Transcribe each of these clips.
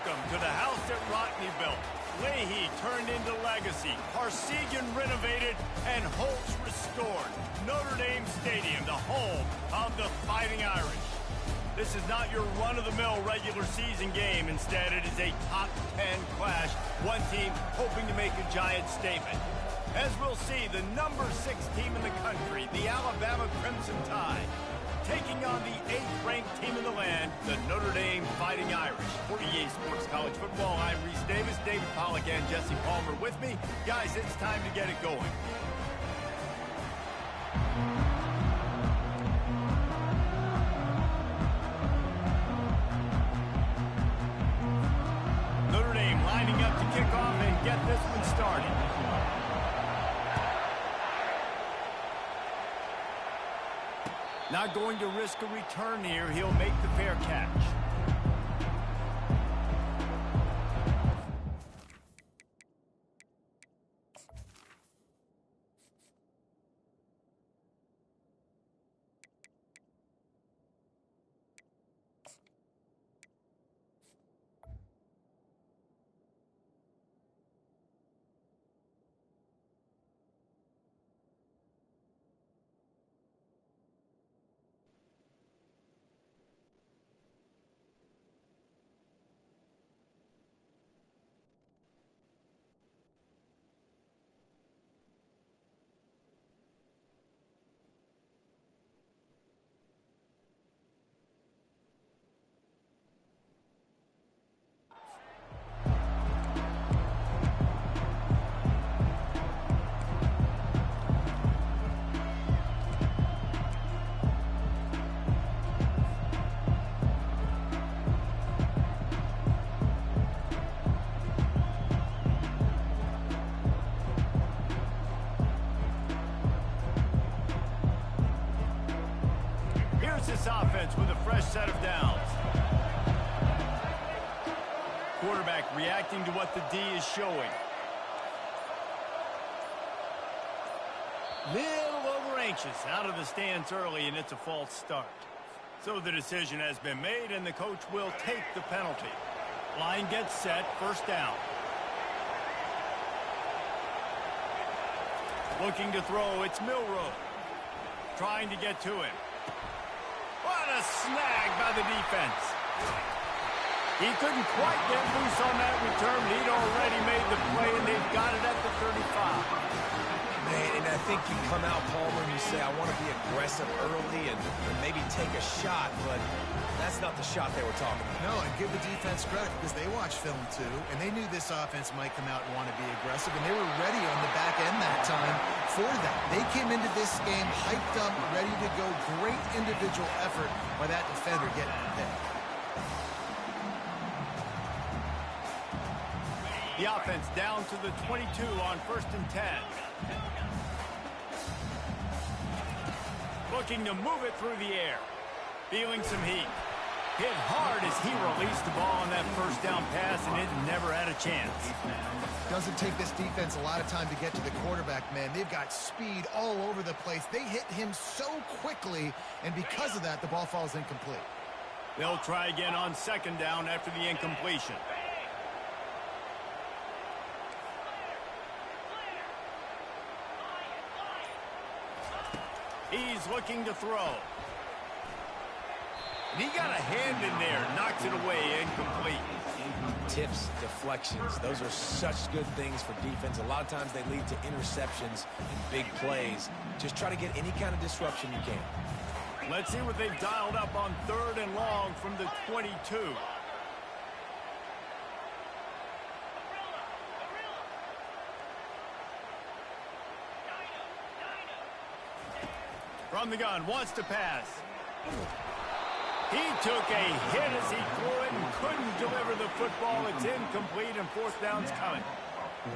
Welcome to the house that Rodney built. Leahy turned into legacy. Parsegian renovated and Holtz restored. Notre Dame Stadium, the home of the Fighting Irish. This is not your run-of-the-mill regular season game. Instead, it is a top 10 clash. One team hoping to make a giant statement. As we'll see, the number 6 team in the country, the Alabama Crimson Tide, taking on the 8th-ranked team in the land, the Notre Dame Fighting Irish. For EA Sports College Football, I'm Reese Davis, David Pollack, and Jesse Palmer with me. Guys, it's time to get it going. Notre Dame lining up to kick off and get this one started. Not going to risk a return here. He'll make the fair catch. This offense with a fresh set of downs. Quarterback reacting to what the D is showing. Little over anxious out of the stance early, and it's a false start. So the decision has been made, and the coach will take the penalty. Line gets set, first down. Looking to throw, it's Milroe. Trying to get to him. What a snag by the defense. He couldn't quite get loose on that return. He'd already made the play, and they've got it at the 35. Man, and I think you come out, Palmer, and you say, I want to be aggressive early and maybe take a shot, but that's not the shot they were talking about. No, and give the defense credit because they watched film too, and they knew this offense might come out and want to be aggressive, and they were ready on the back end that time for that. They came into this game hyped up, ready to go. Great individual effort by that defender getting the pick. The offense down to the 22 on 1st and 10. Looking to move it through the air. Feeling some heat. Hit hard as he released the ball on that first down pass, and it never had a chance. Doesn't take this defense a lot of time to get to the quarterback, man. They've got speed all over the place. They hit him so quickly, and because of that, the ball falls incomplete. They'll try again on 2nd down after the incompletion. He's looking to throw. And he got a hand in there, knocks it away, incomplete. Tips, deflections, those are such good things for defense. A lot of times they lead to interceptions and big plays. Just try to get any kind of disruption you can. Let's see what they've dialed up on 3rd and long from the 22. From the gun, wants to pass. He took a hit as he threw it and couldn't deliver the football. It's incomplete, and 4th down's coming.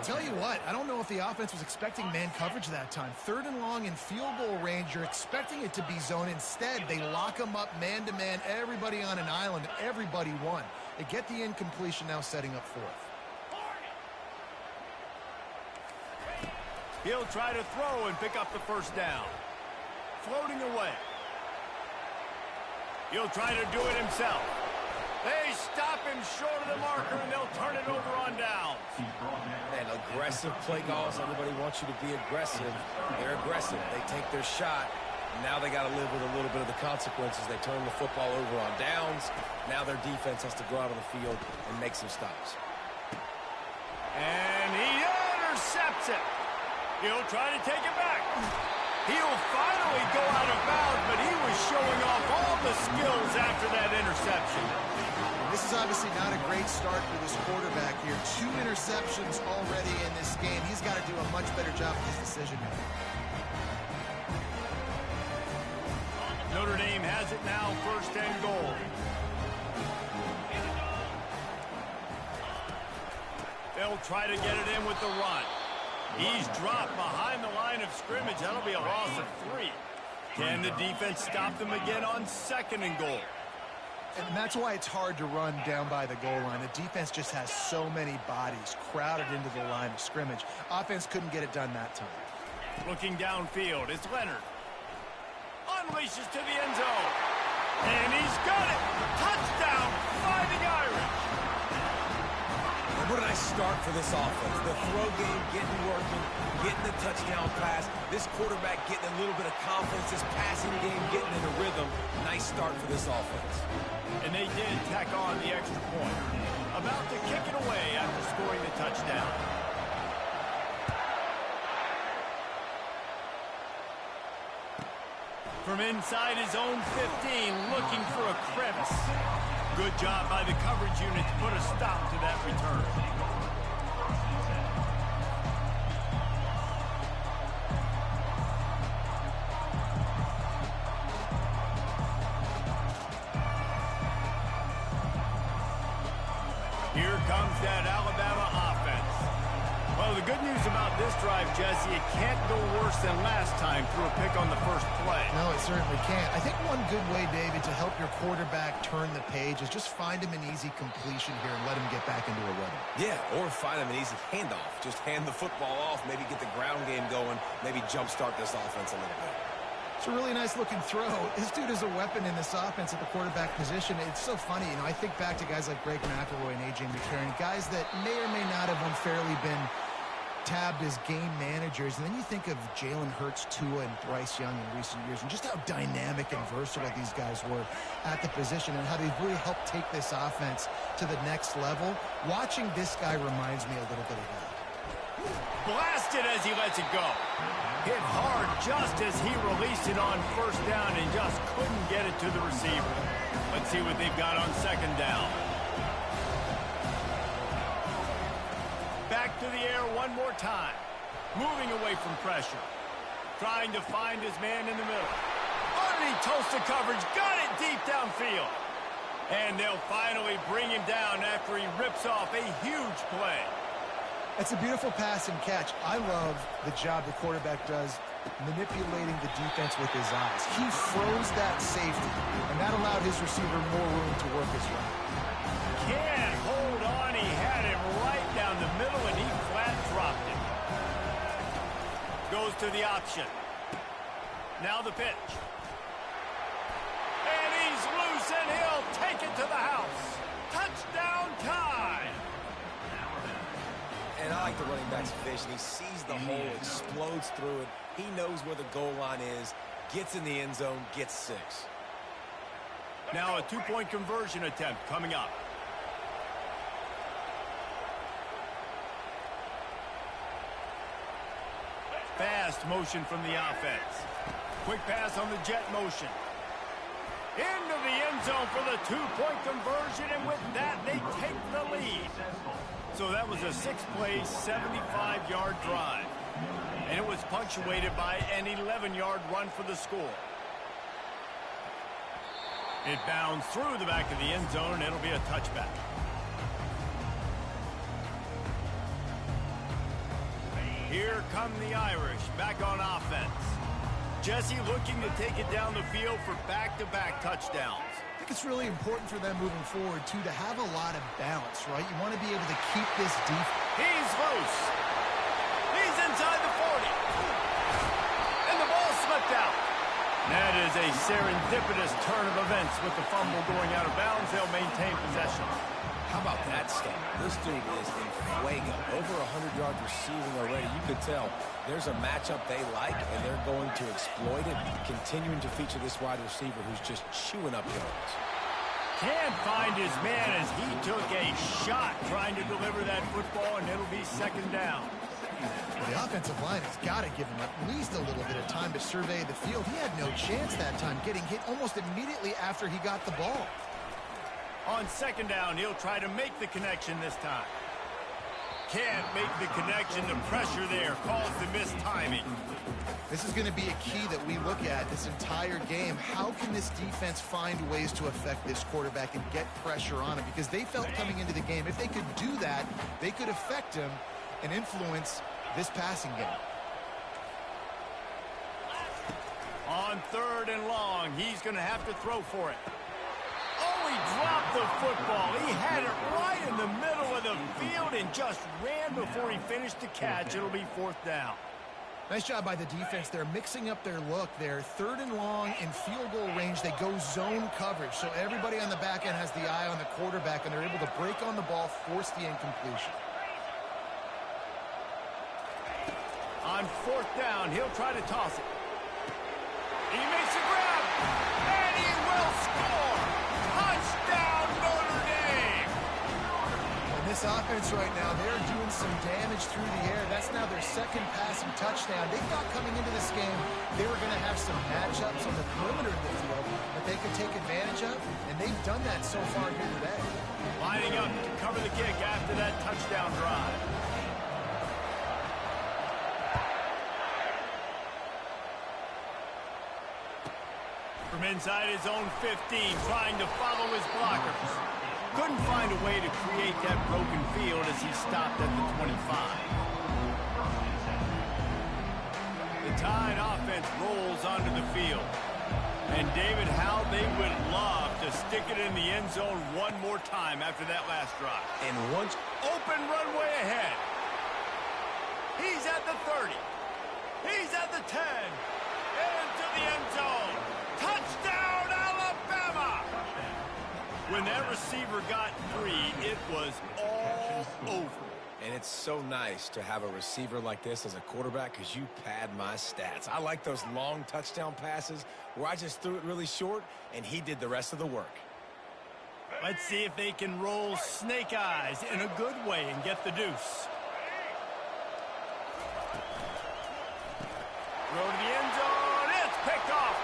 Tell you what, I don't know if the offense was expecting man coverage that time. 3rd and long in field goal range, you're expecting it to be zone. Instead, they lock them up man-to-man, everybody on an island, everybody won. They get the incompletion, now setting up 4th. He'll try to throw and pick up the first down. Floating away. He'll try to do it himself. They stop him short of the marker, and they'll turn it over on downs. And aggressive play calls. Everybody wants you to be aggressive. They're aggressive. They take their shot. Now they got to live with a little bit of the consequences. They turn the football over on downs. Now their defense has to go out on the field and make some stops. And he intercepts it. He'll try to take it back. He'll finally go out of bounds, but he was showing off all the skills after that interception. This is obviously not a great start for this quarterback here. 2 interceptions already in this game. He's got to do a much better job with his decision-making. Notre Dame has it now, 1st and goal. They'll try to get it in with the run. He's dropped behind the line of scrimmage. That'll be a loss of 3. Can the defense stop them again on 2nd and goal? And that's why it's hard to run down by the goal line. The defense just has so many bodies crowded into the line of scrimmage. Offense couldn't get it done that time. Looking downfield, it's Leonard. Unleashes to the end zone. And he's got it. Touchdown, Fighting Irish. What a nice start for this offense. The throw game getting working, getting the touchdown pass. This quarterback getting a little bit of confidence. This passing game getting in a rhythm. Nice start for this offense. And they did tack on the extra point. About to kick it away after scoring the touchdown. From inside his own 15, looking for a crevice. Good job by the coverage unit to put a stop to that return. Here comes that Alabama offense. Well, the good news about this drive, Jesse, it can't go worse than last time through a pick on the first play. No, it certainly can't. I think one good way, David, to help your quarterback turn the page is just find him an easy completion here and let him get back into a rhythm. Yeah, or find him an easy handoff. Just hand the football off, maybe get the ground game going, maybe jumpstart this offense a little bit. It's a really nice looking throw. This dude is a weapon in this offense at the quarterback position. It's so funny, you know, I think back to guys like Greg McElroy and A.J. McCarron, guys that may or may not have unfairly been tabbed as game managers, and then you think of Jalen Hurts, Tua, and Bryce Young in recent years, and just how dynamic and versatile these guys were at the position and how they've really helped take this offense to the next level. Watching this guy reminds me a little bit of that. Blasted as he lets it go. Hit hard just as he released it on 1st down and just couldn't get it to the receiver. Let's see what they've got on 2nd down. Back to the air one more time. Moving away from pressure. Trying to find his man in the middle. Underneath Tulsa coverage. Got it deep downfield. And they'll finally bring him down after he rips off a huge play. It's a beautiful pass and catch. I love the job the quarterback does manipulating the defense with his eyes. He froze that safety, and that allowed his receiver more room to work his route. Can't hold on. He had him right down the middle, and he flat dropped it. Goes to the option. Now the pitch. And he's loose, and he'll take it to the house. Touchdown time. And I like the running back's vision. He sees the hole, explodes through it. He knows where the goal line is, gets in the end zone, gets 6. Now a 2-point conversion attempt coming up. Fast motion from the offense. Quick pass on the jet motion. Into the end zone for the 2-point conversion, and with that, they take the lead. So that was a 6-play, 75-yard drive. And it was punctuated by an 11-yard run for the score. It bounds through the back of the end zone, and it'll be a touchback. Here come the Irish, back on offense. Jesse looking to take it down the field for back-to-back touchdowns. I think it's really important for them moving forward, too, to have a lot of balance, right? You want to be able to keep this deep. He's loose. He's inside the 40. And the ball slipped out. That is was a serendipitous turn of events with the fumble going out of bounds. They'll maintain possession. How about that stuff? This dude is in fuego. Over 100 yards receiving already. You could tell there's a matchup they like, and they're going to exploit it, continuing to feature this wide receiver who's just chewing up yards. Can't find his man as he took a shot trying to deliver that football, and it'll be second down. The offensive line has got to give him at least a little bit of time to survey the field. He had no chance that time, getting hit almost immediately after he got the ball. On second down, he'll try to make the connection this time. Can't make the connection. The pressure there caused the missed timing. This is going to be a key that we look at this entire game. How can this defense find ways to affect this quarterback and get pressure on him? Because they felt coming into the game, if they could do that, they could affect him and influence this passing game. On third and long, he's going to have to throw for it. Oh, he dropped the football. He had it right in the middle of the field and just ran before he finished the catch. It'll be fourth down. Nice job by the defense. They're mixing up their look there. Third and long in field goal range. They go zone coverage. So everybody on the back end has the eye on the quarterback, and they're able to break on the ball, force the incompletion. On fourth down, he'll try to toss it. He makes a grab, and he will score. Touchdown, Notre Dame. And this offense right now, they're doing some damage through the air. That's now their second passing touchdown. They thought coming into this game they were going to have some matchups on the perimeter of the field that they could take advantage of, and they've done that so far here today. Lining up to cover the kick after that touchdown drive. From inside his own 15, trying to follow his blockers. Couldn't find a way to create that broken field as he stopped at the 25. The Tide offense rolls onto the field. And David, how they would love to stick it in the end zone one more time after that last drive. And once Open runway ahead. He's at the 30. He's at the 10. Into the end zone. Touchdown, Alabama! When that receiver got free, it was all over. And it's so nice to have a receiver like this as a quarterback because you pad my stats. I like those long touchdown passes where I just threw it really short and he did the rest of the work. Let's see if they can roll snake eyes in a good way and get the deuce. Throw to the end zone. It's picked off.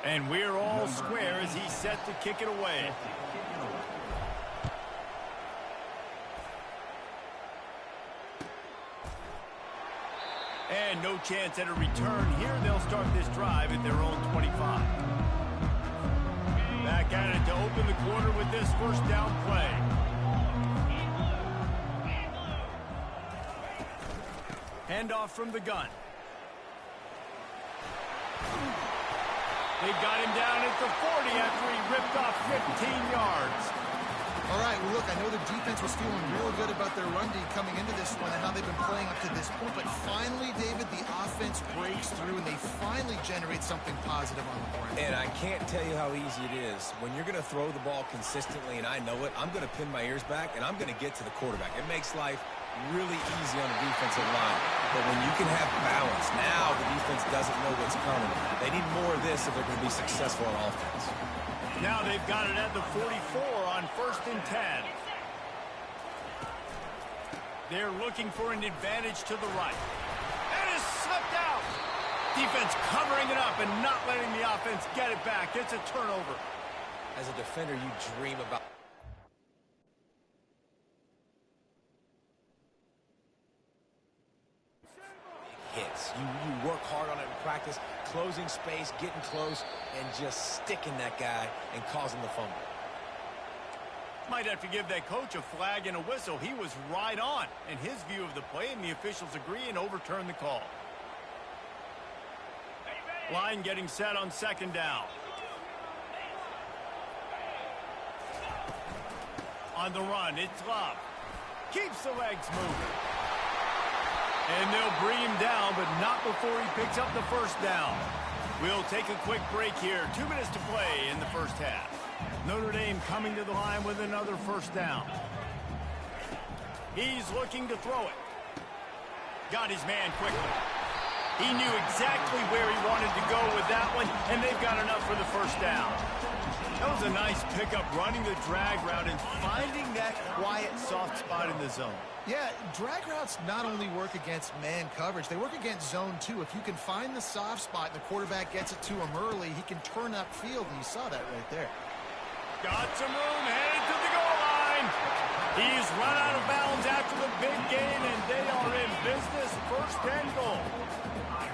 And we're all square as he's set to kick it away. And no chance at a return here. They'll start this drive at their own 25. Back at it to open the quarter with this first down play. Handoff from the gun. They got him down at the 40 after he ripped off 15 yards. All right, well, look, I know the defense was feeling real good about their run D coming into this one and how they've been playing up to this point, but finally, David, the offense breaks through and they finally generate something positive on the board. And I can't tell you how easy it is. When you're going to throw the ball consistently, and I know it, I'm going to pin my ears back, and I'm going to get to the quarterback. It makes life really easy on the defensive line. But when you can have balance, now the defense doesn't know what's coming. They need more of this if they're going to be successful on offense. Now they've got it at the 44 on 1st and 10. They're looking for an advantage to the right. And it's slipped out. Defense covering it up and not letting the offense get it back. It's a turnover. As a defender, you dream about hits. You work hard on it in practice, closing space, getting close, and just sticking that guy and causing the fumble. Might have to give that coach a flag and a whistle. He was right on in his view of the play, and the officials agree and overturn the call. Line getting set on second down. On the run, it's Love. Keeps the legs moving. And they'll bring him down, but not before he picks up the first down. We'll take a quick break here. 2 minutes to play in the first half. Notre Dame coming to the line with another first down. He's looking to throw it. Got his man quickly. He knew exactly where he wanted to go with that one, and they've got enough for the first down. That was a nice pickup, running the drag route and finding that quiet, soft spot in the zone. Yeah, drag routes not only work against man coverage, they work against zone too. If you can find the soft spot and the quarterback gets it to him early, he can turn upfield, and you saw that right there. Got some room, headed to the goal line. He's run out of bounds after the big gain, and they are in business, 1st and goal.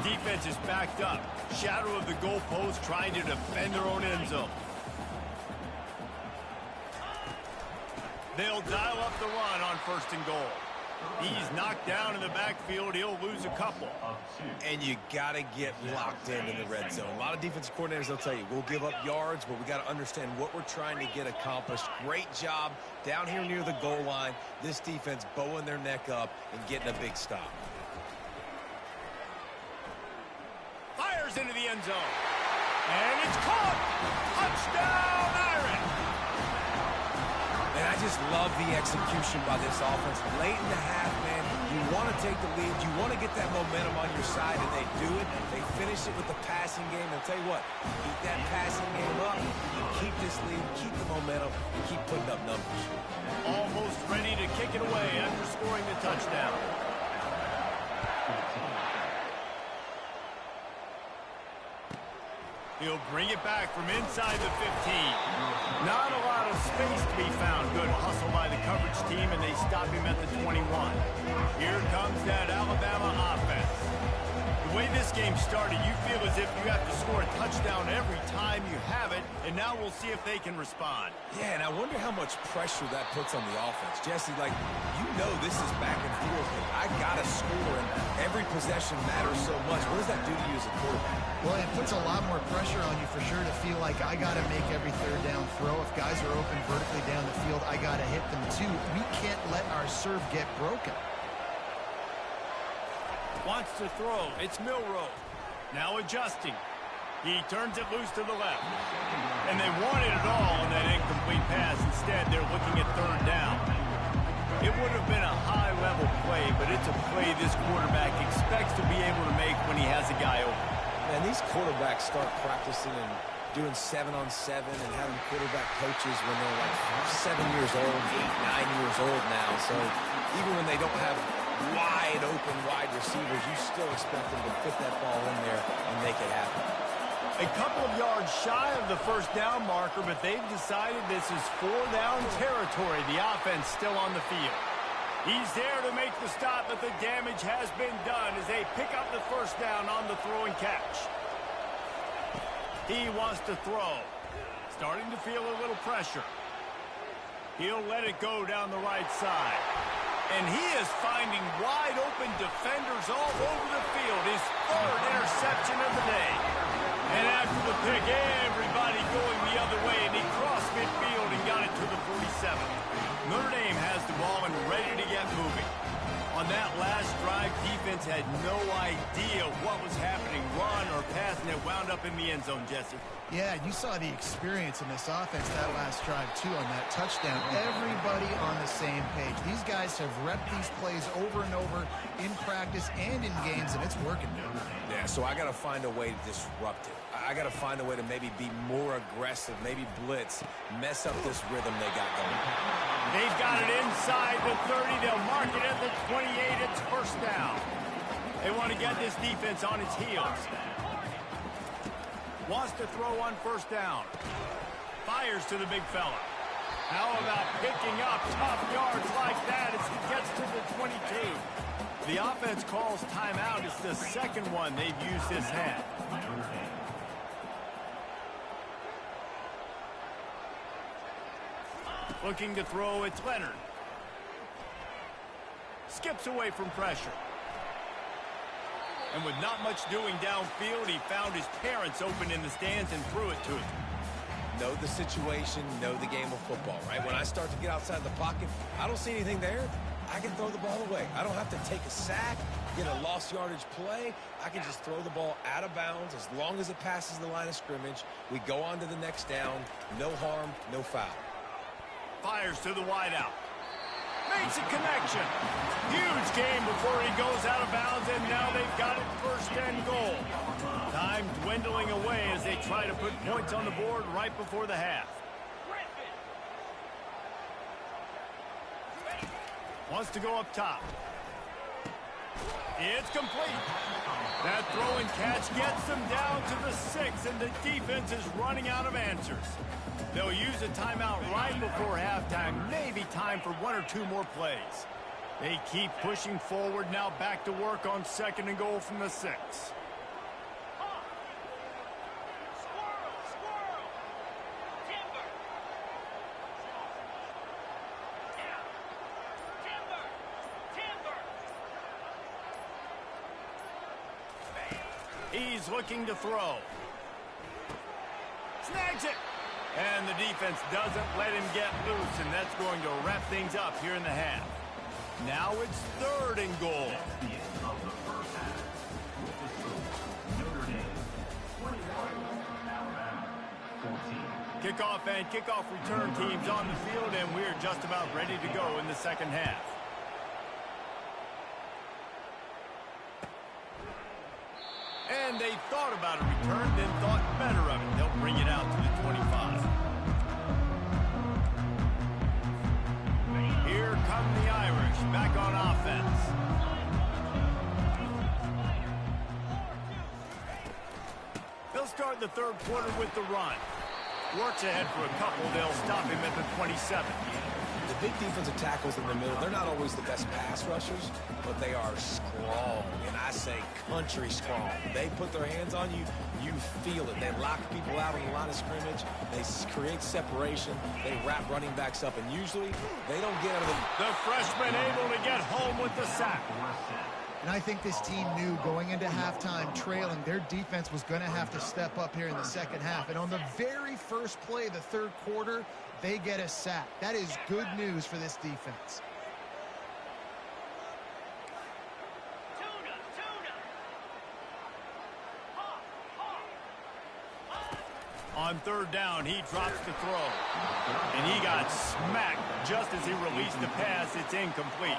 Defense is backed up. Shadow of the goalpost, trying to defend their own end zone. They'll dial up the run on 1st and goal. He's knocked down in the backfield. He'll lose a couple. And you got to get locked in the red zone. A lot of defensive coordinators, they'll tell you, we'll give up yards, but we got to understand what we're trying to get accomplished. Great job down here near the goal line. This defense bowing their neck up and getting a big stop. Fires into the end zone. And it's caught. Touchdown, Iron. And I just love the execution by this offense. Late in the half, man, you want to take the lead. You want to get that momentum on your side, and they do it. They finish it with the passing game. And I'll tell you what, keep that passing game up. You keep this lead, keep the momentum, and keep putting up numbers. Almost ready to kick it away after scoring the touchdown. He'll bring it back from inside the 15. Not a lot of space to be found. Good hustle by the coverage team, and they stop him at the 21. Here comes that Alabama offense. The way this game started, you feel as if you have to score a touchdown every time you have it, and now we'll see if they can respond. Yeah, and I wonder how much pressure that puts on the offense. Jesse, like, you know this is back and forth. I got to score, and every possession matters so much. What does that do to you as a quarterback? Well, it puts a lot more pressure on you for sure to feel like I got to make every 3rd down throw. If guys are open vertically down the field, I got to hit them too. We can't let our serve get broken. Wants to throw. It's Milroe. Now adjusting. He turns it loose to the left. And they wanted it all on that incomplete pass. Instead, they're looking at 3rd down. It would have been a high-level play, but it's a play this quarterback expects to be able to make when he has a guy open. Man, these quarterbacks start practicing and doing 7-on-7 and having quarterback coaches when they're like 7 years old, 8, 9 years old now. So even when they don't have wide open wide receivers, you still expect them to put that ball in there and make it happen. A couple of yards shy of the 1st down marker, but they've decided this is 4-down territory. The offense still on the field. He's there to make the stop, but the damage has been done as they pick up the 1st down on the throw and catch. He wants to throw. Starting to feel a little pressure. He'll let it go down the right side. And he is finding wide open defenders all over the field. His 3rd interception of the day. And after the pick, everybody going the other way, and he crossed midfield and got it to the 47. Notre Dame has the ball and ready to get moving. On that last drive, defense had no idea what was happening, run or pass, and it wound up in the end zone, Jesse. Yeah, you saw the experience in this offense that last drive, too, on that touchdown. Everybody on the same page. These guys have repped these plays over and over in practice and in games, and it's working now. Yeah, so I got to find a way to disrupt it. I got to find a way to maybe be more aggressive, maybe blitz, mess up this rhythm they got going. They've got it inside the 30. They'll mark it at the 28. It's 1st down. They want to get this defense on its heels. Wants to throw on 1st down. Fires to the big fella. How about picking up tough yards like that as he gets to the 22? The offense calls timeout. It's the 2nd one they've used this half. Looking to throw, it's Leonard. Skips away from pressure. And with not much doing downfield, he found his parents open in the stands and threw it to him. Know the situation, know the game of football, right? When I start to get outside the pocket, I don't see anything there. I can throw the ball away. I don't have to take a sack, get a lost yardage play. I can just throw the ball out of bounds as long as it passes the line of scrimmage. We go on to the next down. No harm, no foul. Fires to the wideout. Makes a connection. Huge game before he goes out of bounds, and now they've got it first and goal. Time dwindling away as they try to put points on the board right before the half. Wants to go up top. It's complete. That throw and catch gets them down to the 6, and the defense is running out of answers. They'll use a timeout right before halftime. Maybe time for 1 or 2 more plays. They keep pushing forward, now back to work on 2nd and goal from the 6. He's looking to throw. Snags it. And the defense doesn't let him get loose, and that's going to wrap things up here in the half. Now it's 3rd and goal. Kickoff and kickoff return teams on the field, and we're just about ready to go in the 2nd half. And they thought about a return, then thought better of it. They'll bring it out to the 25. Here come the Irish, back on offense. They'll start the 3rd quarter with the run. Works ahead for a couple. They'll stop him at the 27. The big defensive tackles in the middle, they're not always the best pass rushers, but they are strong, and I say country strong. They put their hands on you, you feel it. They lock people out on the line of scrimmage. They create separation. They wrap running backs up, and usually they don't get out of the freshman able to get home with the sack. And I think this team knew going into halftime trailing, their defense was going to have to step up here in the 2nd half. And on the very first play of the 3rd quarter, they get a sack. That is good news for this defense. On 3rd down, he drops the throw. And he got smacked just as he released the pass. It's incomplete.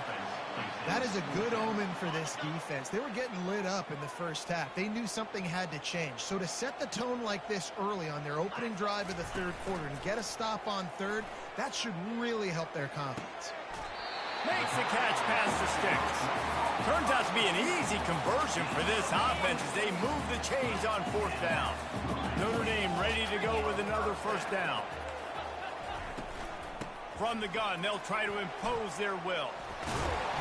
That is a good omen for this defense. They were getting lit up in the first half. They knew something had to change. So to set the tone like this early on their opening drive of the 3rd quarter and get a stop on 3rd, that should really help their confidence. Makes the catch past the sticks. Turns out to be an easy conversion for this offense as they move the chains on 4th down. Notre Dame ready to go with another 1st down. From the gun, they'll try to impose their will.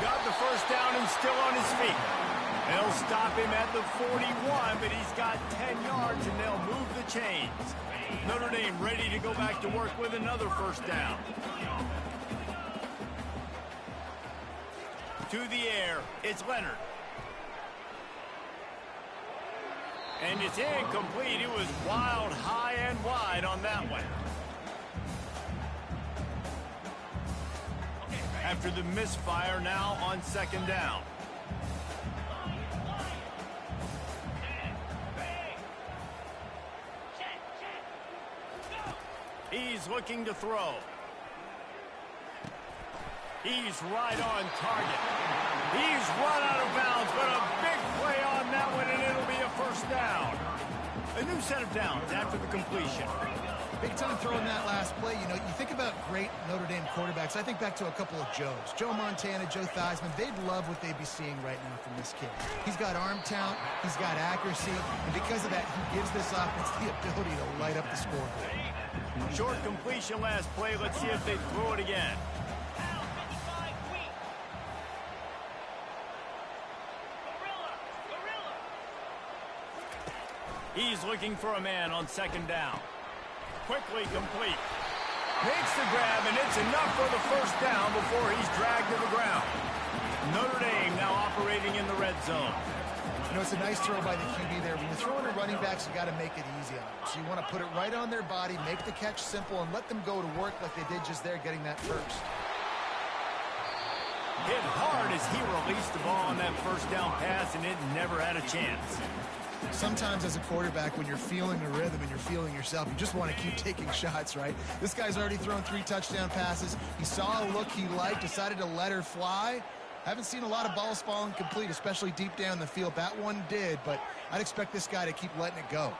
Got the 1st down and still on his feet. They'll stop him at the 41, but he's got 10 yards, and they'll move the chains. Notre Dame ready to go back to work with another 1st down. To the air, it's Leonard. And it's incomplete. It was wild, high, and wide on that one. After the misfire, now on 2nd down. He's looking to throw. He's right on target. He's run out of bounds, but a big play on that one, and it'll be a 1st down. A new set of downs after the completion. Big time throwing that last play. You know, you think about great Notre Dame quarterbacks. I think back to a couple of Joes. Joe Montana, Joe Theismann. They'd love what they'd be seeing right now from this kid. He's got arm talent. He's got accuracy. And because of that, he gives this offense the ability to light up the scoreboard. Short completion last play. Let's see if they throw it again. He's looking for a man on 2nd down. Quickly complete. Makes the grab, and it's enough for the 1st down before he's dragged to the ground. Notre Dame now operating in the red zone. You know, it's a nice throw by the QB there. When you're throwing to running backs, you got to make it easy on them. So you want to put it right on their body, make the catch simple, and let them go to work like they did just there, getting that first. Hit hard as he released the ball on that first down pass, and it never had a chance. Sometimes as a quarterback, when you're feeling the rhythm and you're feeling yourself, you just want to keep taking shots, right? This guy's already thrown 3 touchdown passes. He saw a look he liked, decided to let her fly. Haven't seen a lot of balls falling complete, especially deep down the field. That one did, but I'd expect this guy to keep letting it go.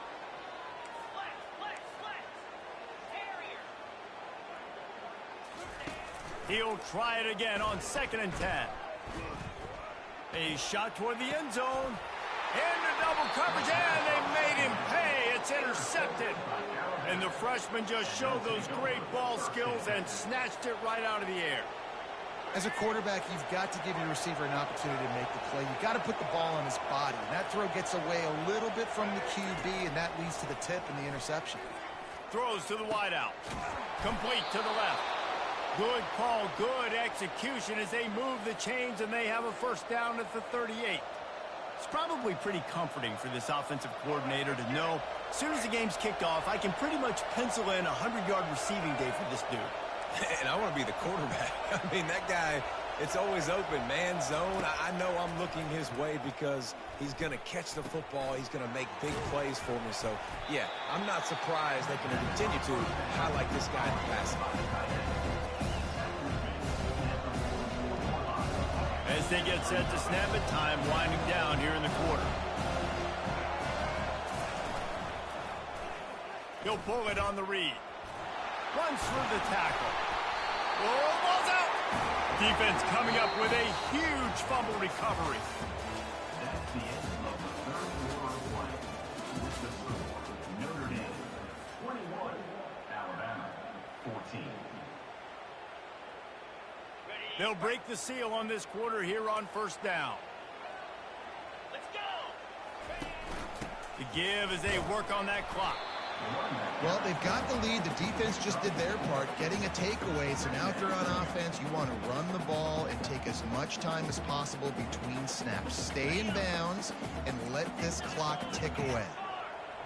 He'll try it again on 2nd and 10. A shot toward the end zone. Into double coverage, and they made him pay. It's intercepted. And the freshman just showed those great ball skills and snatched it right out of the air. As a quarterback, you've got to give your receiver an opportunity to make the play. You've got to put the ball on his body. And that throw gets away a little bit from the QB, and that leads to the tip and the interception. Throws to the wideout. Complete to the left. Good call, good execution as they move the chains, and they have a first down at the 38. It's probably pretty comforting for this offensive coordinator to know as soon as the game's kicked off, I can pretty much pencil in a 100-yard receiving day for this dude. And I want to be the quarterback. I mean, that guy, it's always open, man zone. I know I'm looking his way because he's going to catch the football. He's going to make big plays for me. So, yeah, I'm not surprised they can continue to highlight this guy in the passing. As they get set to snap it, time winding down here in the quarter. He'll pull it on the read. Runs through the tackle. Oh, ball's out! Defense coming up with a huge fumble recovery. That's the end of the third quarter of play. With the score, Notre Dame 21, Alabama 14. They'll break the seal on this quarter here on first down. Let's go! The give as they work on that clock. Well, they've got the lead. The defense just did their part, getting a takeaway. So now if you're on offense, you want to run the ball and take as much time as possible between snaps. Stay in bounds and let this clock tick away.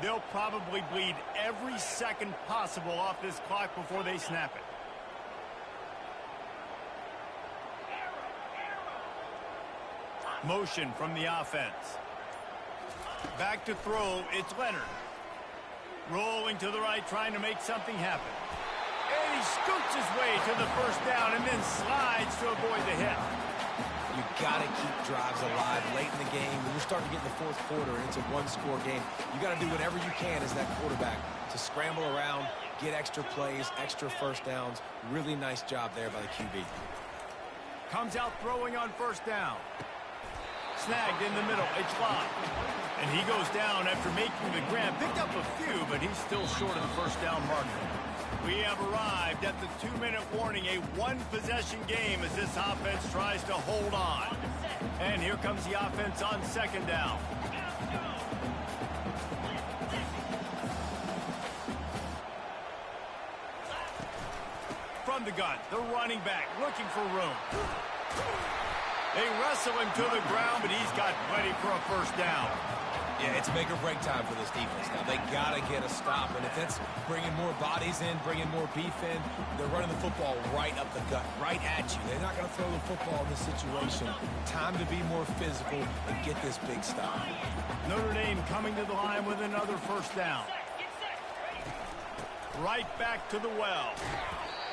They'll probably bleed every second possible off this clock before they snap it. Motion from the offense. Back to throw, it's Leonard. Rolling to the right, trying to make something happen. And he scoots his way to the first down and then slides to avoid the hit. You got to keep drives alive late in the game. When you're starting to get in the fourth quarter and it's a one-score game, you got to do whatever you can as that quarterback to scramble around, get extra plays, extra first downs. Really nice job there by the QB. Comes out throwing on first down. Snagged in the middle, it's locked. And he goes down after making the grab. Picked up a few, but he's still short of the first down marker. We have arrived at the 2-minute warning, a one-possession game as this offense tries to hold on. And here comes the offense on second down. From the gun, the running back looking for room. They wrestle him to the ground, but he's got plenty for a first down. Yeah, it's make or break time for this defense. Now, they got to get a stop, and if that's bringing more bodies in, bringing more beef in, they're running the football right up the gut, right at you. They're not going to throw the football in this situation. Time to be more physical and get this big stop. Notre Dame coming to the line with another first down. Right back to the well.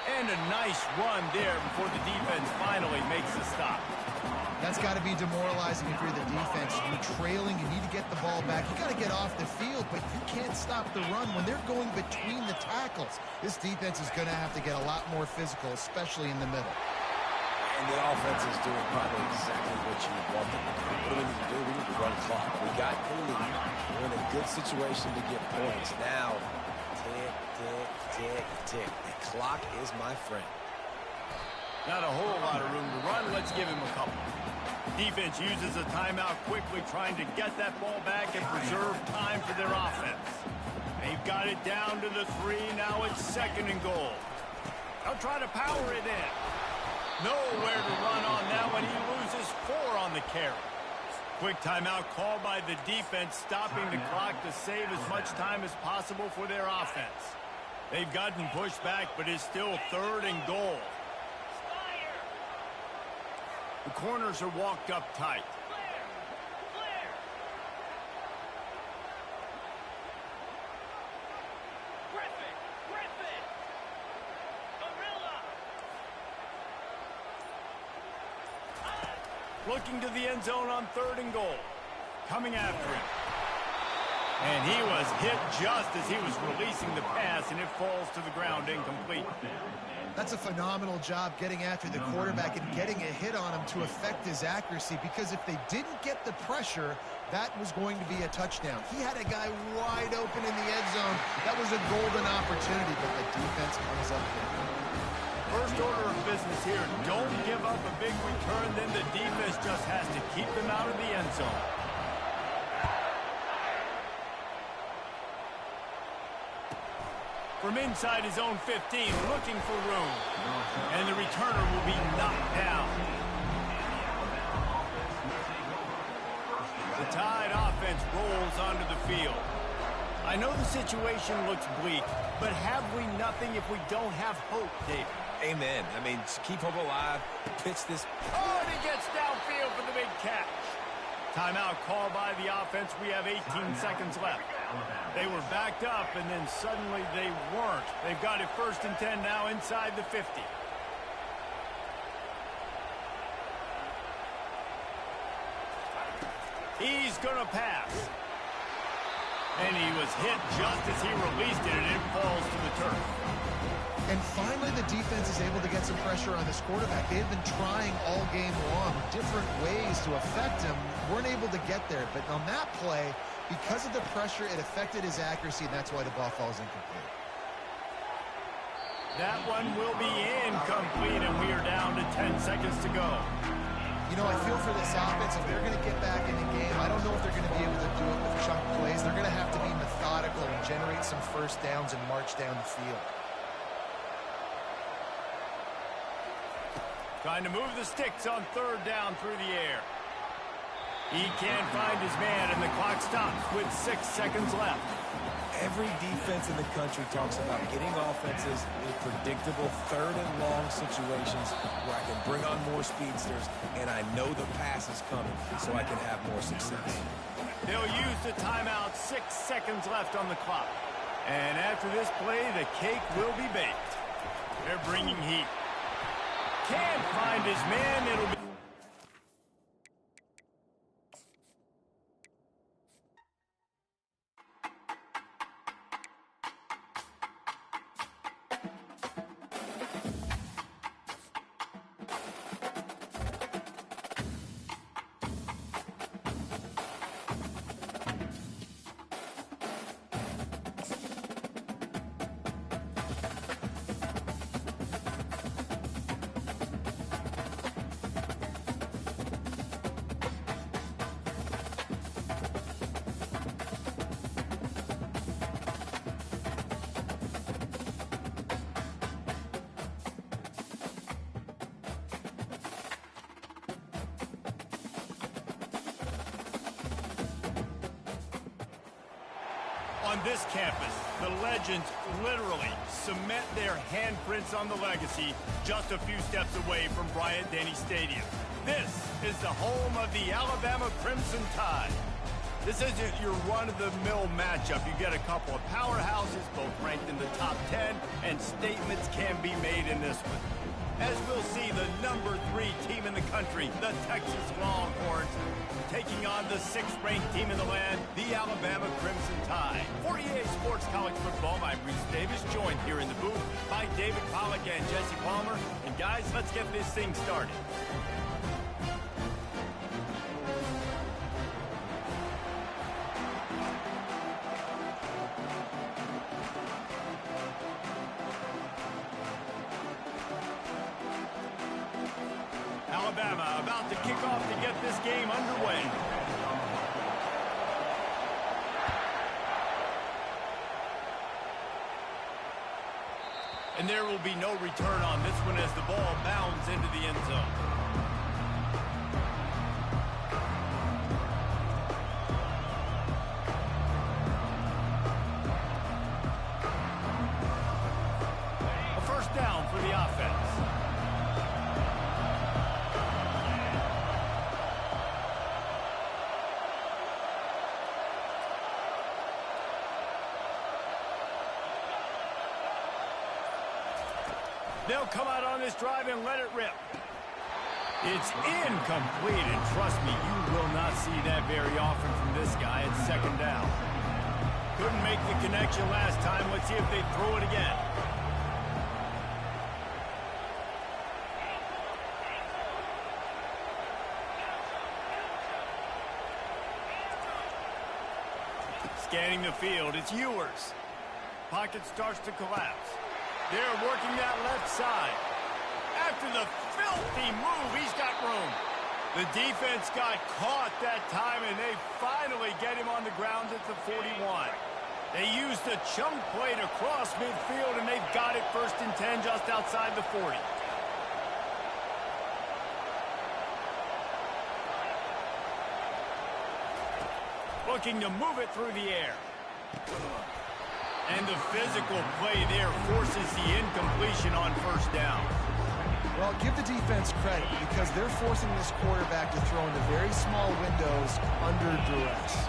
And a nice run there before the defense finally makes the stop. That's got to be demoralizing if you're the defense. You're trailing, you need to get the ball back. You got to get off the field, but you can't stop the run when they're going between the tackles. This defense is going to have to get a lot more physical, especially in the middle. And the offense is doing probably exactly what you want them to do. What do we need to do? We need to run clock. We got the lead. We're in a good situation to get points. Now, tick, tick, tick, tick. The clock is my friend. Not a whole lot of room to run. Let's give him a couple. Defense uses a timeout quickly, trying to get that ball back and preserve time for their offense. They've got it down to the 3. Now it's second and goal. They'll try to power it in. Nowhere to run on that one. He loses 4 on the carry. Quick timeout called by the defense, stopping the clock to save as much time as possible for their offense. They've gotten pushed back, but it's still 3rd and goal. The corners are walked up tight. Looking to the end zone on 3rd and goal. Coming after him. And he was hit just as he was releasing the pass, and it falls to the ground incomplete. That's a phenomenal job getting after the quarterback and getting a hit on him to affect his accuracy, because if they didn't get the pressure, that was going to be a touchdown. He had a guy wide open in the end zone. That was a golden opportunity, but the defense comes up with it. First order of business here, don't give up a big return, then the defense just has to keep them out of the end zone. From inside his own 15, looking for room. And the returner will be knocked down. The Tide offense rolls onto the field. I know the situation looks bleak, but have we nothing if we don't have hope, David? Amen. I mean, keep hope alive. Pitch this. Oh, and he gets downfield for the big catch. Timeout called by the offense. We have 18 seconds left. They were backed up, and then suddenly they weren't. They've got it 1st and 10 now inside the 50. He's going to pass. And he was hit just as he released it, and it falls to the turf. And finally, the defense is able to get some pressure on this quarterback. They have been trying all game long different ways to affect him. Weren't able to get there. But on that play, because of the pressure, it affected his accuracy, and that's why the ball falls incomplete. That one will be incomplete, and we are down to 10 seconds to go. You know, I feel for this offense, if they're going to get back in the game, I don't know if they're going to be able to do it with chunk plays. They're going to have to be methodical and generate some first downs and march down the field. Trying to move the sticks on 3rd down through the air. He can't find his man, and the clock stops with 6 seconds left. Every defense in the country talks about getting offenses in predictable 3rd and long situations where I can bring on more speedsters, and I know the pass is coming, so I can have more success. They'll use the timeout. 6 seconds left on the clock. And after this play, the cake will be baked. They're bringing heat. Can't find his man. It'll be... On this campus, the legends literally cement their handprints on the legacy just a few steps away from Bryant-Denny Stadium. This is the home of the Alabama Crimson Tide. This isn't your run-of-the-mill matchup. You get a couple of powerhouses, both ranked in the top 10, and statements can be made in this one. As we'll see, the number 3 team in the country, the Texas Longhorns, taking on the 6th-ranked team in the land, the Alabama Crimson Tide. For EA Sports College Football, I'm Reese Davis, joined here in the booth by David Pollack and Jesse Palmer. And guys, let's get this thing started. Alabama about to kick off to get this game underway. And there will be no return on this one as the ball bounds into the end zone. They'll come out on this drive and let it rip. It's incomplete, and trust me, you will not see that very often from this guy at second down. Couldn't make the connection last time. Let's see if they throw it again. Scanning the field, it's Ewers. Pocket starts to collapse. They're working that left side. After the filthy move, he's got room. The defense got caught that time, and they finally get him on the ground at the 41. They used a chunk play to cross midfield, and they've got it 1st and 10 just outside the 40. Looking to move it through the air. And the physical play there forces the incompletion on 1st down. Well, give the defense credit because they're forcing this quarterback to throw into very small windows under duress.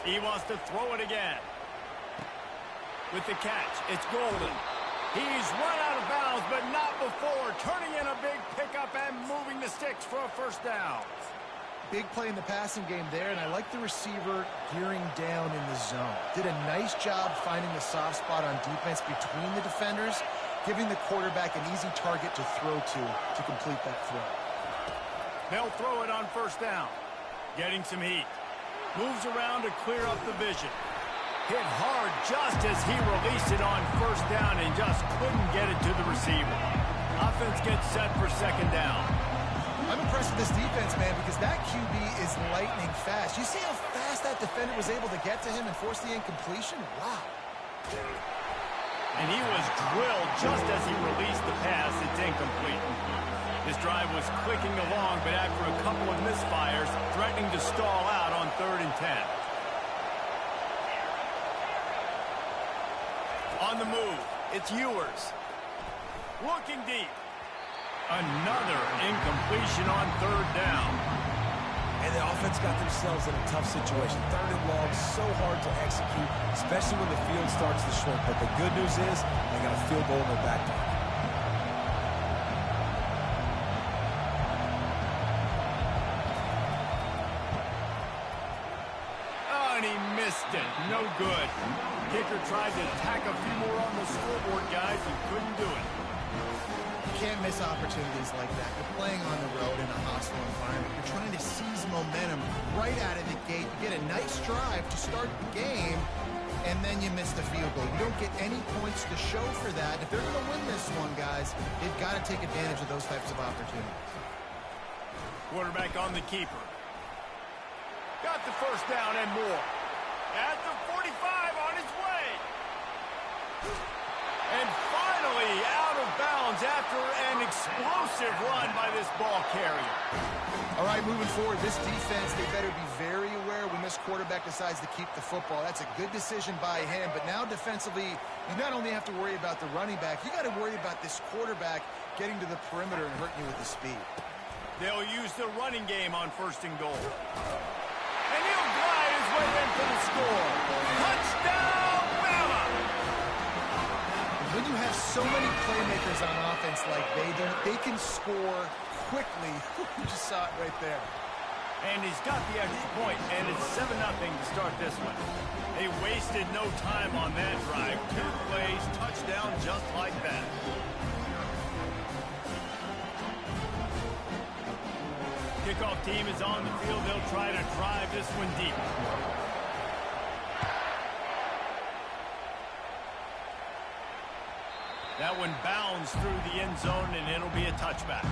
He wants to throw it again. With the catch, it's Golden. He's run out of bounds, but not before turning in a big pickup and moving the sticks for a 1st down. Big play in the passing game there, and I like the receiver gearing down in the zone. Did a nice job finding the soft spot on defense between the defenders, giving the quarterback an easy target to throw to complete that throw. They'll throw it on 1st down. Getting some heat. Moves around to clear up the vision. Hit hard just as he released it on 1st down and just couldn't get it to the receiver. Offense gets set for 2nd down. I'm impressed with this defense, man, because that QB is lightning fast. You see how fast that defender was able to get to him and force the incompletion? Wow. And he was drilled just as he released the pass. It's incomplete. This drive was clicking along, but after a couple of misfires, threatening to stall out on 3rd and 10. On the move, it's Ewers. Looking deep. Another incompletion on 3rd down. And the offense got themselves in a tough situation. 3rd and long, so hard to execute, especially when the field starts to shrink. But the good news is they got a field goal in their back pocket. No good. Kicker tried to tack a few more on the scoreboard, guys, and couldn't do it. You can't miss opportunities like that. You're playing on the road in a hostile environment. You're trying to seize momentum right out of the gate. You get a nice drive to start the game, and then you miss the field goal. You don't get any points to show for that. If they're going to win this one, guys, they've got to take advantage of those types of opportunities. Quarterback on the keeper. Got the 1st down and more. At the 45 on his way. And finally out of bounds after an explosive run by this ball carrier. All right, moving forward, this defense, they better be very aware when this quarterback decides to keep the football. That's a good decision by him, but now defensively, you not only have to worry about the running back, you got to worry about this quarterback getting to the perimeter and hurting you with the speed. They'll use the running game on 1st and goal. And he'll glide his way in for the score. Touchdown, Bama! When you have so many playmakers on offense like they can score quickly. You just saw it right there. And he's got the extra point, and it's 7-0 to start this one. They wasted no time on that drive. 2 plays, touchdown just like that. Kickoff team is on the field. They'll try to drive this one deep. That one bounds through the end zone, and it'll be a touchback.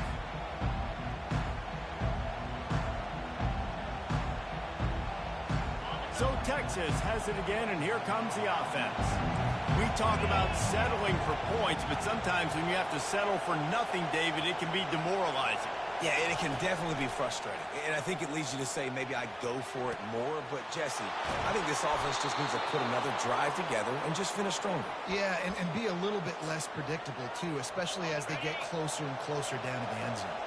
So Texas has it again, and here comes the offense. We talk about settling for points, but sometimes when you have to settle for nothing, David, it can be demoralizing. Yeah, and it can definitely be frustrating. And I think it leads you to say maybe I go for it more. But, Jesse, I think this offense just needs to put another drive together and just finish stronger. Yeah, and be a little bit less predictable, too, especially as they get closer and closer down to the end zone.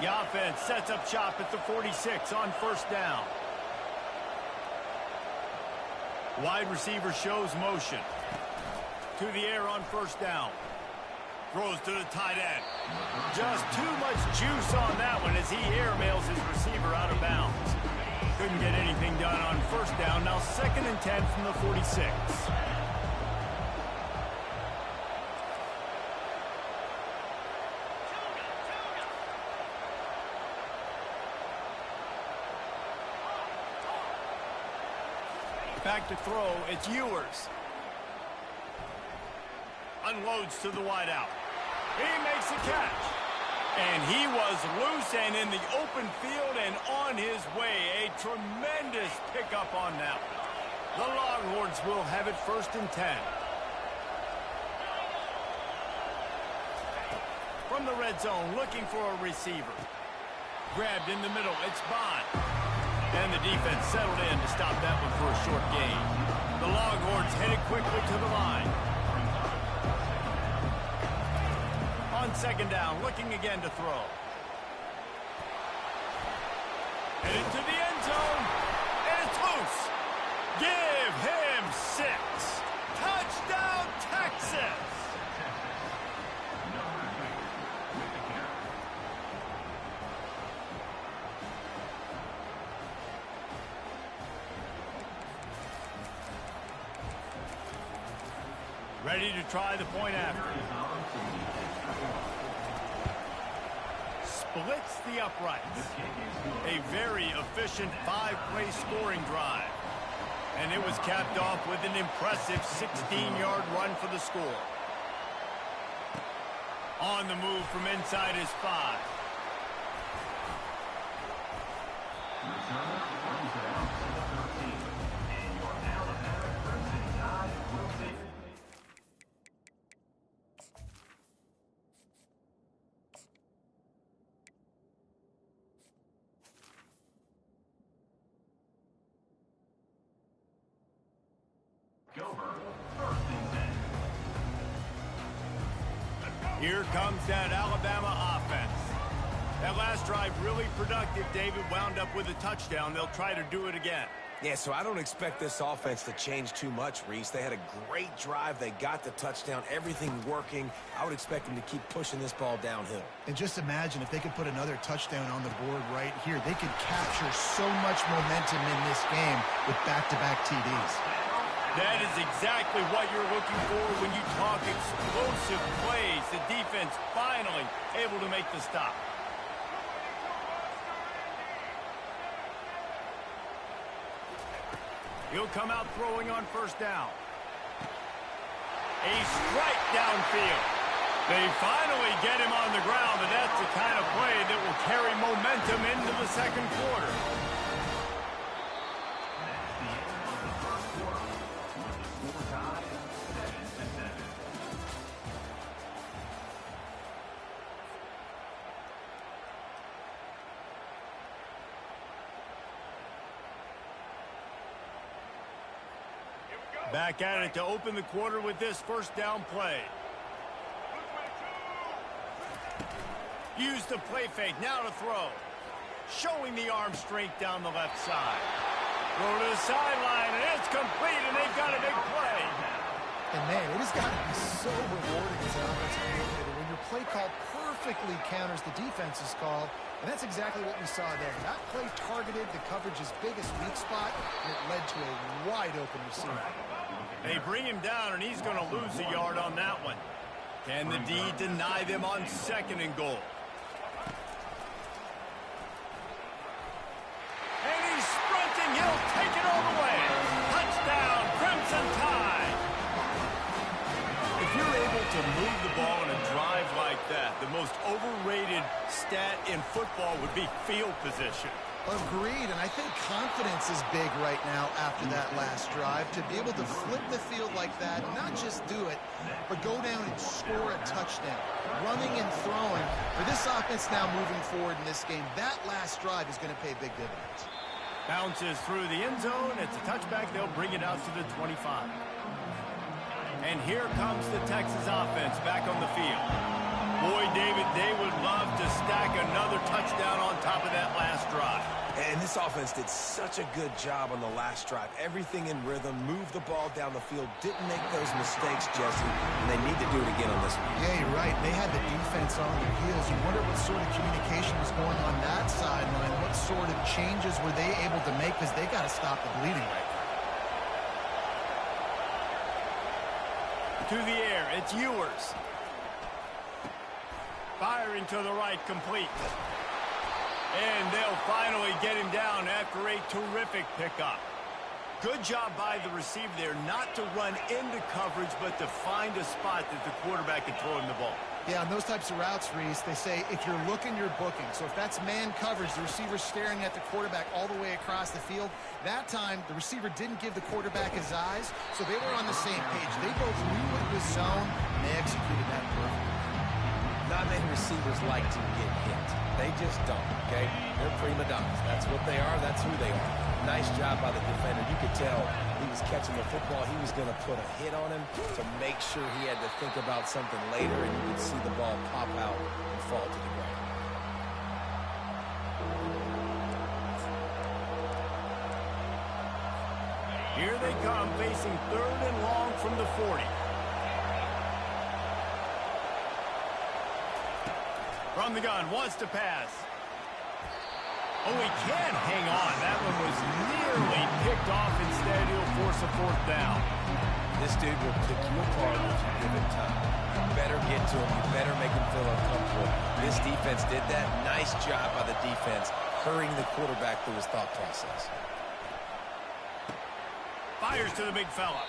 The offense sets up shop at the 46 on first down. Wide receiver shows motion. To the air on first down. Throws to the tight end. Just too much juice on that one as he airmails his receiver out of bounds. Couldn't get anything done on first down. Now 2nd and 10 from the 46. Back to throw, it's Ewers. Unloads to the wideout. He makes a catch. And he was loose and in the open field and on his way. A tremendous pickup on that one. The Longhorns will have it 1st and 10. From the red zone, looking for a receiver. Grabbed in the middle, it's Bond. And the defense settled in to stop that one for a short gain. The Longhorns headed quickly to the line. On 2nd down, looking again to throw. Headed to the end zone, and it's loose. Give him 6. Touchdown, Texas! Ready to try the point after. Splits the uprights. A very efficient 5-play scoring drive. And it was capped off with an impressive 16-yard run for the score. On the move from inside his 5. Here comes that Alabama offense. That last drive really productive. David wound up with a touchdown. They'll try to do it again. Yeah, so I don't expect this offense to change too much, Reese. They had a great drive. They got the touchdown. Everything working. I would expect them to keep pushing this ball downhill. And just imagine if they could put another touchdown on the board right here. They could capture so much momentum in this game with back-to-back TDs. That is exactly what you're looking for when you talk explosive plays. The defense finally able to make the stop. He'll come out throwing on first down. A strike downfield. They finally get him on the ground, but that's the kind of play that will carry momentum into the 2nd quarter. Back at it to open the quarter with this first down play. Use the play fake, now to throw. Showing the arm strength down the left side. Throw to the sideline, and it's complete, and they've got a big play. And man, it has got to be so rewarding as an offensive coordinator when your play call perfectly counters the defense's call. And that's exactly what we saw there. That play targeted the coverage's biggest weak spot, and it led to a wide-open receiver. They bring him down, and he's going to lose a yard on that one. Can the D deny them on 2nd and goal? And he's sprinting. He'll take it all the way. Touchdown, Crimson Tide. If you're able to move the ball in a drive like that, the most overrated stat in football would be field position. Agreed, and I think confidence is big right now after that last drive. To be able to flip the field like that, not just do it, but go down and score a touchdown. Running and throwing. For this offense now moving forward in this game, that last drive is going to pay big dividends. Bounces through the end zone. It's a touchback. They'll bring it out to the 25. And here comes the Texas offense back on the field. Boy, David, they would love to stack another touchdown on top of that last drive. And this offense did such a good job on the last drive. Everything in rhythm, moved the ball down the field, didn't make those mistakes, Jesse, and they need to do it again on this one. Yeah, you're right. They had the defense on their heels. You wonder what sort of communication was going on that sideline. What sort of changes were they able to make, because they got to stop the bleeding right now. To the air, it's Ewers. Firing to the right, complete. And they'll finally get him down after a terrific pickup. Good job by the receiver there, not to run into coverage, but to find a spot that the quarterback can throw him the ball. Yeah, on those types of routes, Reese, they say if you're looking, you're booking. So if that's man coverage, the receiver's staring at the quarterback all the way across the field. That time, the receiver didn't give the quarterback his eyes, so they were on the same page. They both knew it was zone, and they executed that perfectly. Not many receivers like to get hit. They just don't, okay? They're prima donnas. That's what they are. That's who they are. Nice job by the defender. You could tell he was catching the football. He was going to put a hit on him to make sure he had to think about something later, and you could see the ball pop out and fall to the ground. Here they come, facing 3rd and long from the 40. From the gun, wants to pass. Oh, he can't hang on. That one was nearly picked off. Instead, he'll force a 4th down. This dude will pick you apart if you give him time. You better get to him. You better make him feel uncomfortable. This defense did that. Nice job by the defense, hurrying the quarterback through his thought process. Fires to the big fella.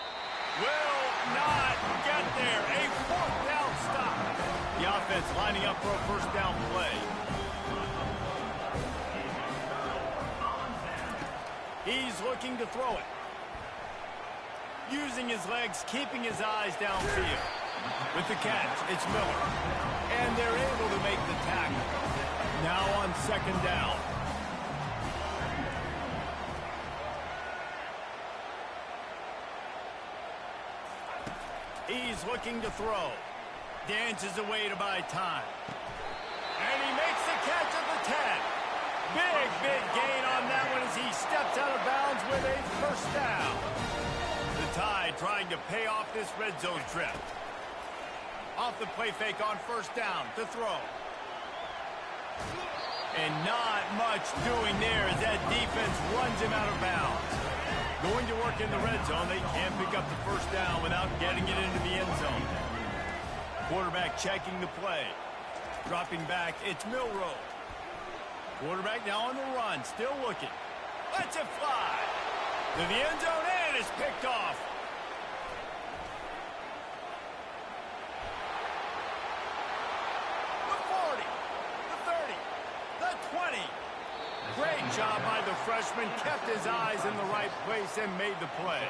Will not get there. A 4th down stop. The offense lining up for a 1st down play. He's looking to throw it. Using his legs, keeping his eyes downfield. With the catch, it's Miller. And they're able to make the tackle. Now on 2nd down. He's looking to throw. Dances away to buy time. And he makes the catch at the 10. Big gain on that one as he steps out of bounds with a 1st down. The Tide trying to pay off this red zone trip. Off the play fake on 1st down to throw. And not much doing there as that defense runs him out of bounds. Going to work in the red zone. They can't pick up the 1st down without getting it into the end zone. Quarterback checking the play. Dropping back, it's Milroe. Quarterback now on the run, still looking. Lets it fly. To the end zone, and it's picked off. The 40, the 30, the 20. Great job by the freshman, kept his eyes in the right place and made the play.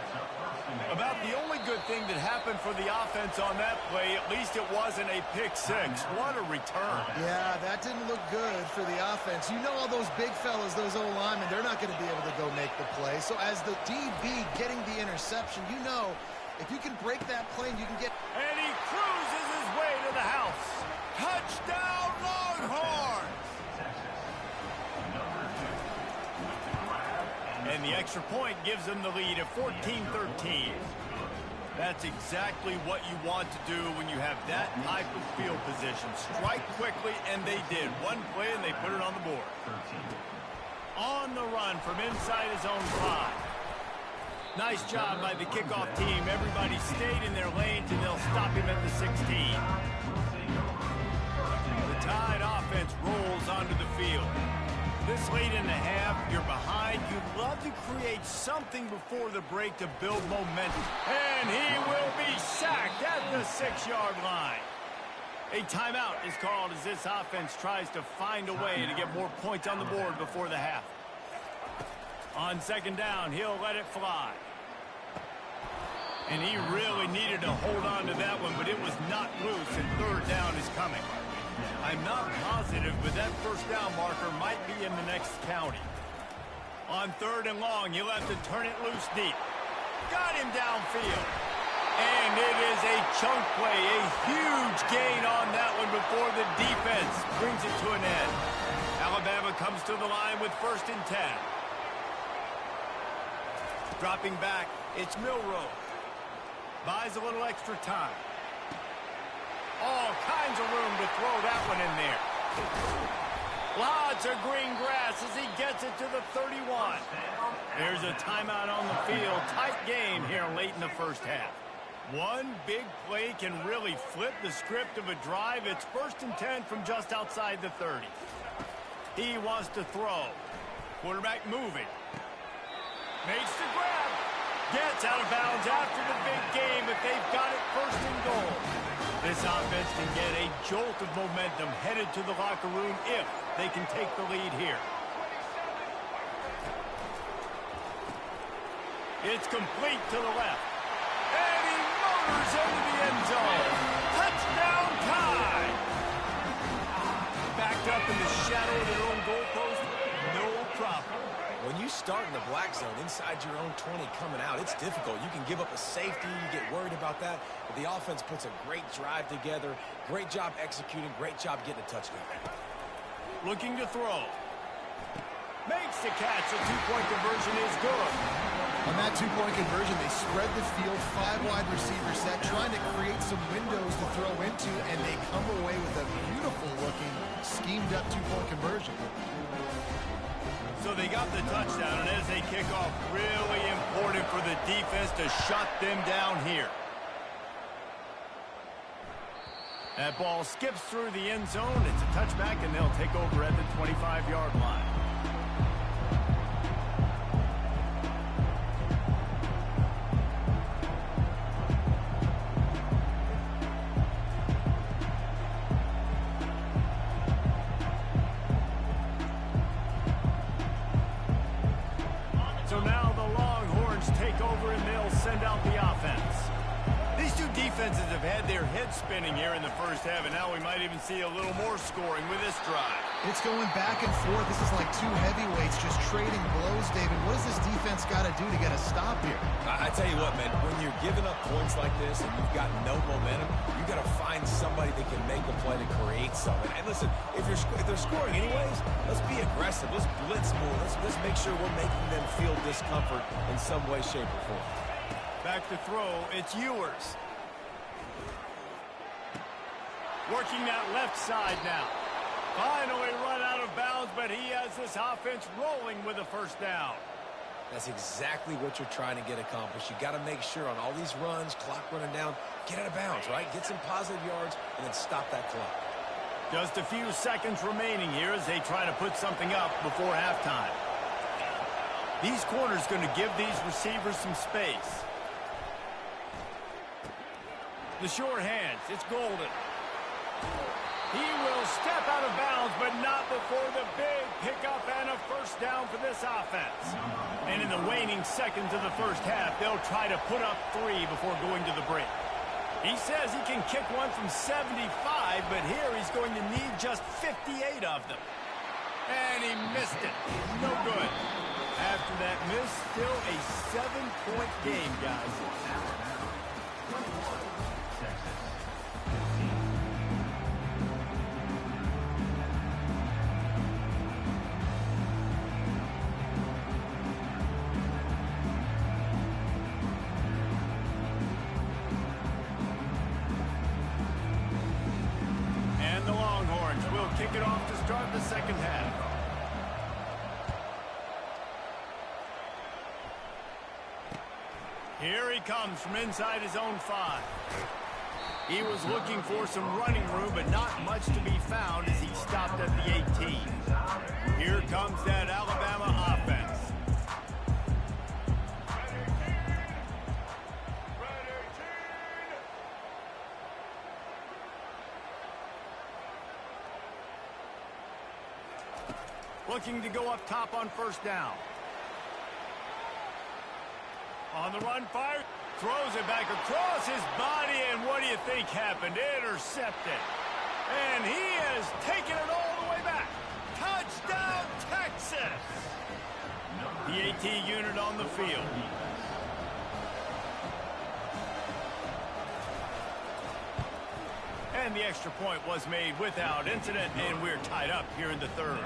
About the only good thing that happened for the offense on that play, at least it wasn't a pick 6. What a return. Yeah, that didn't look good for the offense. You know all those big fellas, those O-linemen, they're not going to be able to go make the play. So as the DB getting the interception, you know if you can break that play, you can get... And he cruises his way to the house. Touchdown, Longhorns! And the extra point gives them the lead at 14-13. That's exactly what you want to do when you have that type of field position. Strike quickly, and they did. One play, and they put it on the board. On the run from inside his own 5. Nice job by the kickoff team. Everybody stayed in their lanes, and they'll stop him at the 16. The Tide offense rolls onto the field. This late in the half, you're behind. You'd love to create something before the break to build momentum. And he will be sacked at the 6-yard line. A timeout is called as this offense tries to find a way to get more points on the board before the half. On second down, he'll let it fly. And he really needed to hold on to that one, but it was not loose, and third down is coming. I'm not positive, but that first down marker might be in the next county. On third and long, he'll have to turn it loose deep. Got him downfield. And it is a chunk play, a huge gain on that one before the defense brings it to an end. Alabama comes to the line with 1st and 10. Dropping back, it's Milroe. Buys a little extra time. All kinds of room to throw that one in there. Lots of green grass as he gets it to the 31. There's a timeout on the field. Tight game here late in the first half. One big play can really flip the script of a drive. It's 1st and 10 from just outside the 30. He wants to throw. Quarterback moving. Makes the grab. Gets out of bounds after the big game, but they've got it 1st and goal. This offense can get a jolt of momentum headed to the locker room if they can take the lead here. It's complete to the left. And he motors into the end zone. Touchdown time! Backed up in the shadow of their own goalpost, no problem. When you start in the black zone inside your own 20 coming out, it's difficult. You can give up a safety, you get worried about that, but the offense puts a great drive together, great job executing, great job getting a touchdown. Looking to throw. Makes the catch. A two-point conversion is good. On that two-point conversion, they spread the field, 5 wide receiver set, trying to create some windows to throw into, and they come away with a beautiful-looking, schemed-up two-point conversion. So they got the touchdown, and as they kick off, really important for the defense to shut them down here. That ball skips through the end zone. It's a touchback, and they'll take over at the 25-yard line. So now the Longhorns take over and they'll send out the offense. These two defenses have had their heads spinning here in the first half, and now we might even see a little more scoring with this drive. It's going back and forth. This is like two heavyweights just trading blows, David. What does this defense got to do to get a stop here? I tell you what, man, when you're giving up points like this and you've got no momentum, you got to find somebody that can make a play to create something. And listen, if they're scoring anyways, let's be aggressive. Let's blitz more. Let's make sure we're making them feel discomfort in some way, shape, or form. Back to throw, it's Ewers. Working that left side now. Finally run out of bounds, but he has this offense rolling with a first down. That's exactly what you're trying to get accomplished. You got to make sure on all these runs, clock running down, get out of bounds, right? Get some positive yards, and then stop that clock. Just a few seconds remaining here as they try to put something up before halftime. These corners going to give these receivers some space. The short hands, it's Golden. He will step out of bounds, but not before the big pickup and a first down for this offense. And in the waning seconds of the first half, they'll try to put up 3 before going to the break. He says he can kick one from 75, but here he's going to need just 58 of them. And he missed it. No good. After that miss, still a 7-point game, guys. And the Longhorns will kick it off to start the second half. Here he comes from inside his own 5. He was looking for some running room, but not much to be found as he stopped at the 18. Here comes that Alabama offense. Looking to go up top on first down. On the run, fire. Throws it back across his body, and what do you think happened? Intercepted. And he has taken it all the way back. Touchdown, Texas! The AT unit on the field. And the extra point was made without incident, and we're tied up here in the third.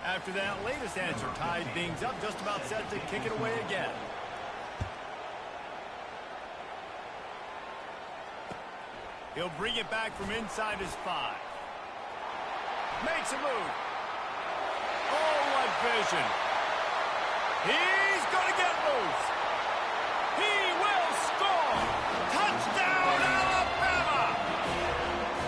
After that latest answer tied things up, just about set to kick it away again. He'll bring it back from inside his 5. Makes a move. Oh, what vision. He's going to get loose. He will score. Touchdown, Alabama.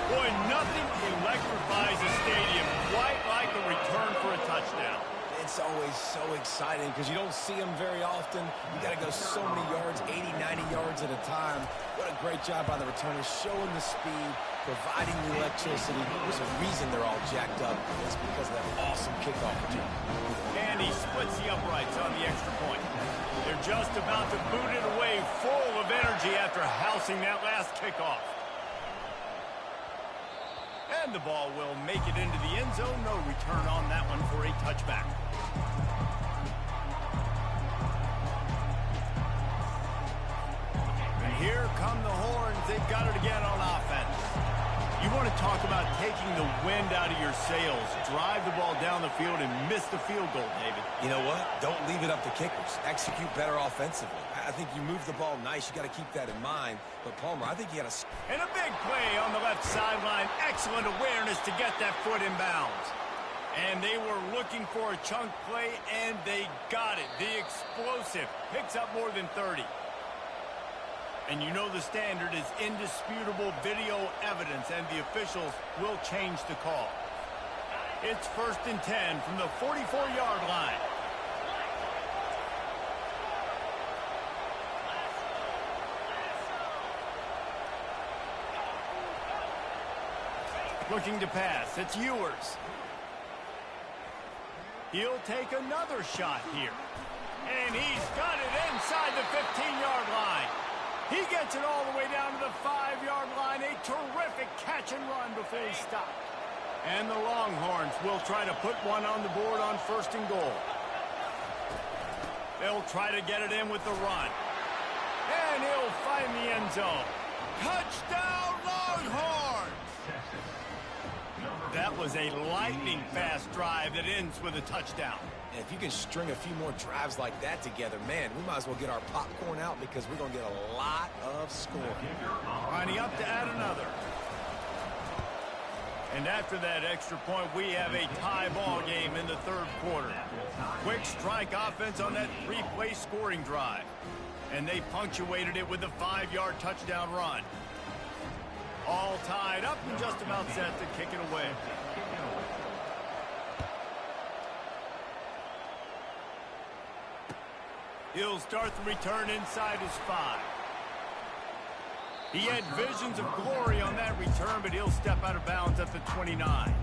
Boy, nothing electrifies a stadium quite like a return for a touchdown. It's always so exciting because you don't see them very often. You got to go so many yards, 80, 90 yards at a time. What a great job by the returners, showing the speed, providing the electricity. There's a reason they're all jacked up. It's because of that awesome kickoff return. And he splits the uprights on the extra point. They're just about to boot it away, full of energy after housing that last kickoff. And the ball will make it into the end zone. No return on that one for a touchback. And here come the horns. They've got it again on offense. You want to talk about taking the wind out of your sails. Drive the ball down the field and miss the field goal, David. You know what? Don't leave it up to kickers. Execute better offensively. I think you move the ball nice. You got to keep that in mind. But, Palmer, I think you got to... And a big play on the left sideline. Excellent awareness to get that foot in bounds. And they were looking for a chunk play, and they got it. The explosive picks up more than 30. And you know the standard is indisputable video evidence, and the officials will change the call. It's 1st and 10 from the 44-yard line. Looking to pass. It's Ewers. He'll take another shot here. And he's got it inside the 15-yard line. He gets it all the way down to the 5-yard line. A terrific catch and run before he stopped. And the Longhorns will try to put one on the board on 1st and goal. They'll try to get it in with the run. And he'll find the end zone. Touchdown, Longhorns! That was a lightning-fast drive that ends with a touchdown. And if you can string a few more drives like that together, man, we might as well get our popcorn out because we're going to get a lot of scoring. Lining up to add another. And after that extra point, we have a tie ball game in the 3rd quarter. Quick strike offense on that 3-play scoring drive. And they punctuated it with a 5-yard touchdown run. All tied up and just about set to kick it away. He'll start the return inside his 5. He had visions of glory on that return, but he'll step out of bounds at the 29.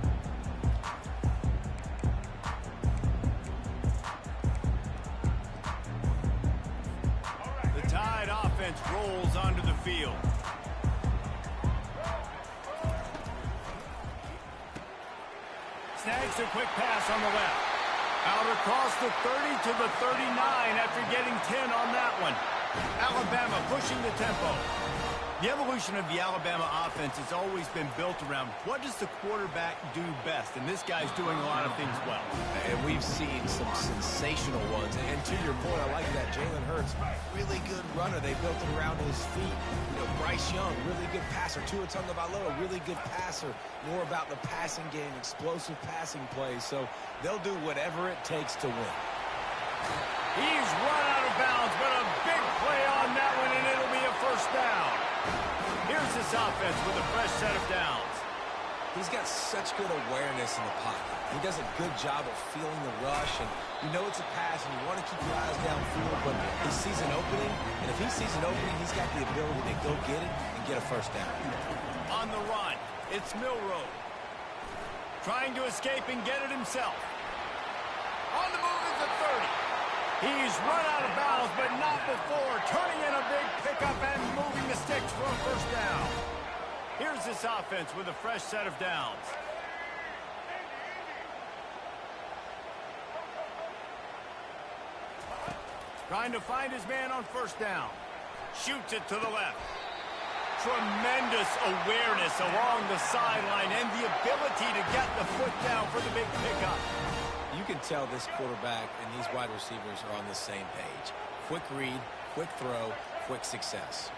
The Tide offense rolls onto the field. Snags a quick pass on the left. Out across the 30 to the 39 after getting 10 on that one. Alabama pushing the tempo. The evolution of the Alabama offense has always been built around what does the quarterback do best, and this guy's doing a lot of things well. And we've seen some sensational ones. And to your point, I like that. Jalen Hurts, really good runner. They built it around his feet. You know, Bryce Young, really good passer. Tua Tagovailoa, really good passer. More about the passing game, explosive passing plays. So they'll do whatever it takes to win. He's run out of bounds, but a big play on that one, and it'll be a 1st down. Here's this offense with a fresh set of downs. He's got such good awareness in the pocket. He does a good job of feeling the rush, and you know it's a pass, and you want to keep your eyes downfield, but he sees an opening, and if he sees an opening, he's got the ability to go get it and get a first down. On the run, it's Milroe. Trying to escape and get it himself. On the move is the 30. He's run out of bounds, but not before turning in a big pickup and moving the sticks for a first down. Here's this offense with a fresh set of downs. Trying to find his man on first down. Shoots it to the left. Tremendous awareness along the sideline and the ability to get the foot down for the big pickup. You can tell this quarterback and these wide receivers are on the same page. Quick read, quick throw, quick success.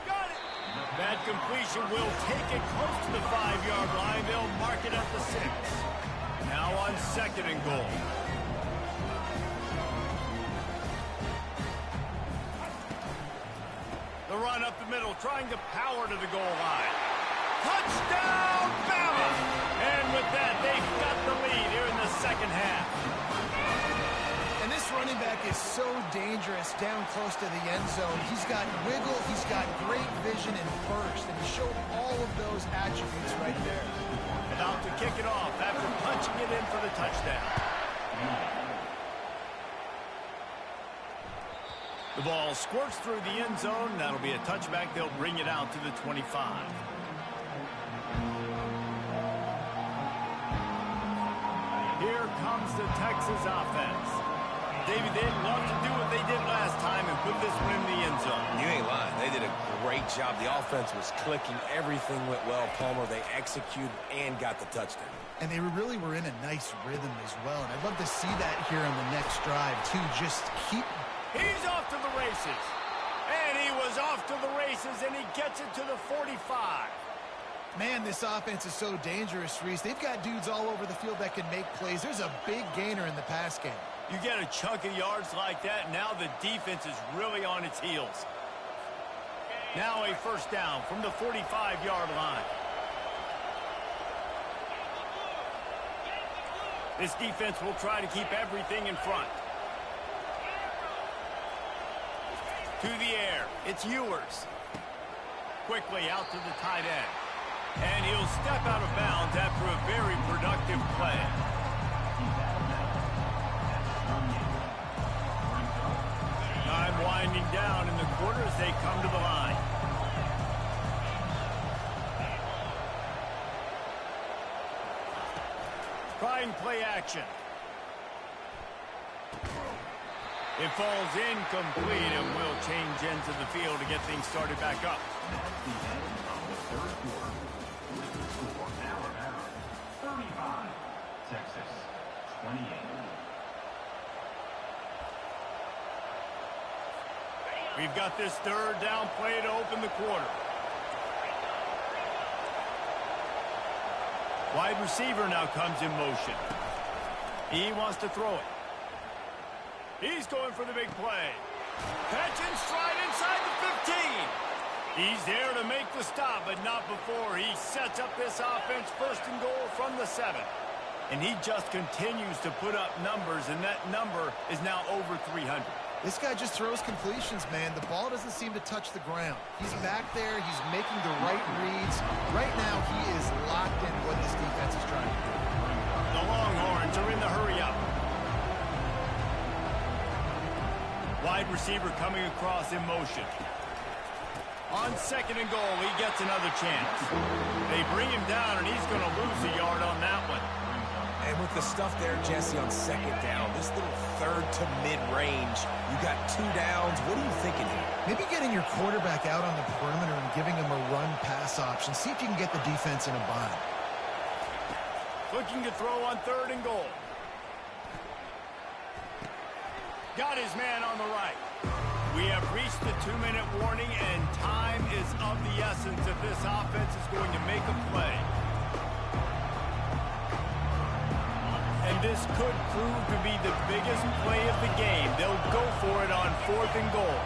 Got it! That completion will take it close to the 5-yard line. They'll mark it at the 6. Now on 2nd and goal. The run up the middle, trying to power to the goal line. Touchdown, Bama! And with that, they've got the lead here in the second half. And this running back is so dangerous down close to the end zone. He's got wiggle, he's got great vision and burst, and he showed all of those attributes right there. About to kick it off after punching it in for the touchdown. The ball squirts through the end zone. That'll be a touchback. They'll bring it out to the 25. Here comes the Texas offense. David, they'd love to do what they did last time and put this one in the end zone. You ain't lying. They did a great job. The offense was clicking. Everything went well. Palmer, they executed and got the touchdown. And they really were in a nice rhythm as well. And I'd love to see that here on the next drive, too. Just keep... He's off to the races. And he was off to the races, and he gets it to the 45. Man, this offense is so dangerous, Reese. They've got dudes all over the field that can make plays. There's a big gainer in the pass game. You get a chunk of yards like that, and now the defense is really on its heels. Now a first down from the 45-yard line. This defense will try to keep everything in front. To the air, it's Ewers. Quickly out to the tight end. And he'll step out of bounds after a very productive play. Time winding down in the quarter as they come to the line. Trying play action. It falls incomplete and will change ends of the field to get things started back up. That's the end of the third quarter. With the score, Alabama 35, Texas 28. We've got this third down play to open the quarter. Wide receiver now comes in motion. He wants to throw it. He's going for the big play. Catch and stride inside the 15. He's there to make the stop, but not before. He sets up this offense first and goal from the 7. And he just continues to put up numbers, and that number is now over 300. This guy just throws completions, man. The ball doesn't seem to touch the ground. He's back there. He's making the right reads. Right now, he is locked in what this defense is trying to do. The Longhorns are in the hurry-up. Wide receiver coming across in motion. On 2nd and goal, he gets another chance. They bring him down, and he's going to lose a yard on that one. And with the stuff there, Jesse, on 2nd down, this little third to mid-range, you got 2 downs. What are you thinking here? Maybe getting your quarterback out on the perimeter and giving him a run-pass option. See if you can get the defense in a bind. Looking to throw on 3rd and goal. Got his man on the right. We have reached the 2-minute warning, and time is of the essence if this offense is going to make a play. And this could prove to be the biggest play of the game. They'll go for it on 4th and goal.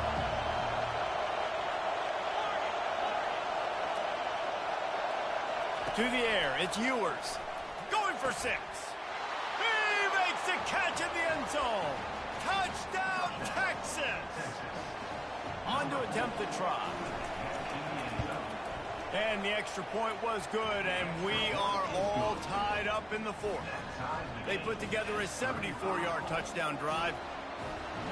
To the air, it's Ewers. Going for 6. He makes the catch in the end zone. Touchdown, Texas! On to attempt the try. And the extra point was good, and we are all tied up in the 4th. They put together a 74-yard touchdown drive,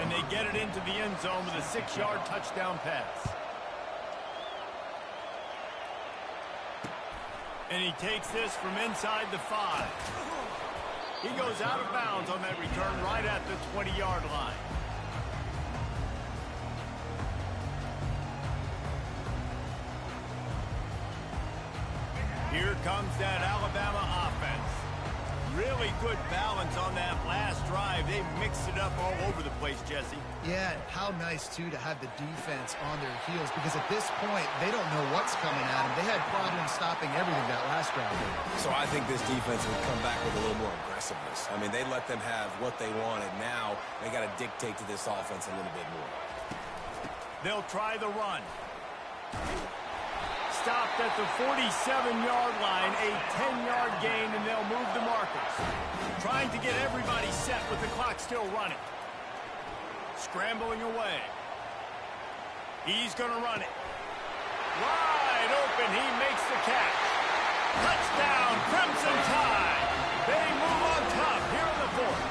and they get it into the end zone with a 6-yard touchdown pass. And he takes this from inside the 5. He goes out of bounds on that return right at the 20-yard line. Here comes that Alabama offense. Really good balance on that last drive. They mixed it up all over the place, Jesse. Yeah, how nice, too, to have the defense on their heels, because at this point, they don't know what's coming at them. They had problems stopping everything that last drive. So I think this defense would come back with a little more aggressiveness. I mean, they let them have what they wanted. Now they got to dictate to this offense a little bit more. They'll try the run. Stopped at the 47-yard line, a 10-yard gain, and they'll move the markers. Trying to get everybody set with the clock still running. Scrambling away. He's going to run it. Wide open, he makes the catch. Touchdown, Crimson Tide. They move on top here in the 4th.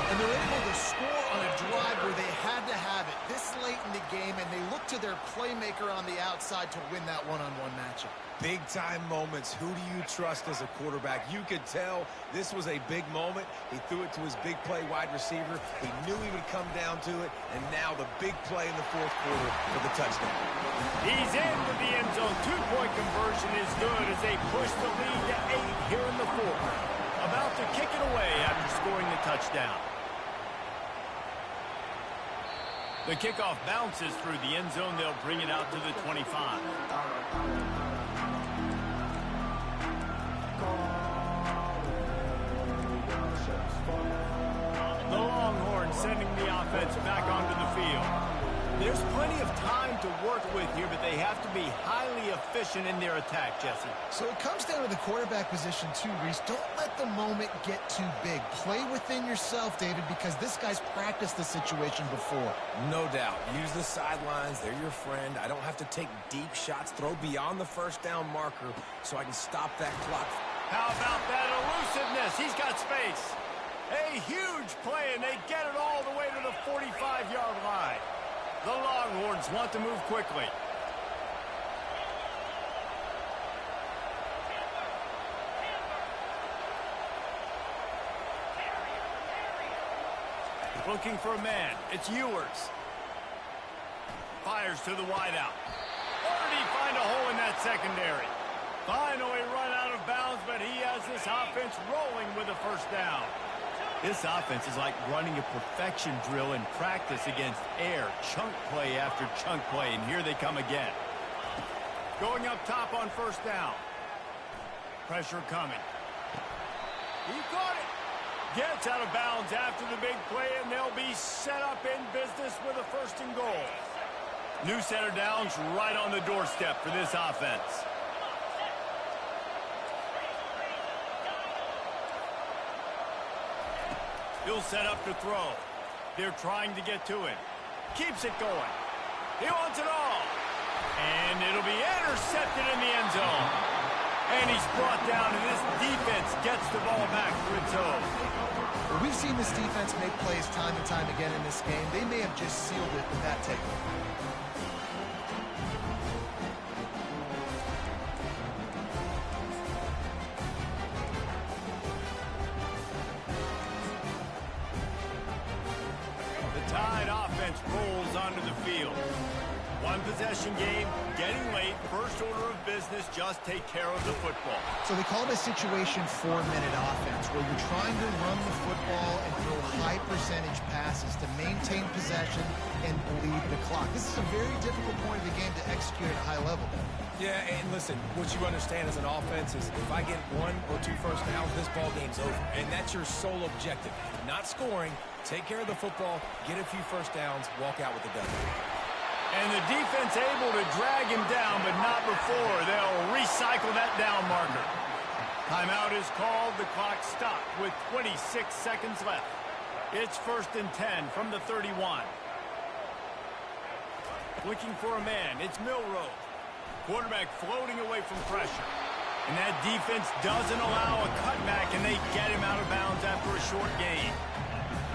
And they're able to score on a drive where they had to have it this late in the game, and they look to their playmaker on the outside to win that one-on-one matchup. Big-time moments. Who do you trust as a quarterback? You could tell this was a big moment. He threw it to his big play wide receiver. He knew he would come down to it, and now the big play in the 4th quarter for the touchdown. He's into the end zone. 2-point conversion is good as they push the lead to 8 here in the 4th. About to kick it away after scoring the touchdown. The kickoff bounces through the end zone. They'll bring it out to the 25. The Longhorns sending the offense back onto the field. There's plenty of time to work with here, but they have to be highly efficient in their attack, Jesse. So it comes down to the quarterback position too, Reese. Don't let the moment get too big. Play within yourself, David, because this guy's practiced the situation before. No doubt. Use the sidelines. They're your friend. I don't have to take deep shots. Throw beyond the first down marker so I can stop that clock. How about that elusiveness? He's got space. A huge play, and they get it all the way to the 45-yard line. The Longhorns want to move quickly. Looking for a man. It's Ewers. Fires to the wideout. Or did he find a hole in that secondary? Finally run out of bounds, but he has this offense rolling with a first down. This offense is like running a perfection drill in practice against air. Chunk play after chunk play, and here they come again. Going up top on first down. Pressure coming. He caught it. Gets out of bounds after the big play, and they'll be set up in business with a 1st and goal. New set of downs right on the doorstep for this offense. He'll set up to throw. They're trying to get to him. Keeps it going. He wants it all. And it'll be intercepted in the end zone. And he's brought down, and this defense gets the ball back for its own. Well, we've seen this defense make plays time and time again in this game. They may have just sealed it with that takeaway. Rolls onto the field. One possession game, getting late, first order of business, just take care of the football. So they call it a situation 4-minute offense, where you're trying to run the football and throw high percentage passes to maintain possession and bleed the clock. This is a very difficult point of the game to execute at a high level. Yeah, and listen, what you understand as an offense is if I get 1 or 2 first downs, this ball game's over. And that's your sole objective. Not scoring, take care of the football, get a few first downs, walk out with the W. And the defense able to drag him down, but not before. They'll recycle that down marker. Timeout is called. The clock stopped with 26 seconds left. It's 1st and 10 from the 31. Looking for a man. It's Milroe. Quarterback floating away from pressure. And that defense doesn't allow a cutback, and they get him out of bounds after a short gain.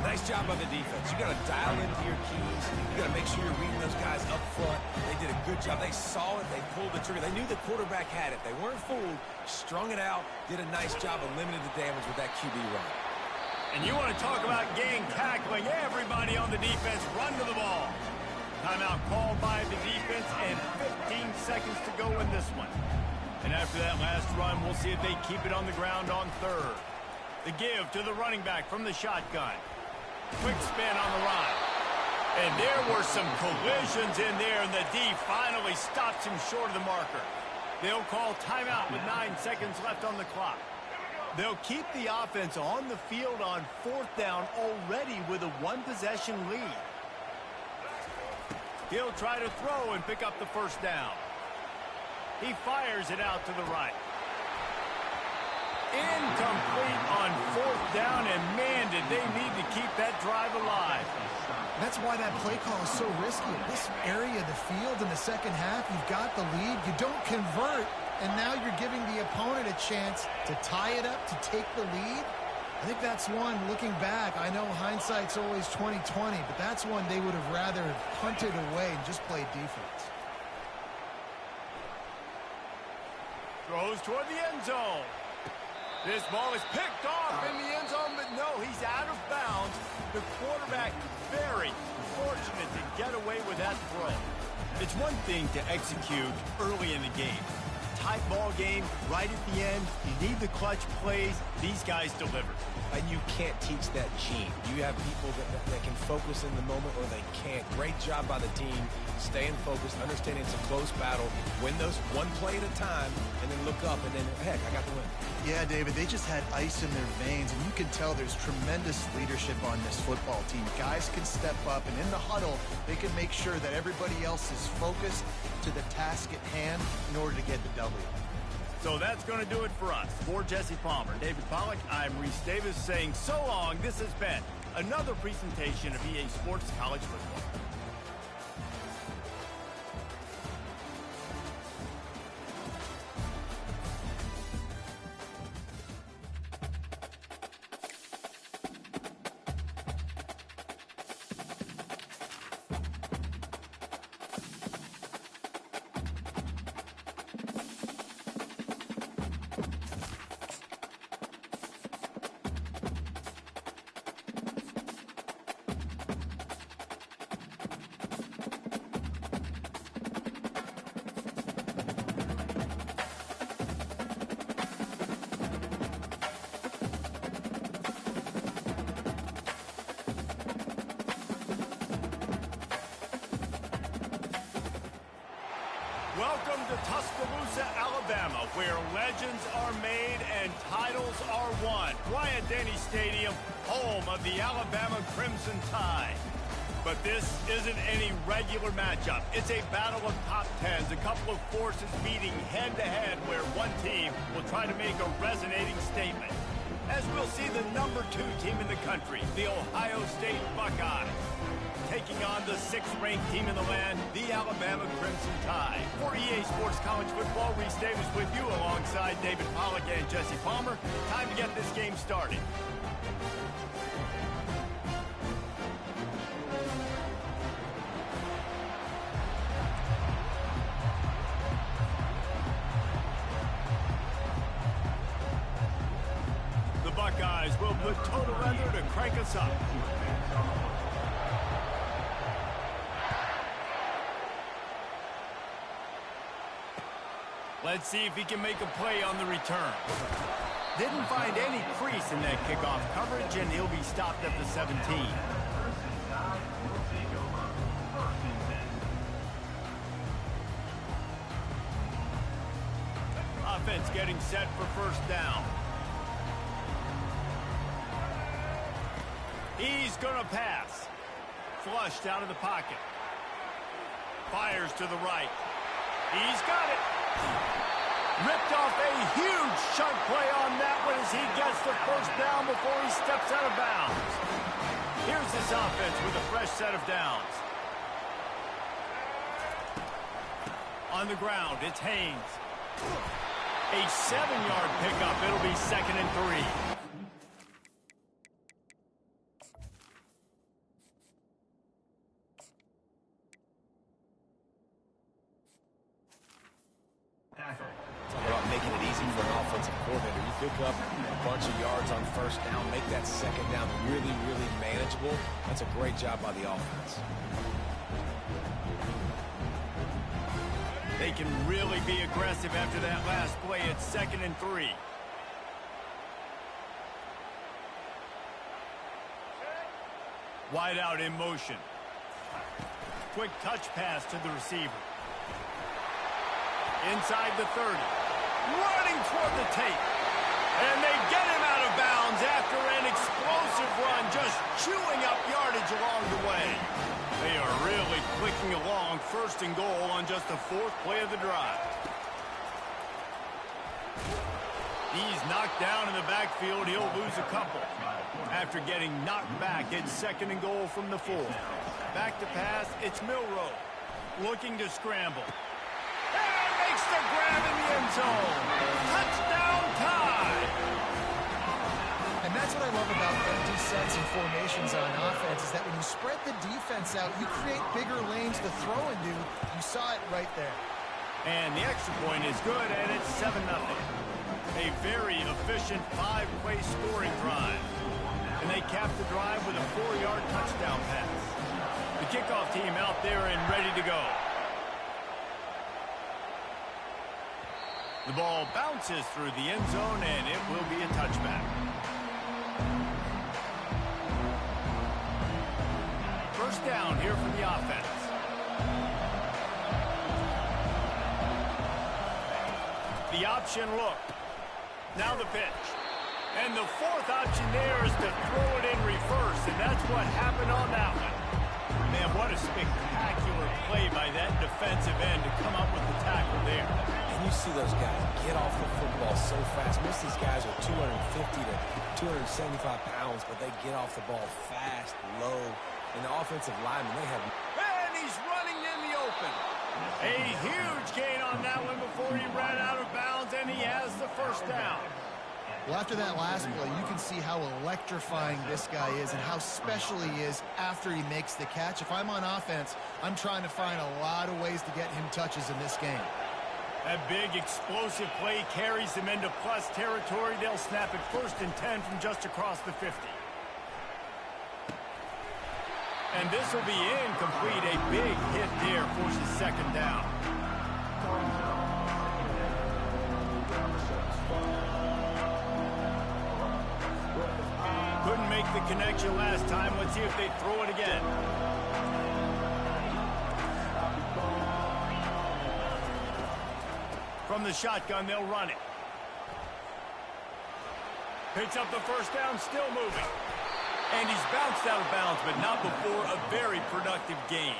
Nice job by the defense. You got to dial into your keys. You got to make sure you're reading those guys up front. They did a good job. They saw it. They pulled the trigger. They knew the quarterback had it. They weren't fooled. Strung it out. Did a nice job of limiting the damage with that QB run. And you want to talk about gang tackling. Everybody on the defense run to the ball. Timeout called by the defense and 15 seconds to go in this one. And after that last run, we'll see if they keep it on the ground on 3rd. The give to the running back from the shotgun. Quick spin on the run. And there were some collisions in there, and the D finally stops him short of the marker. They'll call timeout with 9 seconds left on the clock. They'll keep the offense on the field on 4th down already with a 1-possession lead. He'll try to throw and pick up the 1st down. He fires it out to the right. Incomplete on 4th down, and man, did they need to keep that drive alive. That's why that play call is so risky. This area of the field in the second half, you've got the lead, you don't convert, and now you're giving the opponent a chance to tie it up, to take the lead. I think that's one, looking back, I know hindsight's always 20/20, but that's one they would have rather punted away and just played defense. Throws toward the end zone. This ball is picked off in the end zone, but no, he's out of bounds. The quarterback very fortunate to get away with that throw. It's one thing to execute early in the game. Tight ball game, right at the end, you need the clutch plays. These guys deliver. And you can't teach that gene. You have people that can focus in the moment or they can't. Great job by the team, staying focused, understanding it's a close battle, win those one play at a time, and then look up, and then, heck, I got the win. Yeah, David, they just had ice in their veins, and you can tell there's tremendous leadership on this football team. Guys can step up, and in the huddle, they can make sure that everybody else is focused to the task at hand in order to get the W. So that's going to do it for us. For Jesse Palmer, David Pollack, I'm Reese Davis saying so long. This has been another presentation of EA Sports College Football. Welcome to Tuscaloosa, Alabama, where legends are made and titles are won. Bryant-Denny Stadium, home of the Alabama Crimson Tide. But this isn't any regular matchup. It's a battle of top tens, a couple of forces meeting head-to-head where one team will try to make a resonating statement. As we'll see the number 2 team in the country, the Ohio State Buckeyes, taking on the 6th-ranked team in the land, the Alabama Crimson Tide. For EA Sports College Football, Reese Davis with you alongside David Pollack and Jesse Palmer. Time to get this game started. The Buckeyes will put total leather to crank us up. Let's see if he can make a play on the return. Didn't find any crease in that kickoff coverage, and he'll be stopped at the 17. Offense getting set for 1st down. He's going to pass. Flushed out of the pocket. Fires to the right. He's got it. Ripped off a huge chunk play on that one as he gets the first down before he steps out of bounds. Here's this offense with a fresh set of downs. On the ground, it's Haynes. A 7-yard pickup. It'll be 2nd and 3. Talk about making it easy for an offensive coordinator. You pick up a bunch of yards on first down, make that second down really, really manageable. That's a great job by the offense. They can really be aggressive after that last play. It's 2nd and 3. Wide out in motion. Quick touch pass to the receiver. Inside the 30. Running toward the tape. And they get him out of bounds after an explosive run, just chewing up yardage along the way. They are really clicking along, 1st and goal on just the 4th play of the drive. He's knocked down in the backfield. He'll lose a couple. After getting knocked back, it's 2nd and goal from the 4. Back to pass, it's Milroe. Looking to scramble. And makes the grab in the end zone. Touchdown tie. And that's what I love about empty sets and formations on offense is that when you spread the defense out, you create bigger lanes to throw into. You saw it right there. And the extra point is good, and it's 7-0. A very efficient 5-play scoring drive. And they cap the drive with a 4-yard touchdown pass. The kickoff team out there and ready to go. The ball bounces through the end zone, and it will be a touchback. First down here for the offense. The option look. Now the pitch. And the 4th option there is to throw it in reverse, and that's what happened on that one. Man, what a spectacular play by that defensive end to come up with the tackle there. And you see those guys get off the football so fast. Most of these guys are 250 to 275 pounds, but they get off the ball fast, low. And the offensive linemen, they have... And he's running in the open. A huge gain on that one before he ran out of bounds, and he has the first down. Well, after that last play, you can see how electrifying this guy is and how special he is after he makes the catch. If I'm on offense, I'm trying to find a lot of ways to get him touches in this game. That big explosive play carries them into plus territory. They'll snap it 1st and 10 from just across the 50. And this will be incomplete. A big hit there forces 2nd down. Couldn't make the connection last time. Let's see if they throw it again. From the shotgun, they'll run it. Picks up the first down, still moving. And he's bounced out of bounds, but not before a very productive gain.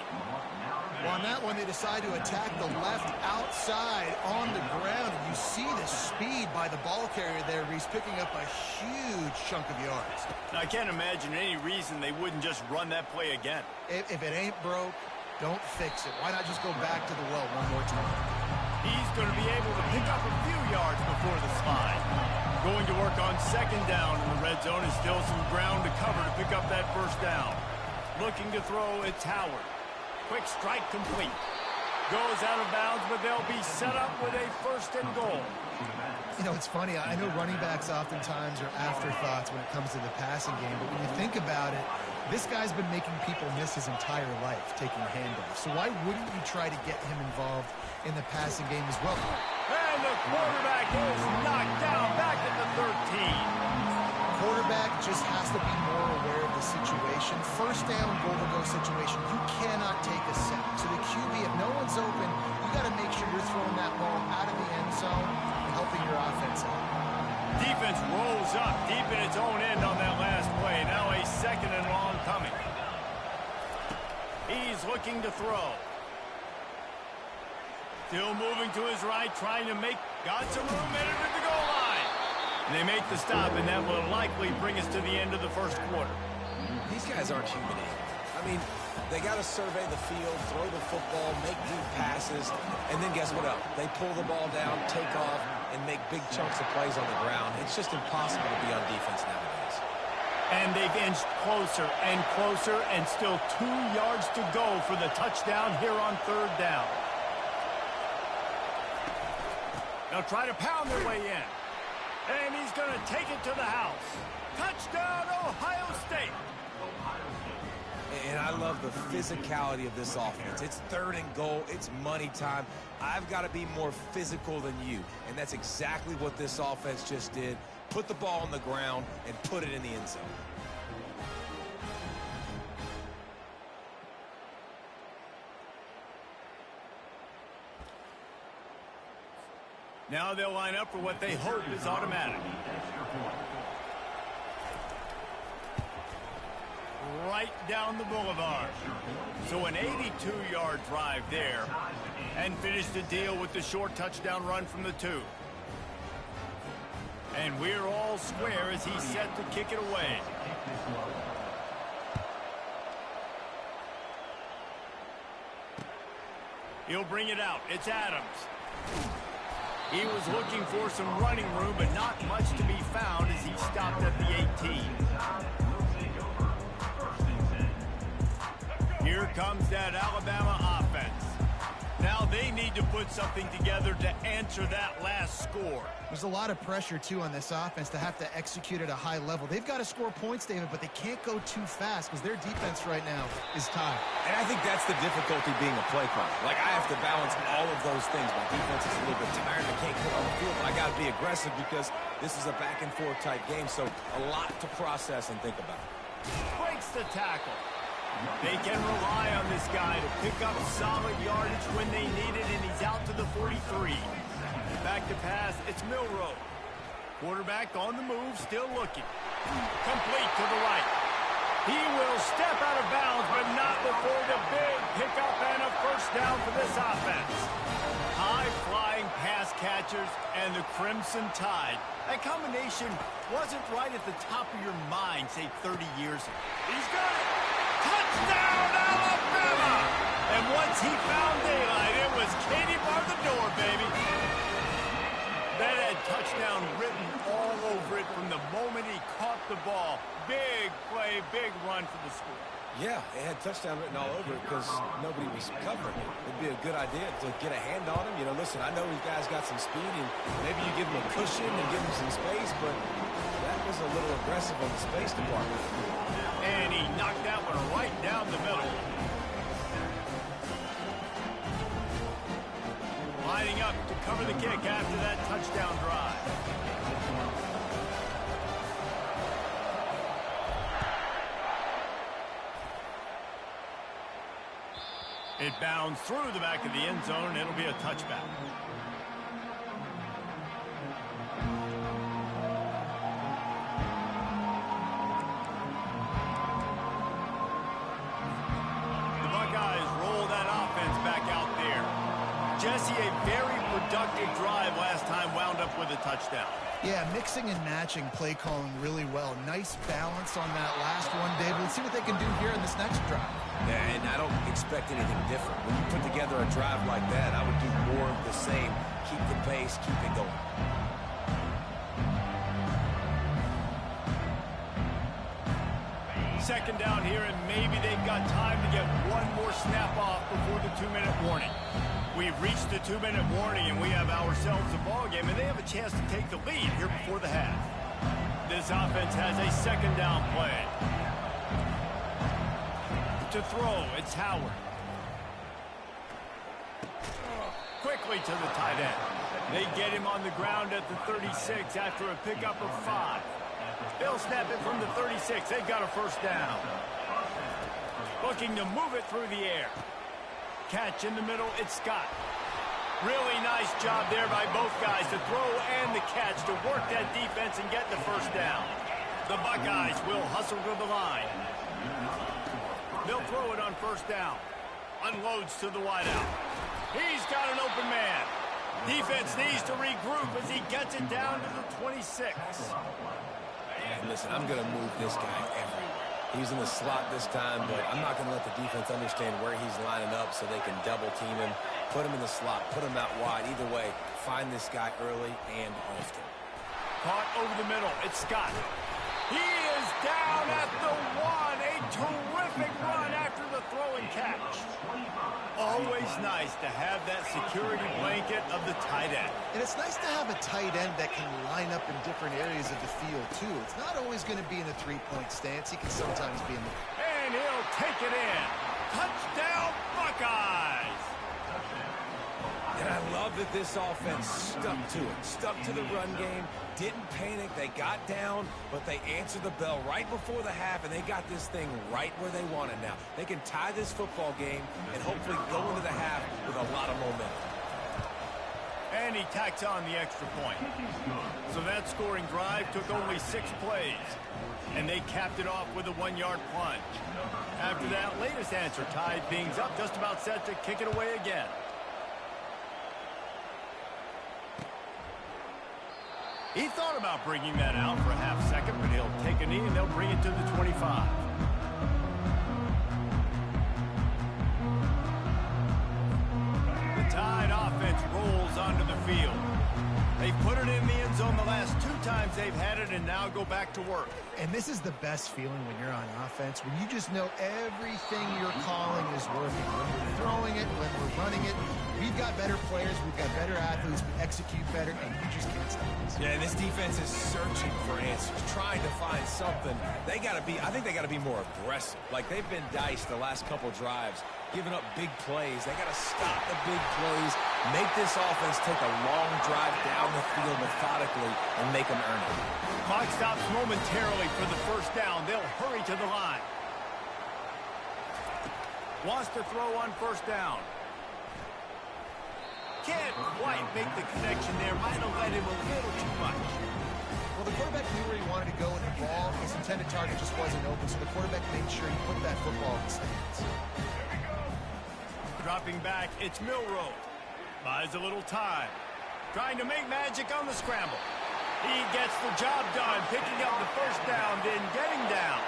Well, on that one, they decide to attack the left outside on the ground. And you see the speed by the ball carrier there. He's picking up a huge chunk of yards. Now, I can't imagine any reason they wouldn't just run that play again. If it ain't broke, don't fix it. Why not just go back to the well one more time? He's going to be able to pick up a few yards before the slide. Going to work on 2nd down in the red zone. Is still some ground to cover to pick up that first down. Looking to throw, it's Howard. Quick strike complete. Goes out of bounds, but they'll be set up with a 1st and goal. You know, it's funny. I know running backs oftentimes are afterthoughts when it comes to the passing game, but when you think about it, this guy's been making people miss his entire life taking handoffs. So why wouldn't you try to get him involved in the passing game as well? And the quarterback is knocked down back at the 13. Quarterback just has to be more aware of the situation. 1st down, goal-to-go situation. You cannot take a sack. So the QB, if no one's open, you got to make sure you're throwing that ball out of the end zone and helping your offense out. Defense rolls up deep in its own end on that last play. Now a 2nd and long coming. He's looking to throw. Still moving to his right, trying to make, got some room, headed to the goal line. And they make the stop, and that will likely bring us to the end of the first quarter. These guys aren't human beings. I mean, they got to survey the field, throw the football, make deep passes, and then guess what else? They pull the ball down, take off, and make big chunks of plays on the ground. It's just impossible to be on defense nowadays. And they've inched closer and still 2 yards to go for the touchdown here on third down. They'll try to pound their way in. And he's going to take it to the house. Touchdown, Ohio State. And I love the physicality of this offense. It's third and goal. It's money time. I've got to be more physical than you. And that's exactly what this offense just did. Put the ball on the ground and put it in the end zone. Now they'll line up for what they hope is automatic. Right down the boulevard. So an 82-yard drive there. And finish the deal with the short touchdown run from the 2. And we're all square as he's set to kick it away. He'll bring it out. It's Adams. He was looking for some running room, but not much to be found as he stopped at the 18. Here comes that Alabama offense. Now they need to put something together to answer that last score. There's a lot of pressure, too, on this offense to have to execute at a high level. They've got to score points, David, but they can't go too fast because their defense right now is tied. And I think that's the difficulty being a play caller. Like, I have to balance all of those things. My defense is a little bit tired. I can't get on the field, but I got to be aggressive because this is a back-and-forth type game, so a lot to process and think about. Breaks the tackle. They can rely on this guy to pick up solid yardage when they need it, and he's out to the 43. Back to pass, it's Milroe. Quarterback on the move, still looking. Complete to the right. He will step out of bounds, but not before the big pickup and a first down for this offense. High-flying pass catchers and the Crimson Tide. That combination wasn't right at the top of your mind, say, 30 years ago. He's got it. Touchdown, Alabama! And once he found daylight, it was Katie bar the door, baby. That had touchdown written all over it from the moment he caught the ball. Big play, big run for the score. Yeah, it had touchdown written all over it because nobody was covering it. It'd be a good idea to get a hand on him. You know, listen, I know these guys got some speed, and maybe you give him a cushion and give him some space, but that was a little aggressive on the space department. And he knocked that one right down the middle. Lining up to cover the kick after that touchdown drive. It bounds through the back of the end zone, and it'll be a touchback. The Buckeyes roll that offense back out there. Jesse, a very productive drive last time wound up with a touchdown. Yeah, mixing and matching play calling really well. Nice balance on that last one, David. Let's see what they can do here in this next drive. Yeah, and I don't expect anything different. When you put together a drive like that, I would do more of the same. Keep the pace, keep it going. Second down here, and maybe they've got time to get one more snap off before the 2-minute warning. We've reached the 2-minute warning, and we have ourselves a ball game, and they have a chance to take the lead here before the half. This offense has a second down play. To throw, it's Howard. Quickly to the tight end. They get him on the ground at the 36 after a pickup of 5. They'll snap it from the 36. They've got a first down. Looking to move it through the air. Catch in the middle, it's Scott. Really nice job there by both guys to throw and the catch to work that defense and get the first down. The Buckeyes will hustle to the line. They'll throw it on first down. Unloads to the wideout. He's got an open man. Defense needs to regroup as he gets it down to the 26. And listen, I'm going to move this guy everywhere. He's in the slot this time, but I'm not going to let the defense understand where he's lining up so they can double team him, put him in the slot, put him out wide. Either way, find this guy early and often. Caught over the middle. It's Scott. He is down at the 1. A terrific run after the throw and catch. Always nice to have that security blanket of the tight end. And it's nice to have a tight end that can line up in different areas of the field, too. It's not always going to be in a three-point stance. He can sometimes be in the... And he'll take it in. Touchdown, Buckeyes! And I love that this offense stuck to it, stuck to the run game, didn't panic. They got down, but they answered the bell right before the half, and they got this thing right where they want it now. They can tie this football game and hopefully go into the half with a lot of momentum. And he tacks on the extra point. So that scoring drive took only 6 plays, and they capped it off with a 1-yard plunge. After that latest answer tied things up, just about set to kick it away again. He thought about bringing that out for a half second, but he'll take a knee and they'll bring it to the 25. The Tide offense rolls onto the field. They've put it in the end zone the last 2 times they've had it and now go back to work. And this is the best feeling when you're on offense, when you just know everything you're calling is working. When we're throwing it, when we're running it, we've got better players, we've got better athletes, we execute better, and you just can't stop us. Yeah, and this defense is searching for answers, trying to find something. I think they got to be more aggressive. Like they've been diced the last couple drives, giving up big plays. They got to stop the big plays, make this offense take a long drive down the field methodically, and make them earn it. Clock stops momentarily for the first down. They'll hurry to the line. Wants to throw on first down. Can't quite make the connection there. Might have led him a little too much. Well, the quarterback knew where he wanted to go with the ball. His intended target just wasn't open, so the quarterback made sure he put that football in the stands. Dropping back, it's Milroe. Buys a little time. Trying to make magic on the scramble. He gets the job done, picking up the first down, then getting down.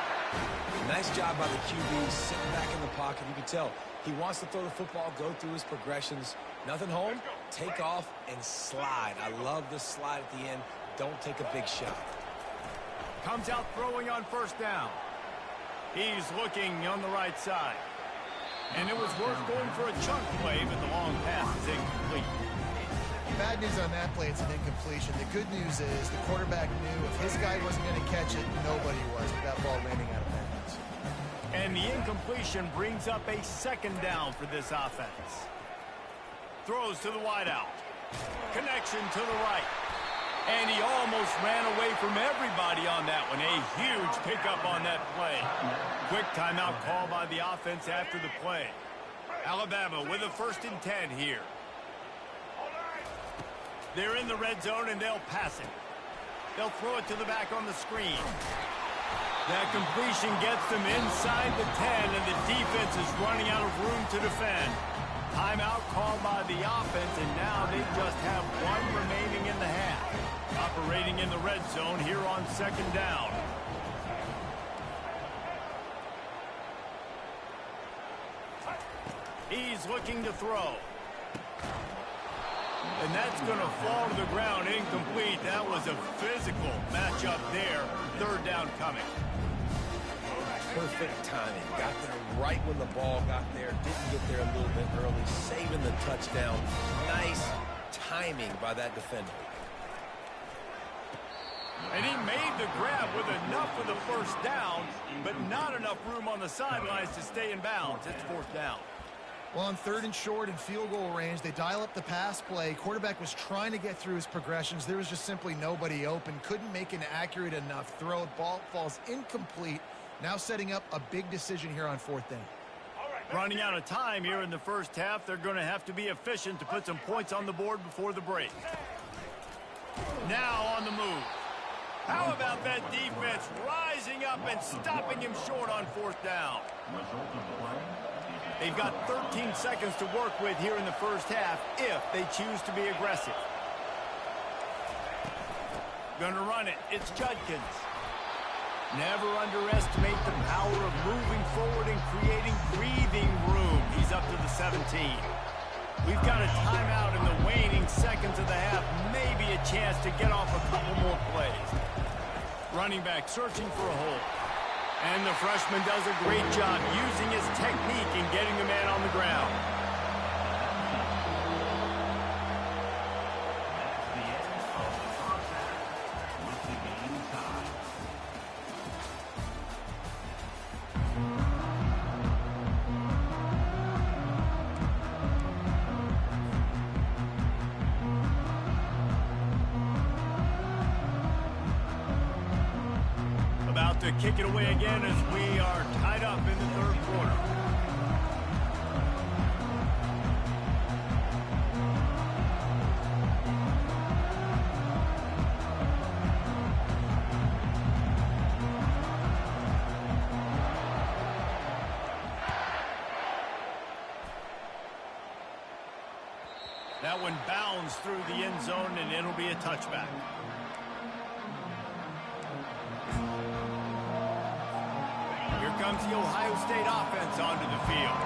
Nice job by the QB, sitting back in the pocket. You can tell he wants to throw the football, go through his progressions. Nothing home, take off, and slide. I love the slide at the end. Don't take a big shot. Comes out throwing on first down. He's looking on the right side. And it was worth going for a chunk play, but the long pass is incomplete. Bad news on that play, it's an incompletion. The good news is the quarterback knew if his guy wasn't going to catch it, nobody was with that ball landing out of bounds. And the incompletion brings up a second down for this offense. Throws to the wideout. Connection to the right. And he almost ran away from everybody on that one. A huge pickup on that play. Quick timeout call by the offense after the play. Alabama with a 1st and 10 here. They're in the red zone and they'll pass it. They'll throw it to the back on the screen. That completion gets them inside the 10 and the defense is running out of room to defend. Timeout called by the offense, and now they just have 1 remaining in the half. Operating in the red zone here on 2nd down. He's looking to throw. And that's going to fall to the ground incomplete. That was a physical matchup there. 3rd down coming. Perfect timing. Got there right when the ball got there. Didn't get there a little bit early. Saving the touchdown. Nice timing by that defender. And he made the grab with enough for the first down, but not enough room on the sidelines to stay in bounds. It's 4th down. Well, on 3rd and short and field goal range, they dial up the pass play. Quarterback was trying to get through his progressions. There was just simply nobody open. Couldn't make an accurate enough throw. Ball falls incomplete. Now setting up a big decision here on 4th down. Running out of time here in the first half. They're going to have to be efficient to put some points on the board before the break. Now on the move. How about that defense rising up and stopping him short on 4th down? Result of the play, They've got 13 seconds to work with here in the first half if they choose to be aggressive. Gonna run it. It's Judkins. Never underestimate the power of moving forward and creating breathing room. He's up to the 17. We've got a timeout in the waning seconds of the half. Maybe a chance to get off a couple more plays. Running back searching for a hole. And the freshman does a great job using his technique and getting the man on the ground. That's the end of the first half with the game tied. About to kick it away again as we are tied up in the third quarter. That one bounds through the end zone, and it'll be a touchback. Here comes the Ohio State offense onto the field.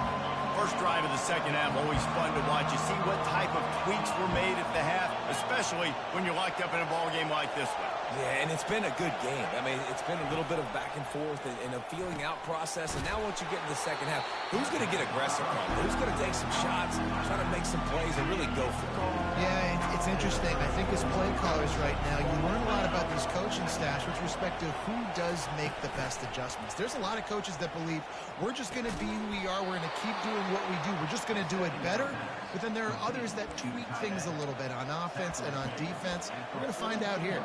First drive of the second half, always fun to watch. You see what type of tweaks were made at the half, especially when you're locked up in a ball game like this one. Yeah, and it's been a good game. I mean, it's been a little bit of back and forth and a feeling out process. And now once you get in the second half, who's going to get aggressive from it? Who's going to take some shots, try to make some plays, and really go for it? Yeah, it's interesting. I think as play callers right now, you learn a lot about these coaching staffs with respect to who does make the best adjustments. There's a lot of coaches that believe we're just going to be who we are. We're going to keep doing what we do. We're just going to do it better. But then there are others that tweak things a little bit on offense and on defense. We're going to find out here.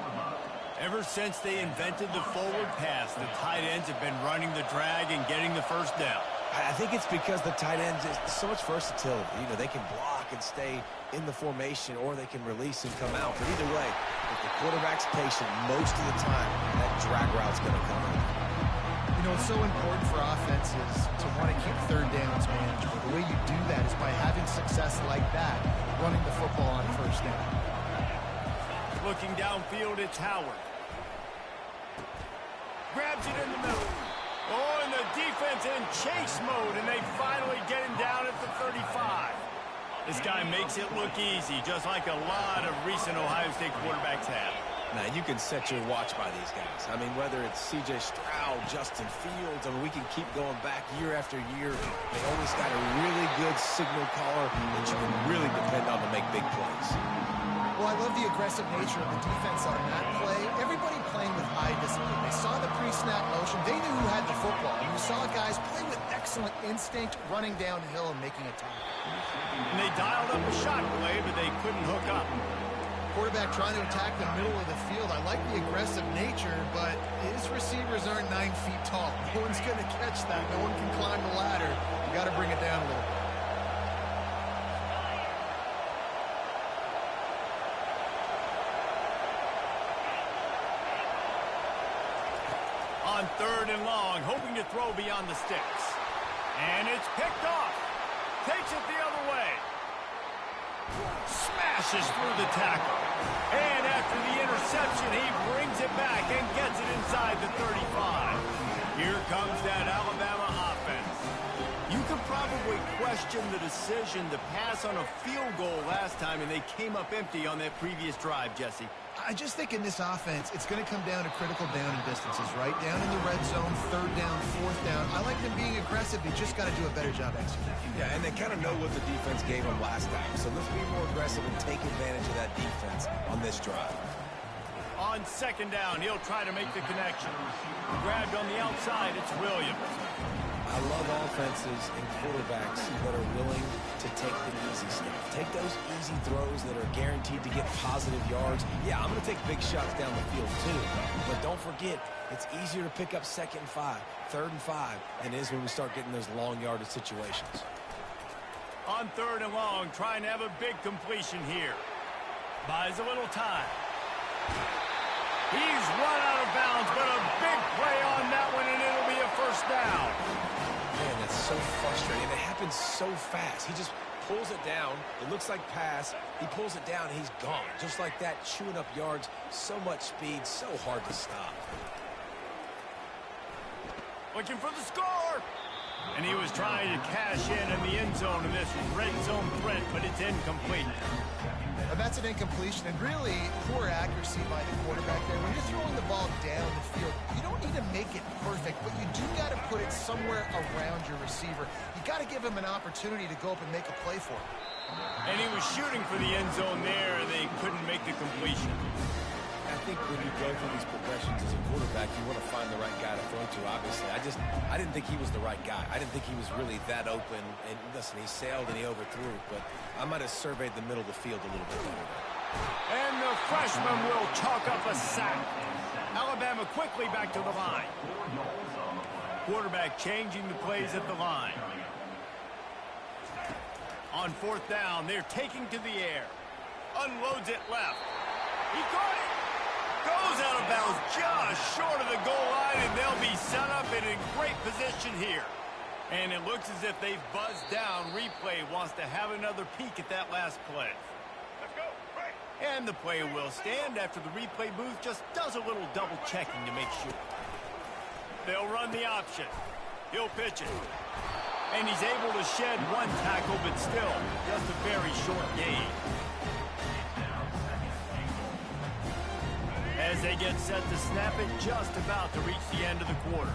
Ever since they invented the forward pass, the tight ends have been running the drag and getting the first down. I think it's because the tight ends is so much versatility. You know, they can block and stay in the formation, or they can release and come out. But either way, if the quarterback's patient, most of the time, that drag route's going to come in. You know, it's so important for offenses to want to keep third downs manageable. The way you do that is by having success like that, running the football on first down. Looking downfield, it's Howard. Grabs it in the middle. Oh, and the defense in chase mode, and they finally get him down at the 35. This guy makes it look easy, just like a lot of recent Ohio State quarterbacks have. Now, you can set your watch by these guys. I mean, whether it's C.J. Stroud, Justin Fields, I mean, we can keep going back year after year. They always got a really good signal caller that you can really depend on to make big plays. Well, I love the aggressive nature of the defense on that play. Everybody playing with high discipline. They saw the pre-snap motion. They knew who had the football. And you saw guys play with excellent instinct, running downhill and making a tackle. And they dialed up a shot play, but they couldn't hook up. Quarterback trying to attack the middle of the field. I like the aggressive nature, but his receivers aren't 9 feet tall. No one's going to catch that. No one can climb the ladder. You got to bring it down a little bit. On third and long, hoping to throw beyond the sticks. And it's picked off. Takes it the other way. Smashes through the tackle. And after the interception, he brings it back and gets it inside the 35. Here comes that Alabama offense. You could probably question the decision to pass on a field goal last time, and they came up empty on that previous drive, Jesse. I just think in this offense, it's going to come down to critical down and distances, right? Down in the red zone, third down, fourth down. I like them being aggressive. They just got to do a better job executing. Yeah, and they kind of know what the defense gave them last time. So let's be more aggressive and take advantage of that defense on this drive. On second down, he'll try to make the connection. Grabbed on the outside, it's Williams. I love offenses and quarterbacks that are willing to take the easy stuff. Take those easy throws that are guaranteed to get positive yards. Yeah, I'm going to take big shots down the field too. But don't forget, it's easier to pick up second and 5, third and 5 than it is when we start getting those long yardage situations. On third and long, trying to have a big completion here. Buys a little time. He's run out of bounds, but a big play on that one, and it'll be a first down. Man, that's so frustrating. They have happens so fast. He just pulls it down. It looks like pass. He pulls it down, and he's gone. Just like that, chewing up yards. So much speed, so hard to stop. Looking for the score. And he was trying to cash in the end zone in this red zone threat, but it's incomplete. And that's an incompletion, and really poor accuracy by the quarterback there. When you're throwing the ball down the field, you don't need to make it perfect, but you do got to put it somewhere around your receiver. You got to give him an opportunity to go up and make a play for him. And he was shooting for the end zone there, and they couldn't make the completion. I think when you go through these progressions as a quarterback, you want to find the right guy to throw to, obviously. I didn't think he was the right guy. I didn't think he was really that open. And listen, he sailed and he overthrew, but I might have surveyed the middle of the field a little bit better. And the freshman will chalk up a sack. Alabama quickly back to the line. Quarterback changing the plays at the line. On fourth down, they're taking to the air. Unloads it left. He caught it. Goes out of bounds just short of the goal line, and they'll be set up in a great position here. And it looks as if they've buzzed down. Replay wants to have another peek at that last play. Let's go. Right. And the play will stand after the replay booth just does a little double checking to make sure. They'll run the option. He'll pitch it. And he's able to shed one tackle, but still just a very short gain. As they get set to snap it, just about to reach the end of the quarter.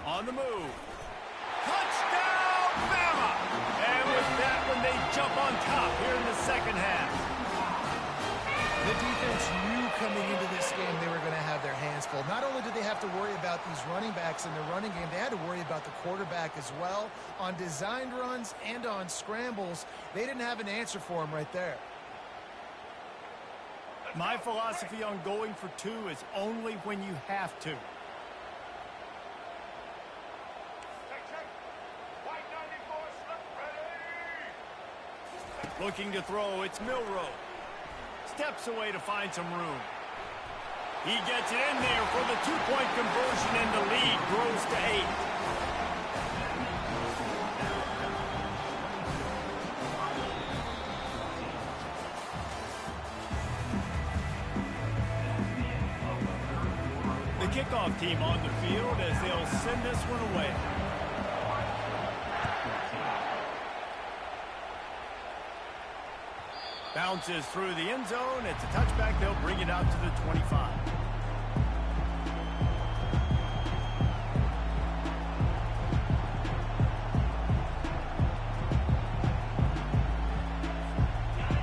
On the move. Touchdown, Bama! And with that one, they jump on top here in the second half. The defense knew coming into this game they were going to have their hands full. Not only did they have to worry about these running backs in the running game, they had to worry about the quarterback as well. On designed runs and on scrambles, they didn't have an answer for him right there. My philosophy on going for two is only when you have to. Looking to throw, it's Milroe. Steps away to find some room. He gets it in there for the two-point conversion, and the lead grows to 8. The kickoff team on the field as they'll send this one away. Bounces through the end zone. It's a touchback. They'll bring it out to the 25.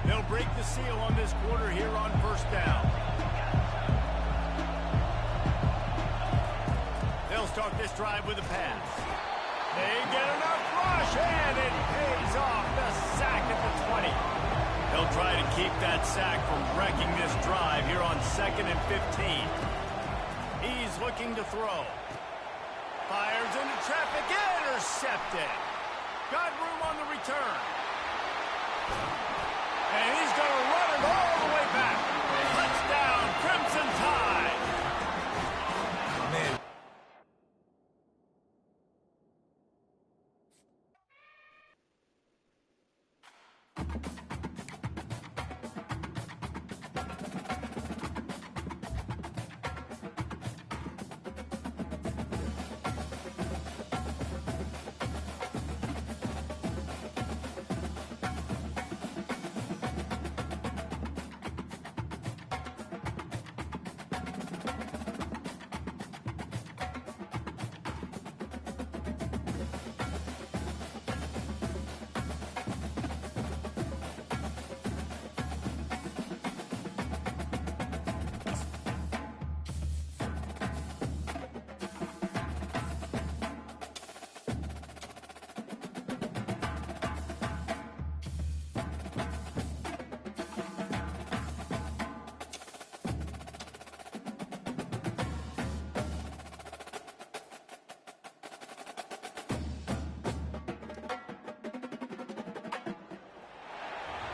They'll break the seal on this quarter here on first down. They'll start this drive with a pass. They get enough rush, and it pays off. The sack at the 20. They'll try to keep that sack from wrecking this drive here on 2nd and 15. He's looking to throw. Fires into traffic, intercepted. Got room on the return. And he's going to run it all the way back. Touchdown, Crimson Tide. Man.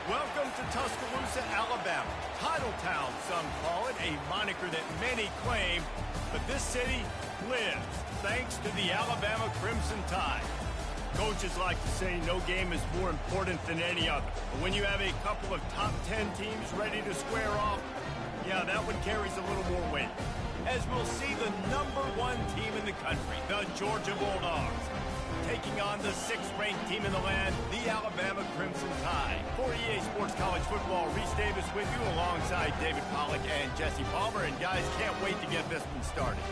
Welcome to Tuscaloosa, Alabama. Title Town, some call it, a moniker that many claim, but this city lives thanks to the Alabama Crimson Tide. Coaches like to say no game is more important than any other. But when you have a couple of top 10 teams ready to square off, yeah, that one carries a little more weight. As we'll see the #1 team in the country, the Georgia Bulldogs, taking on the 6th-ranked team in the land, the Alabama Crimson Tide. For EA Sports College Football, Reese Davis with you alongside David Pollack and Jesse Palmer. And guys, can't wait to get this one started.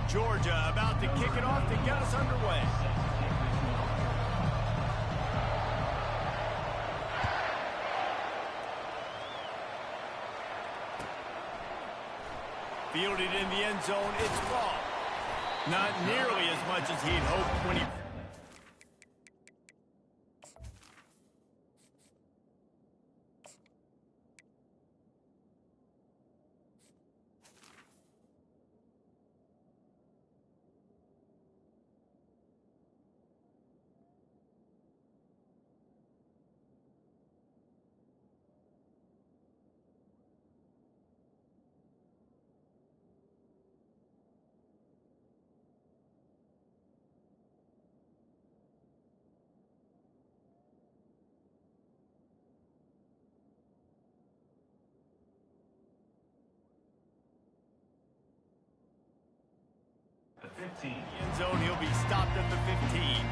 Georgia about to kick it off to get us underway. Fielded in the end zone, it's ball. Not nearly as much as he'd hoped when he... The 15. End zone, he'll be stopped at the 15.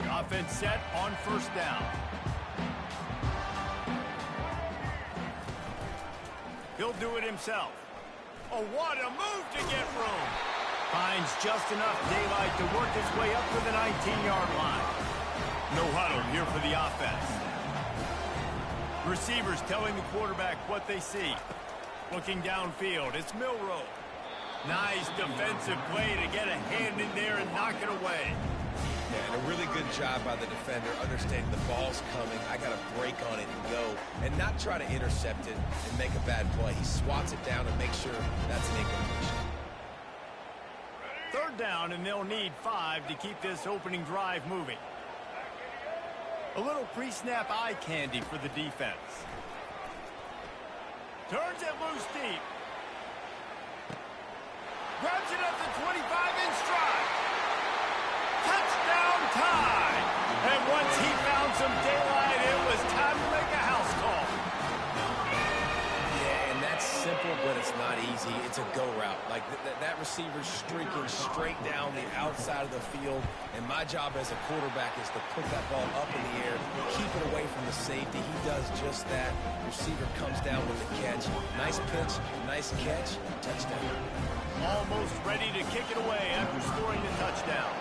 Offense set on first down. He'll do it himself. Oh, what a move to get room. Finds just enough daylight to work his way up to the 19-yard line. No huddle here for the offense. Receivers telling the quarterback what they see. Looking downfield, it's Milroe. Nice defensive play to get a hand in there and knock it away. Yeah, and a really good job by the defender, understanding the ball's coming. I got to break on it and go, and not try to intercept it and make a bad play. He swats it down and makes sure that's an incompletion. Third down, and they'll need 5 to keep this opening drive moving. A little pre-snap eye candy for the defense. Turns it loose deep. Grabs it up to 25 in stride. Touchdown time! And once he found some daylight, it was time to make a house call. Yeah, and that's simple, but it's not easy. It's a go route. Like, that receiver's streaking straight down the outside of the field, and my job as a quarterback is to put that ball up in the air, keep it away from the safety. He does just that. Receiver comes down with the catch. Nice pitch, nice catch, touchdown. Almost ready to kick it away after scoring the touchdown.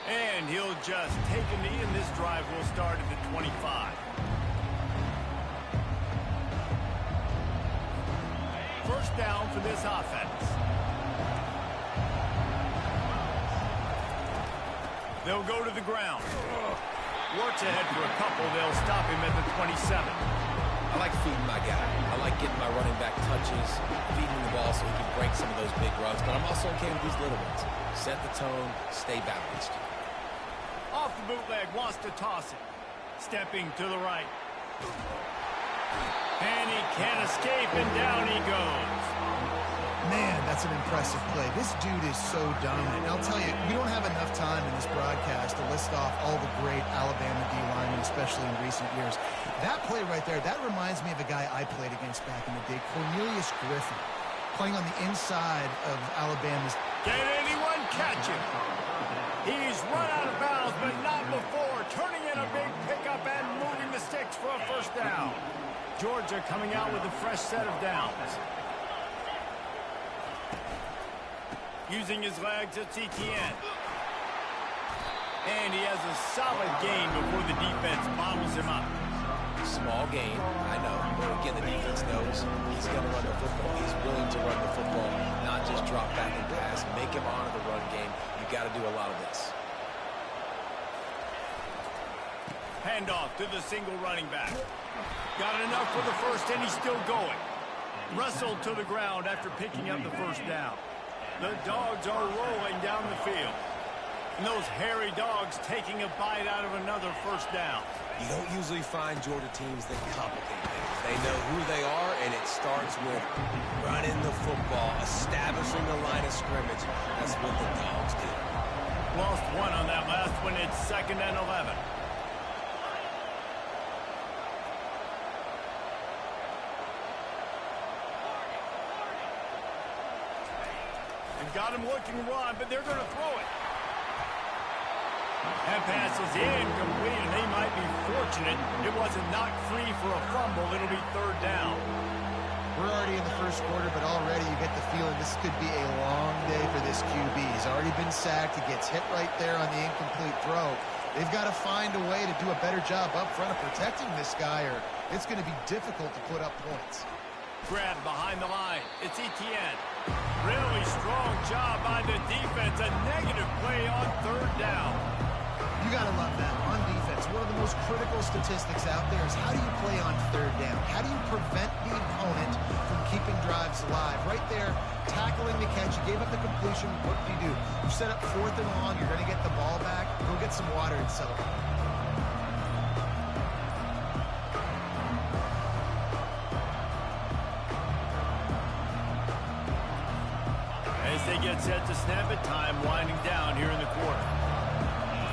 And he'll just take a knee, and this drive will start at the 25. First down for this offense. They'll go to the ground. Works ahead for a couple. They'll stop him at the 27. I like feeding my guy. I like getting my running back touches, feeding him the ball so he can break some of those big runs. But I'm also okay with these little ones. Set the tone, stay balanced. Off the bootleg, wants to toss it. Stepping to the right. And he can't escape, and down he goes. Man, that's an impressive play. This dude is so dominant. I'll tell you, we don't have enough time in this broadcast to list off all the great Alabama D-linemen, especially in recent years. That play right there, that reminds me of a guy I played against back in the day, Cornelius Griffin, playing on the inside of Alabama's. Can anyone catch him? He's run out of bounds, but not before. Turning in a big pickup and moving the sticks for a first down. Georgia coming out with a fresh set of downs. Using his legs, it's Etienne. And he has a solid gain before the defense bottles him up. Small gain, I know. But again, the defense knows he's going to run the football. He's willing to run the football, not just drop back and pass. Make him honor the run game. You got to do a lot of this. Handoff to the single running back. Got enough for the first, and he's still going. Wrestled to the ground after picking up the first down. The Dogs are rolling down the field. And those hairy Dogs taking a bite out of another first down. You don't usually find Georgia teams that complicate things. They know who they are, and it starts with running the football, establishing the line of scrimmage. That's what the Dogs do. Lost one on that last one. It's 2nd and 11. They've got him looking to run, but they're going to throw it. That pass is incomplete, and they might be fortunate it wasn't knocked free for a fumble. It'll be 3rd down. We're already in the first quarter, but already you get the feeling this could be a long day for this QB. He's already been sacked. He gets hit right there on the incomplete throw. They've got to find a way to do a better job up front of protecting this guy, or it's going to be difficult to put up points. Grab behind the line. It's Etienne. Really strong job by the defense. A negative play on 3rd down. You got to love that. On defense, one of the most critical statistics out there is how do you play on 3rd down? How do you prevent the opponent from keeping drives alive? Right there, tackling the catch. You gave up the completion. What do? You set up 4th and long. You're going to get the ball back. Go get some water and settle. As they get set to snap it, time winding down here in the quarter.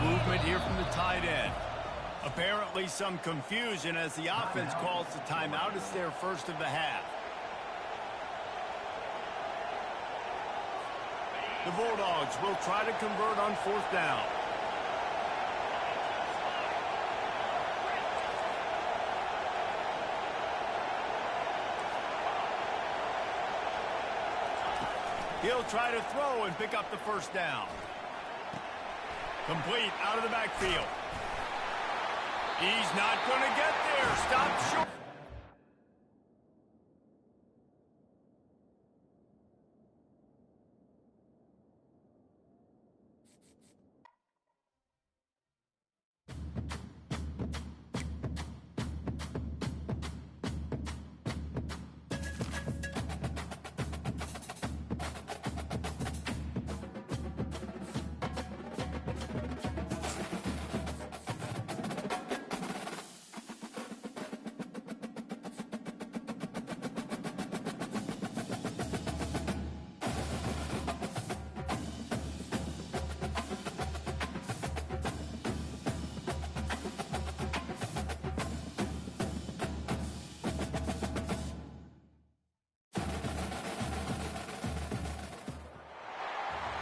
Movement here from the tight end. Apparently some confusion as the offense calls the timeout. It's their first of the half. The Bulldogs will try to convert on 4th down. He'll try to throw and pick up the first down. Complete out of the backfield. He's not going to get there. Stopped short.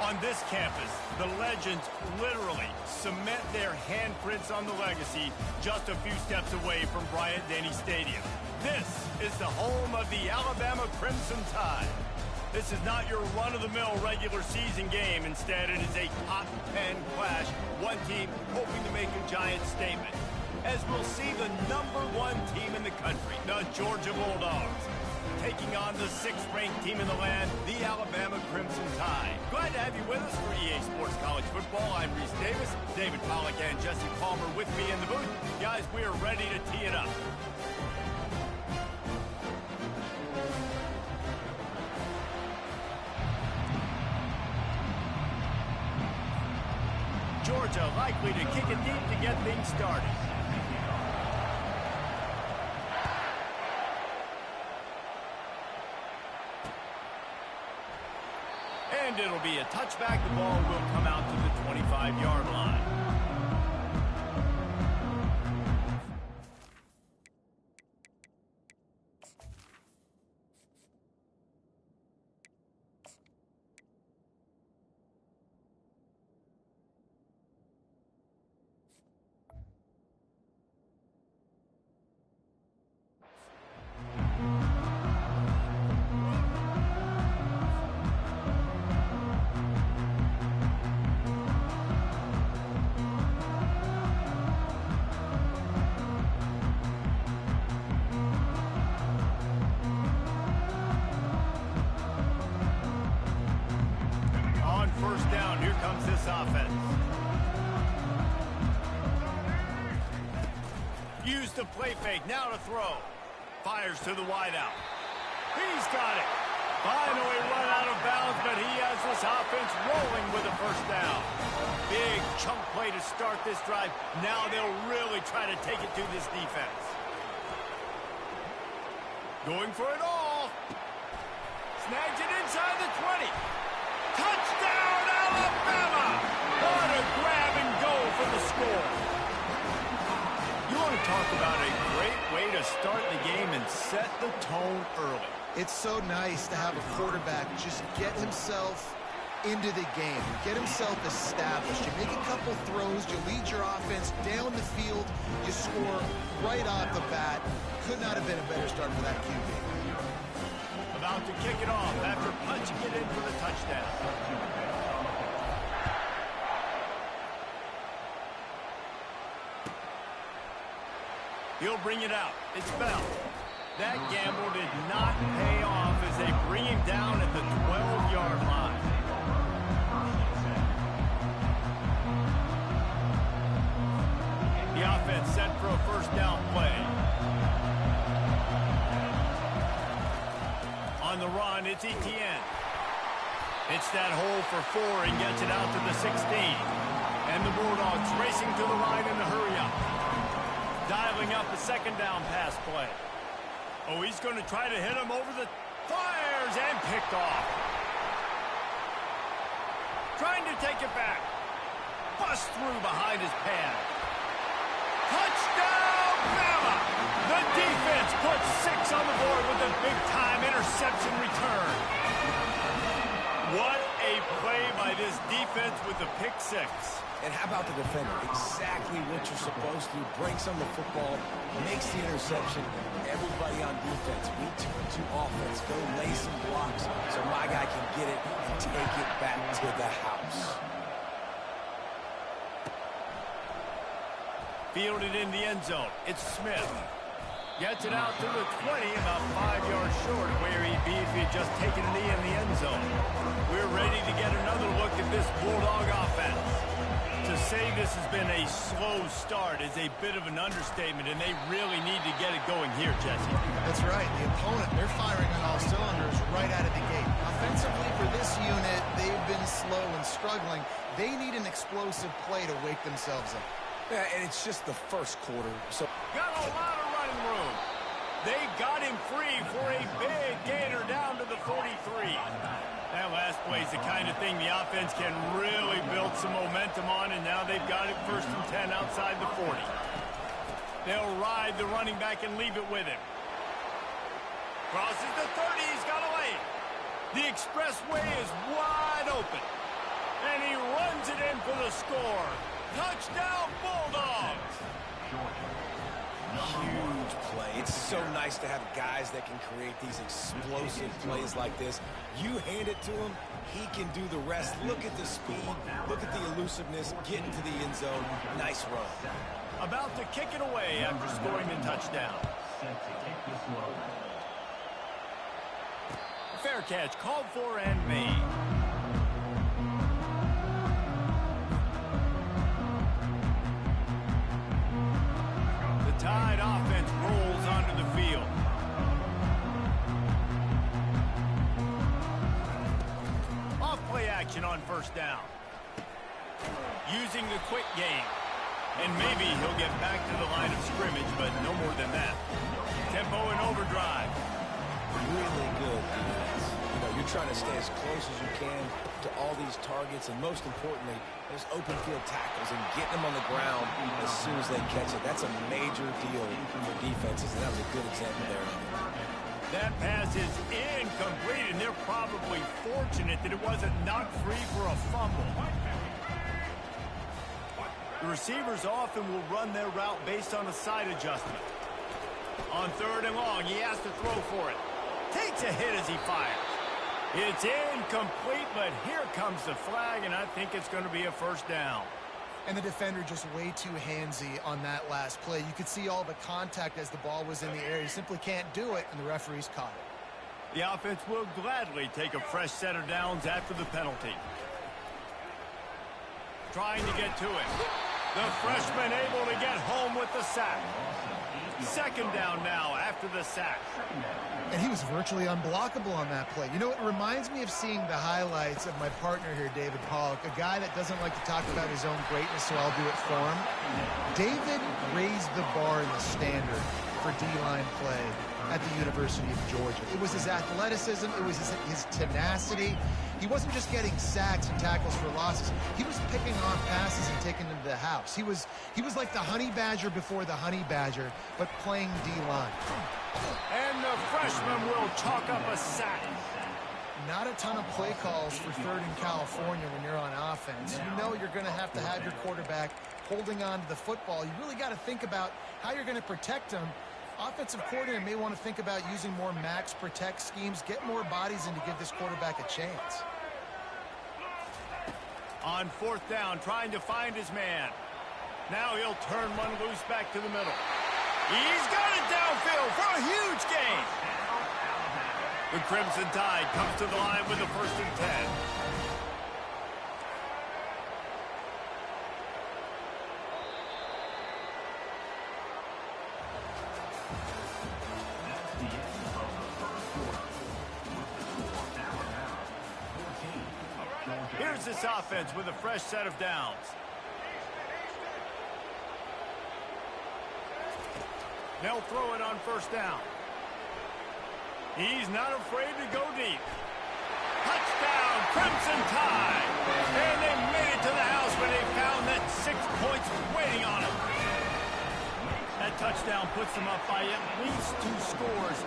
On this campus, the legends literally cement their handprints on the legacy just a few steps away from Bryant-Denny Stadium. This is the home of the Alabama Crimson Tide. This is not your run-of-the-mill regular season game. Instead, it is a cotton-pen clash, one team hoping to make a giant statement. As we'll see the #1 team in the country, the Georgia Bulldogs, taking on the 6th-ranked team in the land, the Alabama Crimson Tide. Glad to have you with us for EA Sports College Football. I'm Reese Davis, David Pollack and Jesse Palmer with me in the booth. Guys, we are ready to tee it up. Georgia likely to kick it deep to get things started. And it'll be a touchback. The ball will come out to the 25-yard line. offense. Use the play fake, now to throw. Fires to the wideout. He's got it. Finally run out of bounds, but he has this offense rolling with a first down. Big chunk play to start this drive. Now they'll really try to take it to this defense. Going for it all. Snags it inside the 20. Touchdown, Alabama! What a grab and go for the score. You want to talk about a great way to start the game and set the tone early. It's so nice to have a quarterback just get himself into the game, get himself established. You make a couple throws, you lead your offense down the field, you score right off the bat. Could not have been a better start for that QB. About to kick it off after punching it in for the touchdown. He'll bring it out. It's Bell. That gamble did not pay off as they bring him down at the 12-yard line. The offense set for a first down play. On the run, it's Etienne. It's that hole for 4 and gets it out to the 16. And the Bulldogs racing to the line in the hurry-up. Dialing up a second down pass play. Oh, he's going to try to hit him over the fires and picked off. Trying to take it back. Bust through behind his pad. Touchdown, Bama! The defense puts 6 on the board with a big-time interception return. What a play by this defense with the pick 6. And how about the defender? Exactly what you're supposed to. Breaks on the football, makes the interception. Everybody on defense, we turn to offense. Go lay some blocks so my guy can get it and take it back to the house. Fielded in the end zone. It's Smith. Gets it out to the 20, about 5 yards short of where he'd be if he had just taken a knee in the end zone. We're ready to get another look at this Bulldog offense. To say this has been a slow start is a bit of an understatement, and they really need to get it going here, Jesse. That's right. The opponent, they're firing on all cylinders right out of the gate. Offensively for this unit, they've been slow and struggling. They need an explosive play to wake themselves up. Yeah, and it's just the first quarter. So Got a lot of running room. They got him free for a big gainer down to the 43. That last play is the kind of thing the offense can really build some momentum on, and now they've got it 1st and 10 outside the 40. They'll ride the running back and leave it with him. Crosses the 30, he's got a lane. The expressway is wide open. And he runs it in for the score. Touchdown, Bulldogs! huge play. It's so nice to have guys that can create these explosive plays like this. You hand it to him, he can do the rest. Look at the speed, look at the elusiveness, get into the end zone. Nice run. About to kick it away after scoring the touchdown. Fair catch called for and made. The Tide offense rolls onto the field. Off play action on first down. Using the quick game. And maybe he'll get back to the line of scrimmage, but no more than that. Tempo and overdrive. Really good defense. You know, you're trying to stay as close as you can to all these targets, and most importantly, those open field tackles and getting them on the ground as soon as they catch it. That's a major deal for defenses, and that was a good example there. That pass is incomplete, and they're probably fortunate that it wasn't knocked free for a fumble. The receivers often will run their route based on a side adjustment. On third and long, he has to throw for it. Takes a hit as he fires. It's incomplete, but here comes the flag, and I think it's going to be a first down. And the defender just way too handsy on that last play. You could see all the contact as the ball was in the air. He simply can't do it, and the referee's caught it. The offense will gladly take a fresh set of downs after the penalty. trying to get to him. The freshman able to get home with the sack. Second down now after the sack. And he was virtually unblockable on that play. You know, it reminds me of seeing the highlights of my partner here, David Pollock, a guy that doesn't like to talk about his own greatness, so I'll do it for him. David raised the bar in the standard for D-line play at the University of Georgia. It was his athleticism. It was his tenacity. He wasn't just getting sacks and tackles for losses. He was picking off passes and taking them to the house. He was like the honey badger before the honey badger, but playing D-line. And the freshman will chalk up a sack. Not a ton of play calls for third in California when you're on offense. You know you're going to have your quarterback holding on to the football. You really got to think about how you're going to protect him. Offensive coordinator may want to think about using more max protect schemes, get more bodies in to give this quarterback a chance. On fourth down, trying to find his man. Now he'll turn one loose back to the middle. He's got it downfield for a huge gain. The Crimson Tide comes to the line with the 1st and 10. Here's this offense with a fresh set of downs. They'll throw it on 1st down. He's not afraid to go deep. Touchdown, Crimson Tide! And they made it to the house when they found that 6 points waiting on them. That touchdown puts them up by at least 2 scores.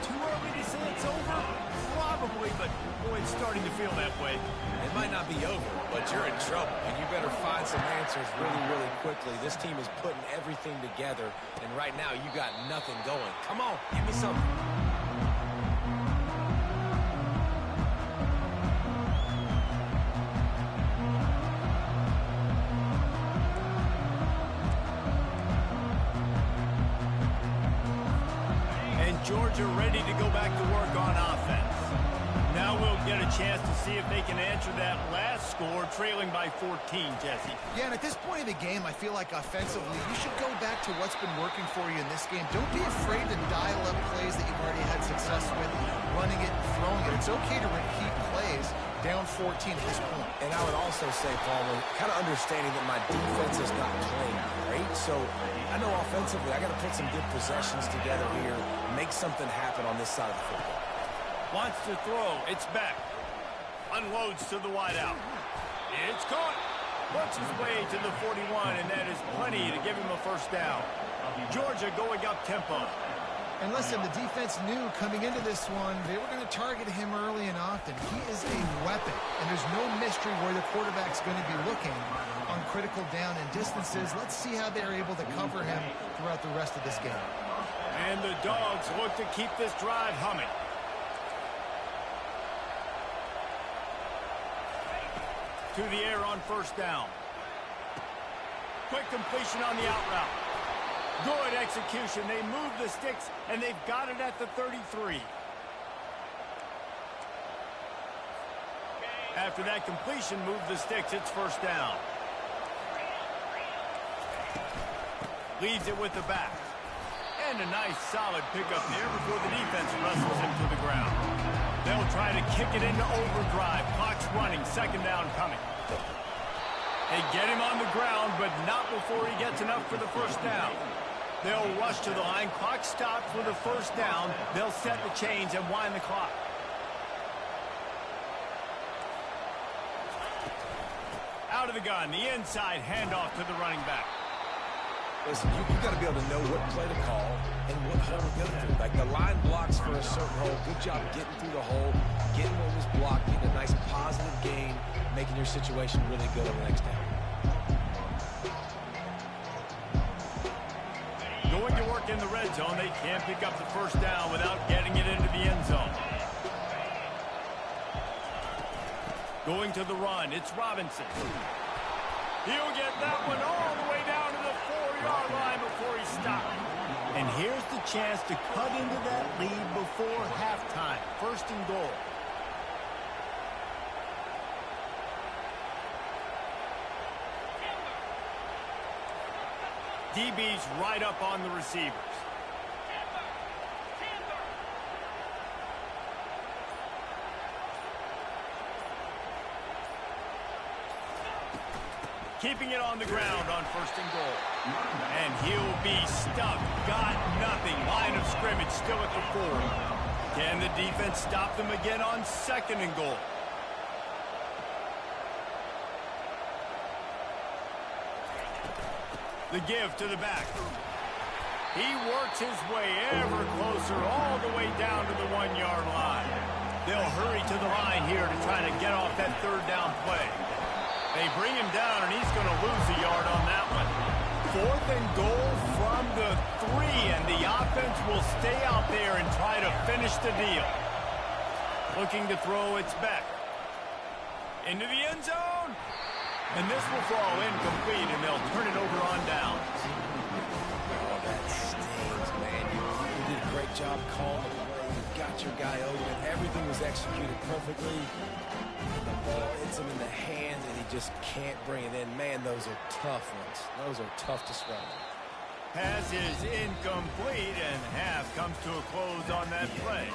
Too early to say it's over? Probably, but boy, it's starting to feel that way. It might not be over, but you're in trouble, and you better find some answers really, really quickly. This team is putting everything together, and right now you got nothing going. Come on, give me something. Georgia ready to go back to work on offense. Now we'll get a chance to see if they can answer that last score, trailing by 14, Jesse. Yeah, and at this point of the game, I feel like offensively, you should go back to what's been working for you in this game. Don't be afraid to dial up plays that you've already had success with, running it and throwing it. It's okay to repeat plays down 14 at this point. And I would also say, Palmer, kind of understanding that my defense is not playing great, so I know offensively I got to put some good possessions together here, make something happen on this side of the football. Wants to throw. It's back. Unloads to the wideout. It's caught. Works his way to the 41, and that is plenty to give him a 1st down. Georgia going up tempo. And listen, the defense knew coming into this one, they were going to target him early and often. He is a weapon, and there's no mystery where the quarterback's going to be looking on critical down and distances. Let's see how they're able to cover him throughout the rest of this game. And the Dogs look to keep this drive humming. To the air on 1st down. Quick completion on the out route. Good execution. They move the sticks, and they've got it at the 33. After that completion, move the sticks. It's 1st down. Leads it with the back. And a nice solid pickup there before the defense wrestles him to the ground. They'll try to kick it into overdrive. Clock's running. 2nd down coming. They get him on the ground, but not before he gets enough for the 1st down. They'll rush to the line. Clock stops with a 1st down. They'll set the chains and wind the clock. Out of the gun. The inside handoff to the running back. Listen, you got to be able to know what play to call and what hole to go through. Like the line blocks for a certain hole. Good job getting through the hole, getting what was blocked, getting a nice positive gain, making your situation really good on the next down. Going to work in the red zone. They can't pick up the 1st down without getting it into the end zone. Going to the run. It's Robinson. He'll get that one all the way down to the 4-yard line before he stopped. And here's the chance to cut into that lead before halftime. 1st and goal. DB's right up on the receivers. Keeping it on the ground on 1st and goal. And he'll be stuck. Got nothing. Line of scrimmage still at the 4. Can the defense stop them again on 2nd and goal? The give to the back. He works his way ever closer all the way down to the 1-yard line. They'll hurry to the line here to try to get off that 3rd down play. They bring him down, and he's going to lose a yard on that one. 4th and goal from the 3, and the offense will stay out there and try to finish the deal. Looking to throw, it's back. Into the end zone. And this will fall incomplete, and they'll turn it over on downs. Oh, that stings, man. You did a great job calling the play. You got your guy open. Everything was executed perfectly. The ball hits him in the hands, and he just can't bring it in. Man, those are tough ones. Those are tough to swallow. Pass is incomplete, and half comes to a close on that play.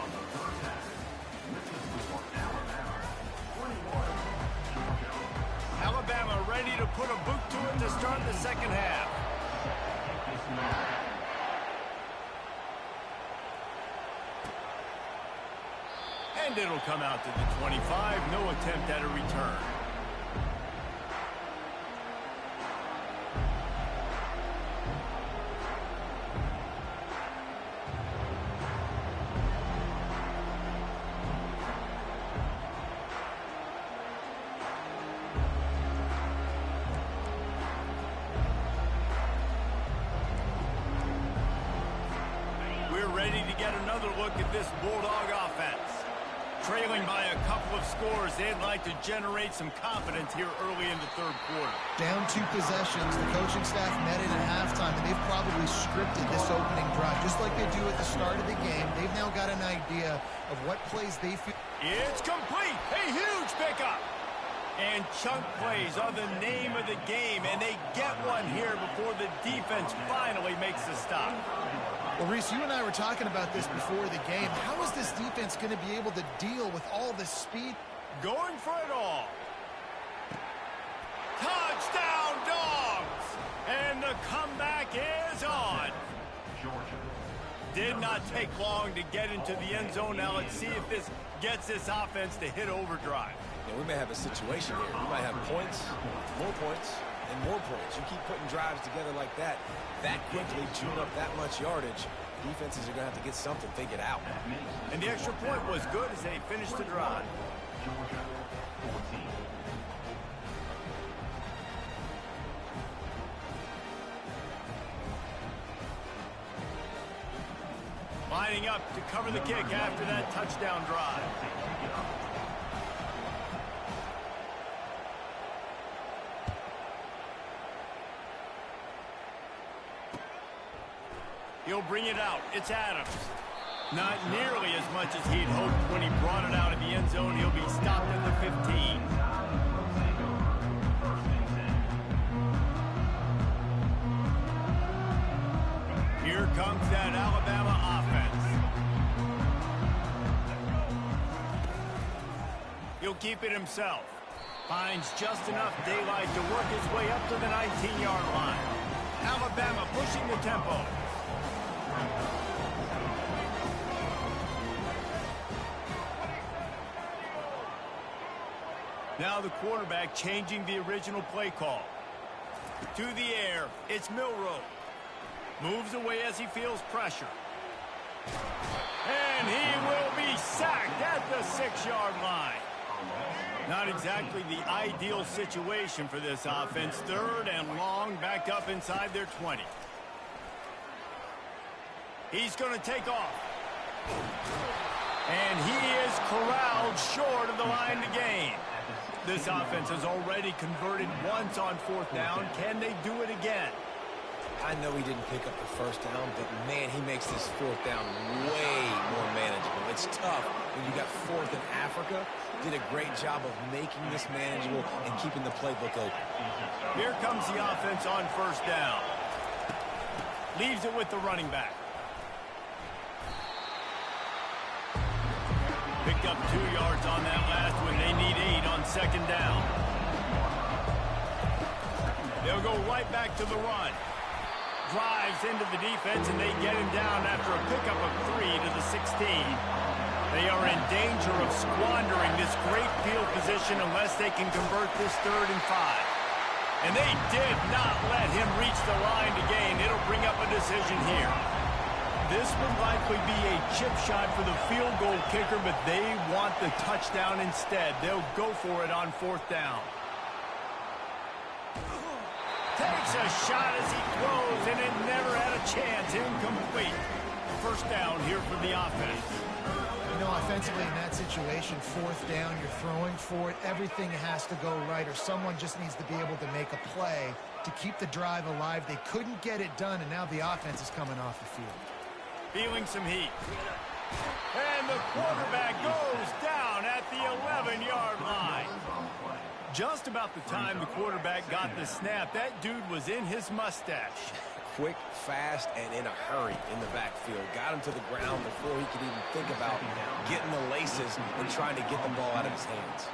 Alabama ready to put a boot to it to start the 2nd half. And it'll come out to the 25. No attempt at a return. We're ready to get another look at this Bulldog offense. Trailing by a couple of scores, they'd like to generate some confidence here early in the 3rd quarter. Down 2 possessions, the coaching staff met it at halftime, and they've probably scripted this opening drive. Just like they do at the start of the game, they've now got an idea of what plays they feel. It's complete. A huge pickup. And chunk plays are the name of the game, and they get one here before the defense finally makes the stop. Well, Reese, you and I were talking about this before the game. How is this defense going to be able to deal with all this speed? Going for it all. Touchdown, Dogs! And the comeback is on. Did not take long to get into the end zone. Now let's see if this gets this offense to hit overdrive. Yeah, we may have a situation here. We might have points, and more points. You keep putting drives together like that quickly, chewing up that much yardage, defenses are going to have to get something figured out. And the extra point was good as they finished the drive. Lining up to cover the kick after that touchdown drive. He'll bring it out. It's Adams. Not nearly as much as he'd hoped when he brought it out of the end zone. He'll be stopped at the 15. Here comes that Alabama offense. He'll keep it himself. Finds just enough daylight to work his way up to the 19-yard line. Alabama pushing the tempo. Now the quarterback changing the original play call. To the air, it's Milroe. Moves away as he feels pressure. And he will be sacked at the 6-yard line. Not exactly the ideal situation for this offense. 3rd and long, back up inside their 20. He's going to take off. And he is corralled short of the line to gain. This offense has already converted once on 4th down. Can they do it again? I know he didn't pick up the 1st down, but man, he makes this 4th down way more manageable. It's tough when you got 4th in Africa. Did a great job of making this manageable and keeping the playbook open. Here comes the offense on 1st down. Leaves it with the running back. Picked up 2 yards on that last one. They need 8 on second down. They'll go right back to the run. Drives into the defense, and they get him down after a pickup of 3 to the 16. They are in danger of squandering this great field position unless they can convert this 3rd and 5. And they did not let him reach the line to gain. It'll bring up a decision here. This would likely be a chip shot for the field goal kicker, but they want the touchdown instead. They'll go for it on 4th down. Takes a shot as he throws, and it never had a chance. Incomplete. 1st down here for the offense. You know, offensively in that situation, 4th down, you're throwing for it. Everything has to go right, or someone just needs to be able to make a play to keep the drive alive. They couldn't get it done, and now the offense is coming off the field. Feeling some heat. And the quarterback goes down at the 11-yard line. Just about the time the quarterback got the snap, that dude was in his mustache. Quick, fast, and in a hurry in the backfield. Got him to the ground before he could even think about getting the laces and trying to get the ball out of his hands.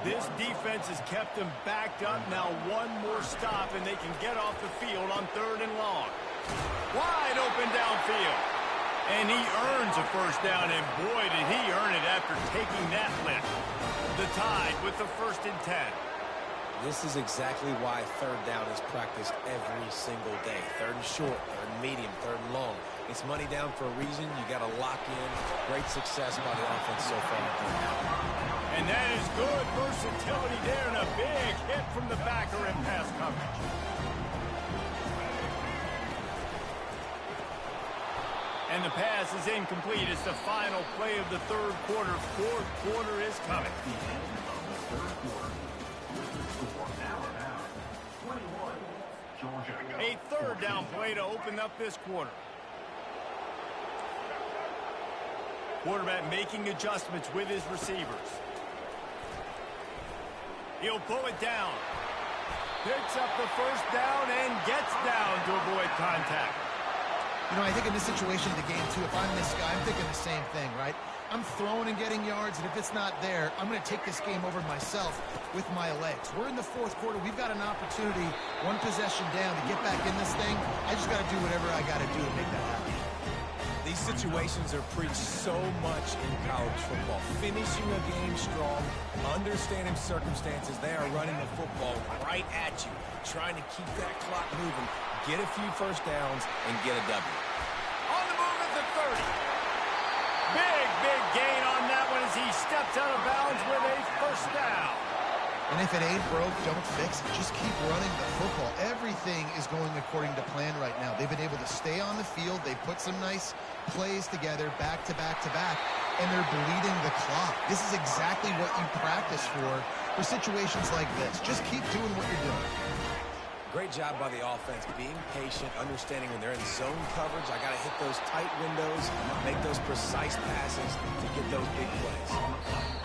This defense has kept them backed up. Now one more stop, and they can get off the field on 3rd and long. Wide open downfield. And he earns a 1st down, and boy, did he earn it after taking that lift. The Tide with the 1st and 10. This is exactly why 3rd down is practiced every single day. 3rd and short, 3rd and medium, 3rd and long. It's money down for a reason. You got to lock in. Great success by the offense so far. And that is good versatility there, and a big hit from the backer in pass coverage. And the pass is incomplete. It's the final play of the 3rd quarter. 4th quarter is coming. A 3rd down play to open up this quarter. Quarterback making adjustments with his receivers. He'll pull it down. Picks up the 1st down and gets down to avoid contact. You know, I think in this situation of the game, too, if I'm this guy, I'm thinking the same thing, right? I'm throwing and getting yards, and if it's not there, I'm going to take this game over myself with my legs. We're in the 4th quarter. We've got an opportunity, 1 possession down, to get back in this thing. I just got to do whatever I got to do to make that happen. These situations are preached so much in college football. Finishing a game strong, understanding circumstances. They are running the football right at you, trying to keep that clock moving, get a few 1st downs, and get a W. On the move at the 30. Big gain on that one as he steps out of bounds with a 1st down. And if it ain't broke, don't fix it. Just keep running the football. Everything is going according to plan right now. They've been able to stay on the field. They put some nice plays together back to back to back, and they're bleeding the clock. This is exactly what you practice for situations like this. Just keep doing what you're doing. Great job by the offense, being patient, understanding when they're in zone coverage, I got to hit those tight windows, make those precise passes to get those big plays.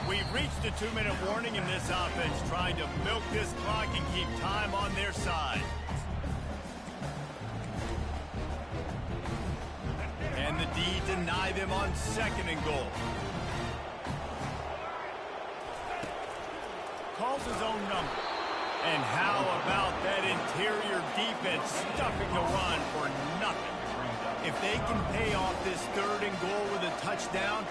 We've reached a 2-minute warning in this offense, trying to milk this clock and keep time on their side. And the D deny them on 2nd and goal. Calls his own number. And how about that interior defense stuffing the run for nothing? If they can pay off this 3rd and goal with a touchdown,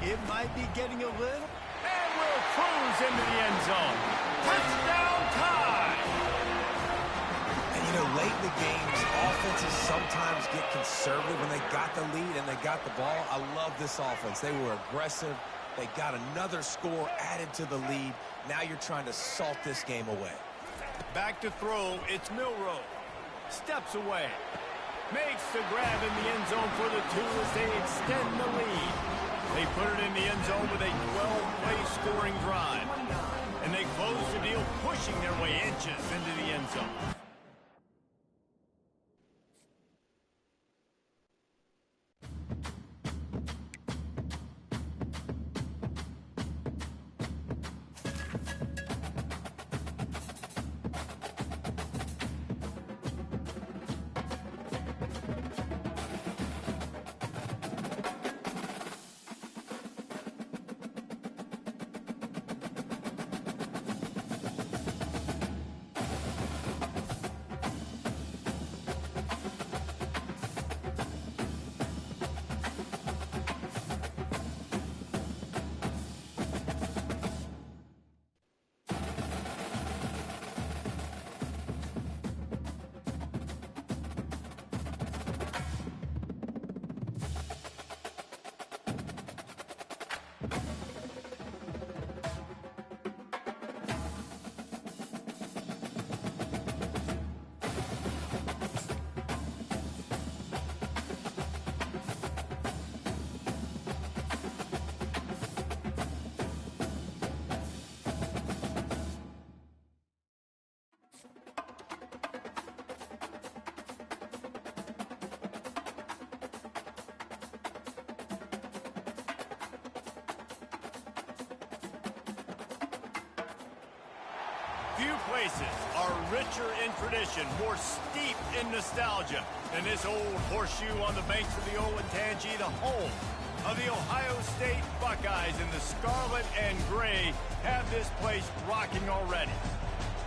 it might be getting a little. And will cruise into the end zone. Touchdown time! And, you know, late in the games, offenses sometimes get conservative when they got the lead and they got the ball. I love this offense. They were aggressive. They got another score added to the lead. Now you're trying to salt this game away. Back to throw, it's Milroe. Steps away. Makes the grab in the end zone for the 2 as they extend the lead. They put it in the end zone with a 12-play scoring drive. And they close the deal, pushing their way inches into the end zone. Few places are richer in tradition, more steep in nostalgia than this old horseshoe on the banks of the Olentangy, the home of the Ohio State Buckeyes. And the scarlet and gray have this place rocking already.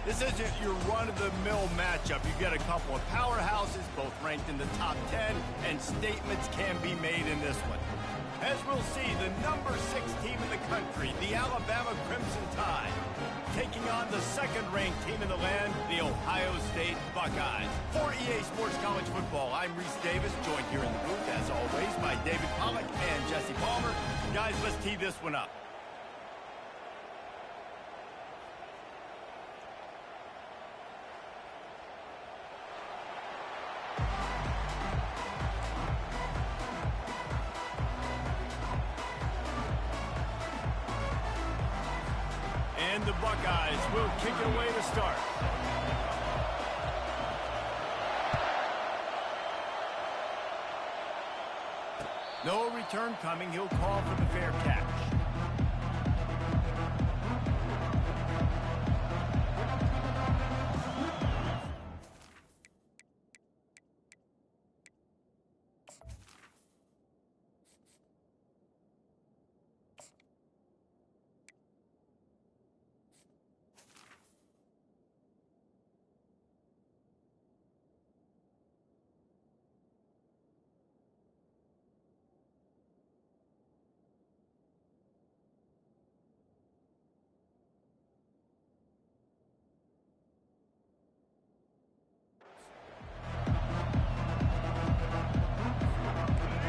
This isn't your run-of-the-mill matchup. You've got a couple of powerhouses, both ranked in the top 10, and statements can be made in this one. As we'll see, the number 6 team in the country, the Alabama Crimson Tide, taking on the second-ranked team in the land, the Ohio State Buckeyes. For EA Sports College Football, I'm Reese Davis, joined here in the booth, as always, by David Pollack and Jesse Palmer. Guys, let's tee this one up. And the Buckeyes will kick it away to start. No return coming. He'll call for the fair catch.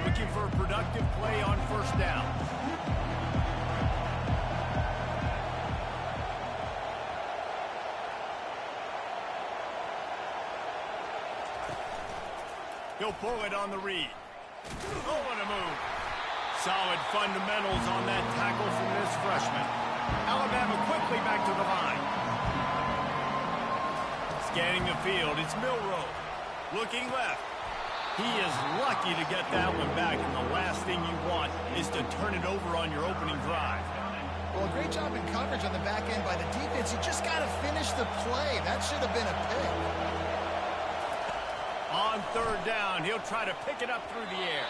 Looking for a productive play on first down. He'll pull it on the read. Oh, what a move. Solid fundamentals on that tackle from this freshman. Alabama quickly back to the line. Scanning the field, it's Milroe. Looking left. He is lucky to get that one back, and the last thing you want is to turn it over on your opening drive. Well, a great job in coverage on the back end by the defense. You just got to finish the play. That should have been a pick. On third down, he'll try to pick it up through the air.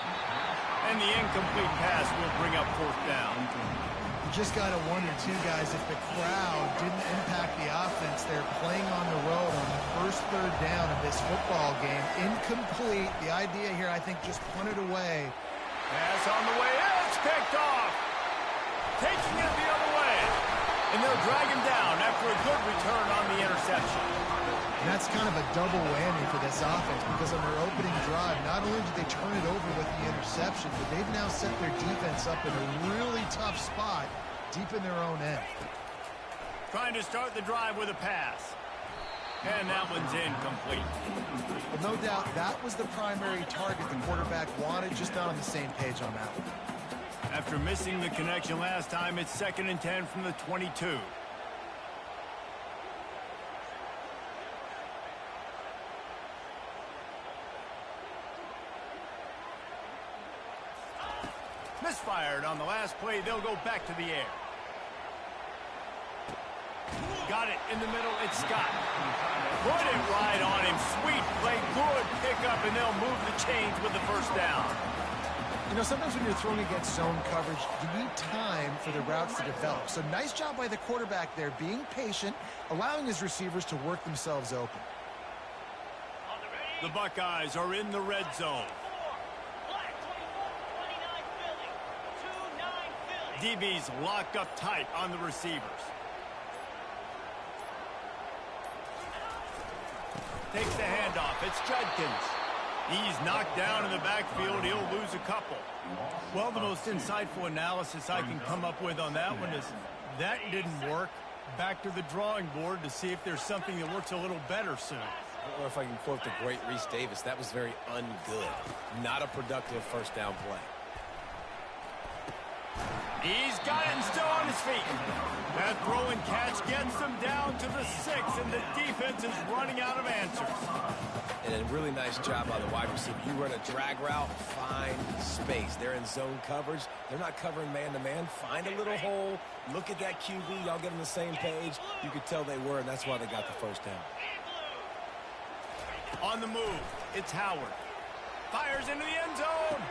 And the incomplete pass will bring up fourth down. You just got to wonder, too, guys, if the crowd didn't impact the offense. They're playing on the road on the first third down of this football game. Incomplete. The idea here, I think, just punt it away. Pass on the way. It's picked off. Taking it the other way. And they'll drag him down after a good return on the interception. And that's kind of a double whammy for this offense, because on their opening drive, not only did they turn it over with the interception, but they've now set their defense up in a really tough spot deep in their own end. Trying to start the drive with a pass. And that one's incomplete. Well, no doubt that was the primary target the quarterback wanted, just not on the same page on that one. After missing the connection last time, it's 2nd and 10 from the 22. Misfired on the last play. They'll go back to the air. Got it in the middle. It's Scott. Put it right on him. Sweet play. Good pickup, and they'll move the chains with the first down. You know, sometimes when you're throwing against zone coverage, you need time for the routes to develop. So nice job by the quarterback there, being patient, allowing his receivers to work themselves open. The Buckeyes are in the red zone. DB's locked up tight on the receivers. Takes the handoff. It's Judkins. He's knocked down in the backfield. He'll lose a couple. Well, the most insightful analysis I can come up with on that one is that didn't work. Back to the drawing board to see if there's something that works a little better soon. I don't know if I can quote the great Reese Davis. That was very ungood. Not a productive first down play. He's got it and still on his feet. That throw and catch gets them down to the 6, and the defense is running out of answers. And a really nice job by the wide receiver. You run a drag route, find space. They're in zone coverage. They're not covering man-to-man. Find a little hole. Look at that QB. Y'all get on the same page. You could tell they were, and that's why they got the first down. On the move, it's Howard. Fires into the end zone.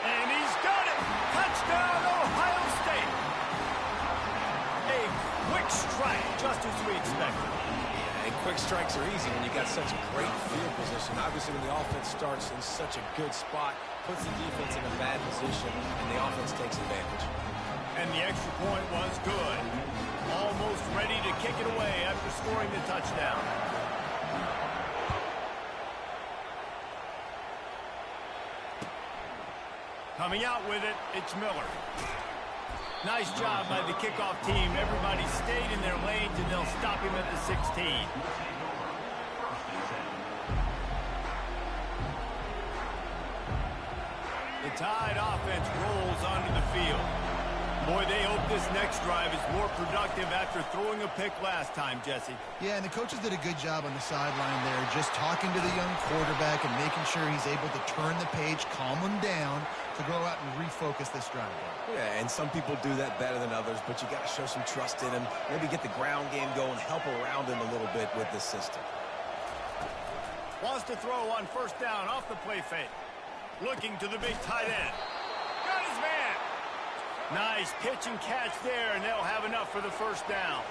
And he's got it. Touchdown, Ohio State. A quick strike, just as we expected. And quick strikes are easy when you got such a great field position. Obviously, when the offense starts in such a good spot, puts the defense in a bad position, and the offense takes advantage. And the extra point was good. Almost ready to kick it away after scoring the touchdown. Coming out with it, it's Miller. Nice job by the kickoff team. Everybody stayed in their lanes, and they'll stop him at the 16. The Tide offense rolls onto the field. Boy, they hope this next drive is more productive after throwing a pick last time, Jesse. Yeah, and the coaches did a good job on the sideline there, just talking to the young quarterback and making sure he's able to turn the page, calm him down, to go out and refocus this drive. Yeah, and some people do that better than others, but you got to show some trust in him. Maybe get the ground game going, help around him a little bit with this system. Wants to throw on first down off the play fake. Looking to the big tight end. Got his man. Nice pitch and catch there, and they'll have enough for the first down.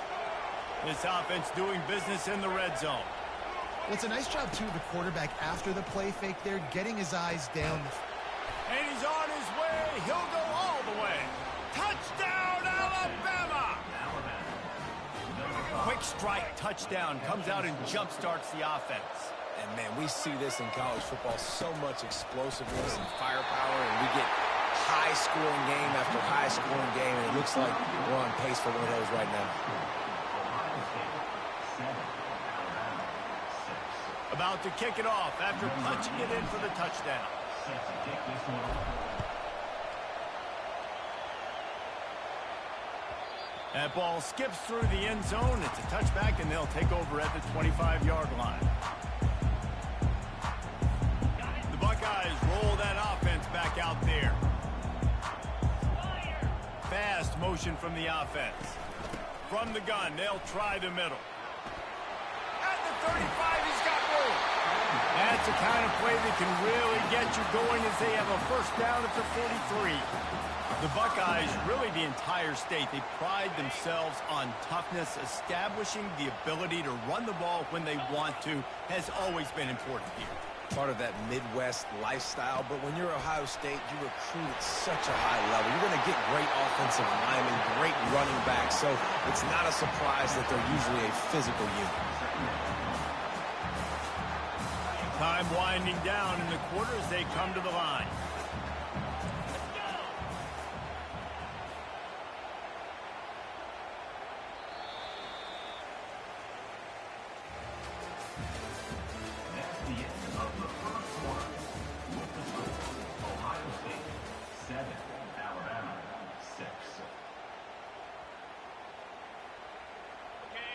This offense doing business in the red zone. Well, it's a nice job, too, of the quarterback after the play fake there, getting his eyes down. And he's on his way. He'll go all the way. Touchdown, Alabama! Quick strike touchdown comes out and jump-starts the offense. And, man, we see this in college football, so much explosiveness and firepower, and we get high-scoring game after high-scoring game, and it looks like we're on pace for one of those right now. About to kick it off after punching it in for the touchdown. That ball skips through the end zone. It's a touchback, and they'll take over at the 25-yard line. The Buckeyes roll that offense back out there. Fast motion from the offense. From the gun, they'll try the middle. At the 35, he's got room. That's the kind of play that can really get you going as they have a first down at the 43. The Buckeyes, really the entire state, they pride themselves on toughness. Establishing the ability to run the ball when they want to has always been important here. Part of that Midwest lifestyle, but when you're Ohio State, you recruit at such a high level. You're going to get great offensive linemen, great running backs, so it's not a surprise that they're usually a physical unit. Time winding down in the quarter as they come to the line.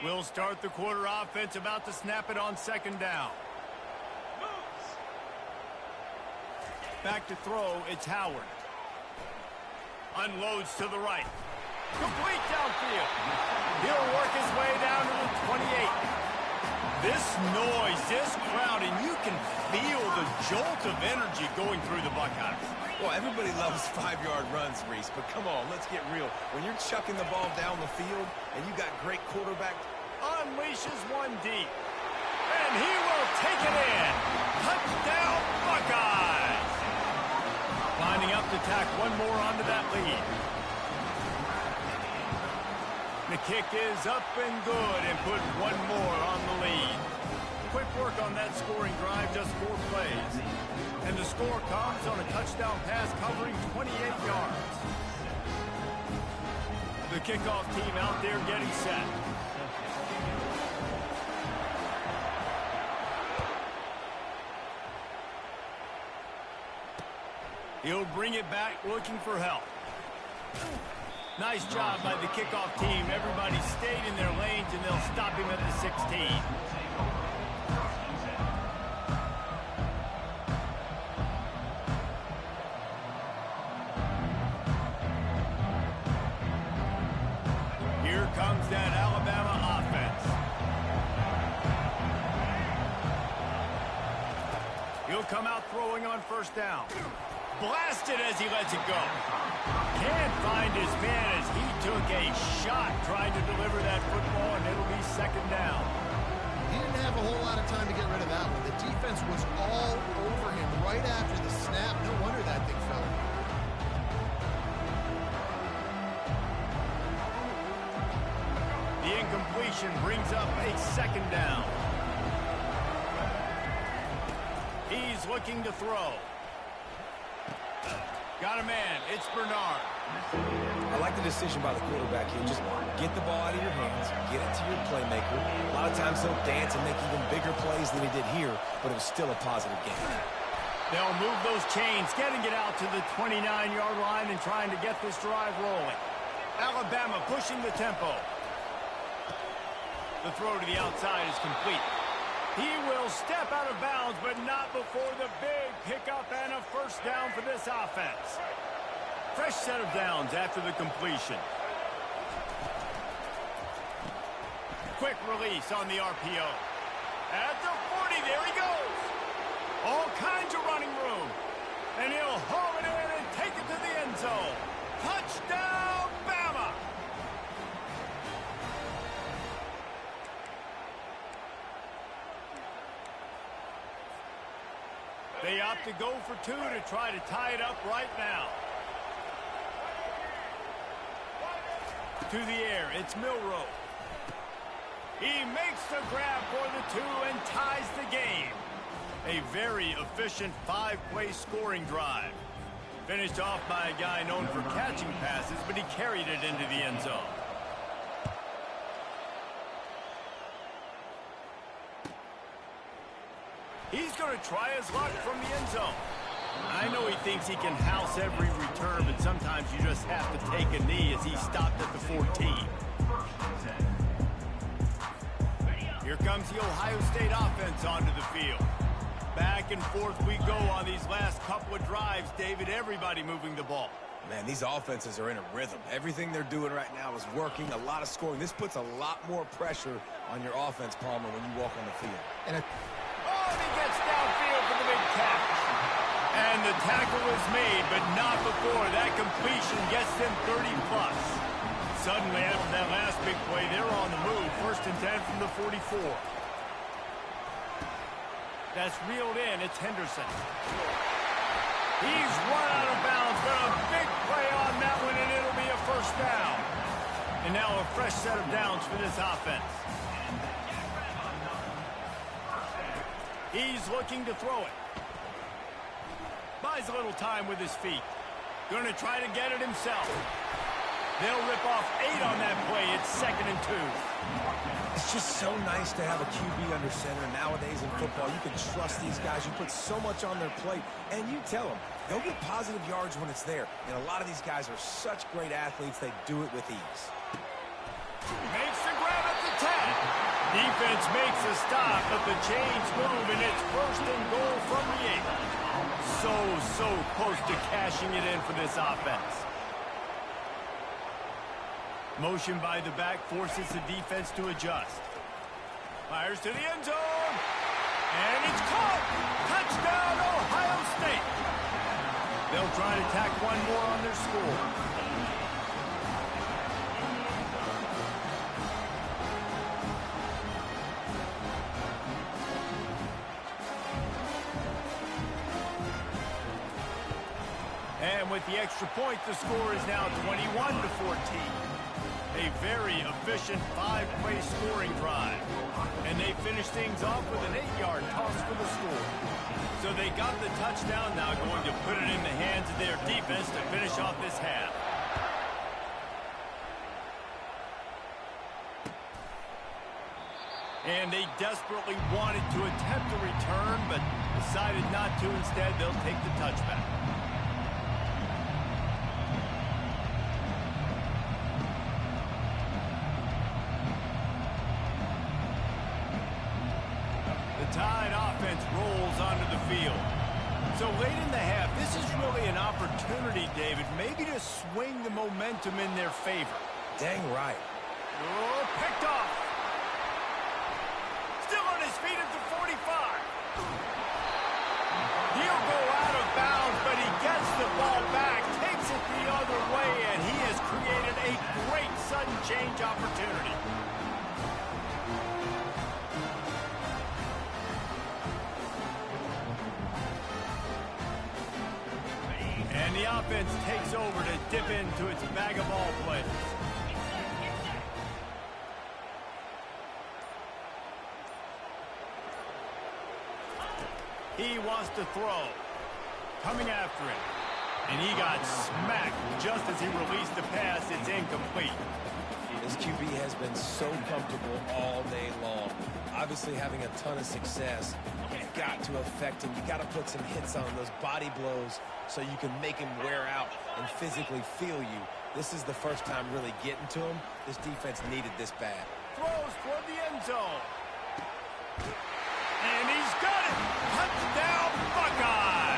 We'll start the quarter offense, about to snap it on second down. Back to throw, it's Howard. Unloads to the right. Complete downfield. He'll work his way down to the 28. This noise, this crowd, and you can feel the jolt of energy going through the Buckeyes. Well, everybody loves 5-yard runs, Reese, but come on, let's get real. When you're chucking the ball down the field and you got great quarterback, unleashes one deep. And he will take it in. Touchdown, Buckeyes. Lining up to tack one more onto that lead. The kick is up and good and put one more on the lead. Quick work on that scoring drive, just 4 plays. And the score comes on a touchdown pass covering 28 yards. The kickoff team out there getting set. He'll bring it back looking for help. Nice job by the kickoff team. Everybody stayed in their lanes, and they'll stop him at the 16. He'll come out throwing on first down. Blasted as he lets it go. Can't find his man as he took a shot trying to deliver that football, and it'll be second down. He didn't have a whole lot of time to get rid of that one. The defense was all over him right after the snap. No wonder that thing fell. The incompletion brings up a second down. He's looking to throw. Got a man. It's Bernard. I like the decision by the quarterback here. Just get the ball out of your hands, get it to your playmaker. A lot of times he'll dance and make even bigger plays than he did here, but it was still a positive game. They'll move those chains, getting it out to the 29-yard line and trying to get this drive rolling. Alabama pushing the tempo. The throw to the outside is complete. He will step out of bounds, but not before the big pickup and a first down for this offense. Fresh set of downs after the completion. Quick release on the RPO. At the 40, there he goes. All kinds of running room. And he'll haul it in and take it to the end zone. Touchdown, Bama! They opt to go for two to try to tie it up right now. To the air, it's Milroe. He makes the grab for the two and ties the game. A very efficient five-play scoring drive. Finished off by a guy known for catching passes, but he carried it into the end zone. He's going to try his luck from the end zone. I know he thinks he can house every return, but sometimes you just have to take a knee as he stopped at the 14. Here comes the Ohio State offense onto the field. Back and forth we go on these last couple of drives, David. Everybody moving the ball. Man, these offenses are in a rhythm. Everything they're doing right now is working, a lot of scoring. This puts a lot more pressure on your offense, Palmer, when you walk on the field. And he gets downfield for the big catch. And the tackle is made, but not before that completion gets them 30-plus. Suddenly, after that last big play, they're on the move. 1st and 10 from the 44. That's reeled in. It's Henderson. He's run out of bounds, but a big play on that one, and it'll be a first down. And now a fresh set of downs for this offense. He's looking to throw it. Buys a little time with his feet. Going to try to get it himself. They'll rip off 8 on that play. It's 2nd and 2. It's just so nice to have a QB under center. Nowadays in football, you can trust these guys. You put so much on their plate, and you tell them, they'll get positive yards when it's there. And a lot of these guys are such great athletes, they do it with ease. Makes the grab at the 10. Defense makes a stop, but the chains move, and it's 1st and goal from the 8. So close to cashing it in for this offense. Motion by the back forces the defense to adjust. Fires to the end zone. And it's caught. Touchdown, Ohio State. They'll try to tack one more on their score. And with the extra point, the score is now 21-14. A very efficient 5-play scoring drive. And they finish things off with an 8-yard toss for the score. So they got the touchdown, now going to put it in the hands of their defense to finish off this half. And they desperately wanted to attempt a return, but decided not to. Instead, they'll take the touchback. Tide offense rolls onto the field. So late in the half, this is really an opportunity, David, maybe to swing the momentum in their favor. Dang right. Oh, picked off. Still on his feet at the 45. change opportunity. And the offense takes over to dip into its bag of ball plays. He wants to throw. Coming after him. And he got smacked just as he released the pass. It's incomplete. This QB has been so comfortable all day long. Obviously having a ton of success. You've got to affect him. You've got to put some hits on those body blows so you can make him wear out and physically feel you. This is the first time really getting to him. This defense needed this bad. Throws toward the end zone. And he's got it. Touchdown, Buckeyes.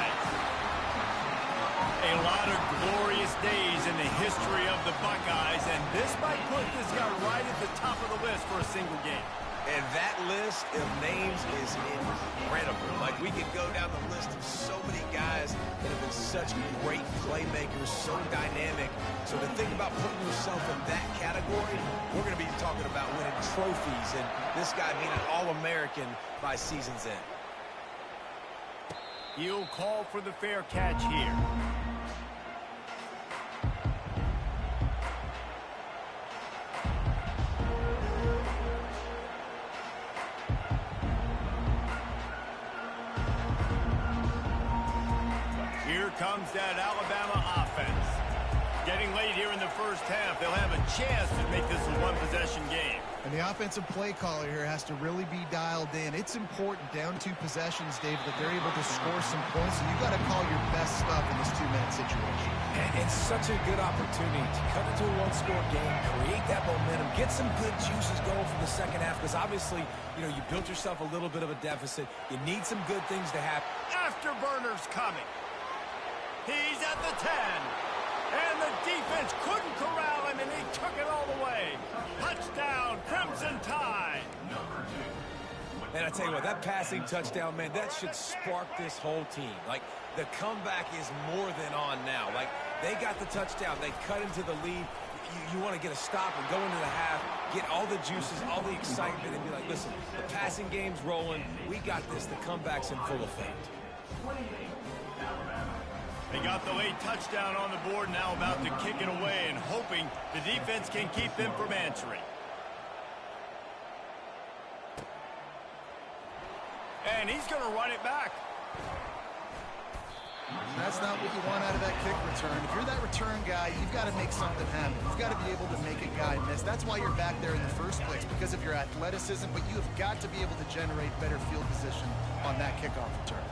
A lot of glorious days in the history of the Buckeyes, and this might put this guy right at the top of the list for a single game. And that list of names is incredible. Like, we could go down the list of so many guys that have been such great playmakers, so dynamic. So to think about putting yourself in that category, we're going to be talking about winning trophies, and this guy being an All-American by season's end. He'll call for the fair catch here. Here comes that Alabama offense. Getting late here in the first half, they'll have a chance to make this a one-possession game. And the offensive play caller here has to really be dialed in. It's important down 2 possessions, Dave, that they're able to score some points. So you got to call your best stuff in this 2-minute situation. And it's such a good opportunity to cut into a one-score game, create that momentum, get some good juices going for the second half. Because obviously, you know, you built yourself a little bit of a deficit. You need some good things to happen. Afterburner's coming. He's at the 10. And the defense couldn't corral him, and he took it all the way. Touchdown, Crimson Tide. And I tell you what, that passing touchdown, man, that should spark this whole team. Like, the comeback is more than on now. Like, they got the touchdown. They cut into the lead. You want to get a stop and go into the half, get all the juices, all the excitement, and be like, listen, the passing game's rolling. We got this. The comeback's in full effect. They got the late touchdown on the board, now about to kick it away and hoping the defense can keep them from answering. And he's going to run it back. That's not what you want out of that kick return. If you're that return guy, you've got to make something happen. You've got to be able to make a guy miss. That's why you're back there in the first place, because of your athleticism, but you have got to be able to generate better field position on that kickoff return.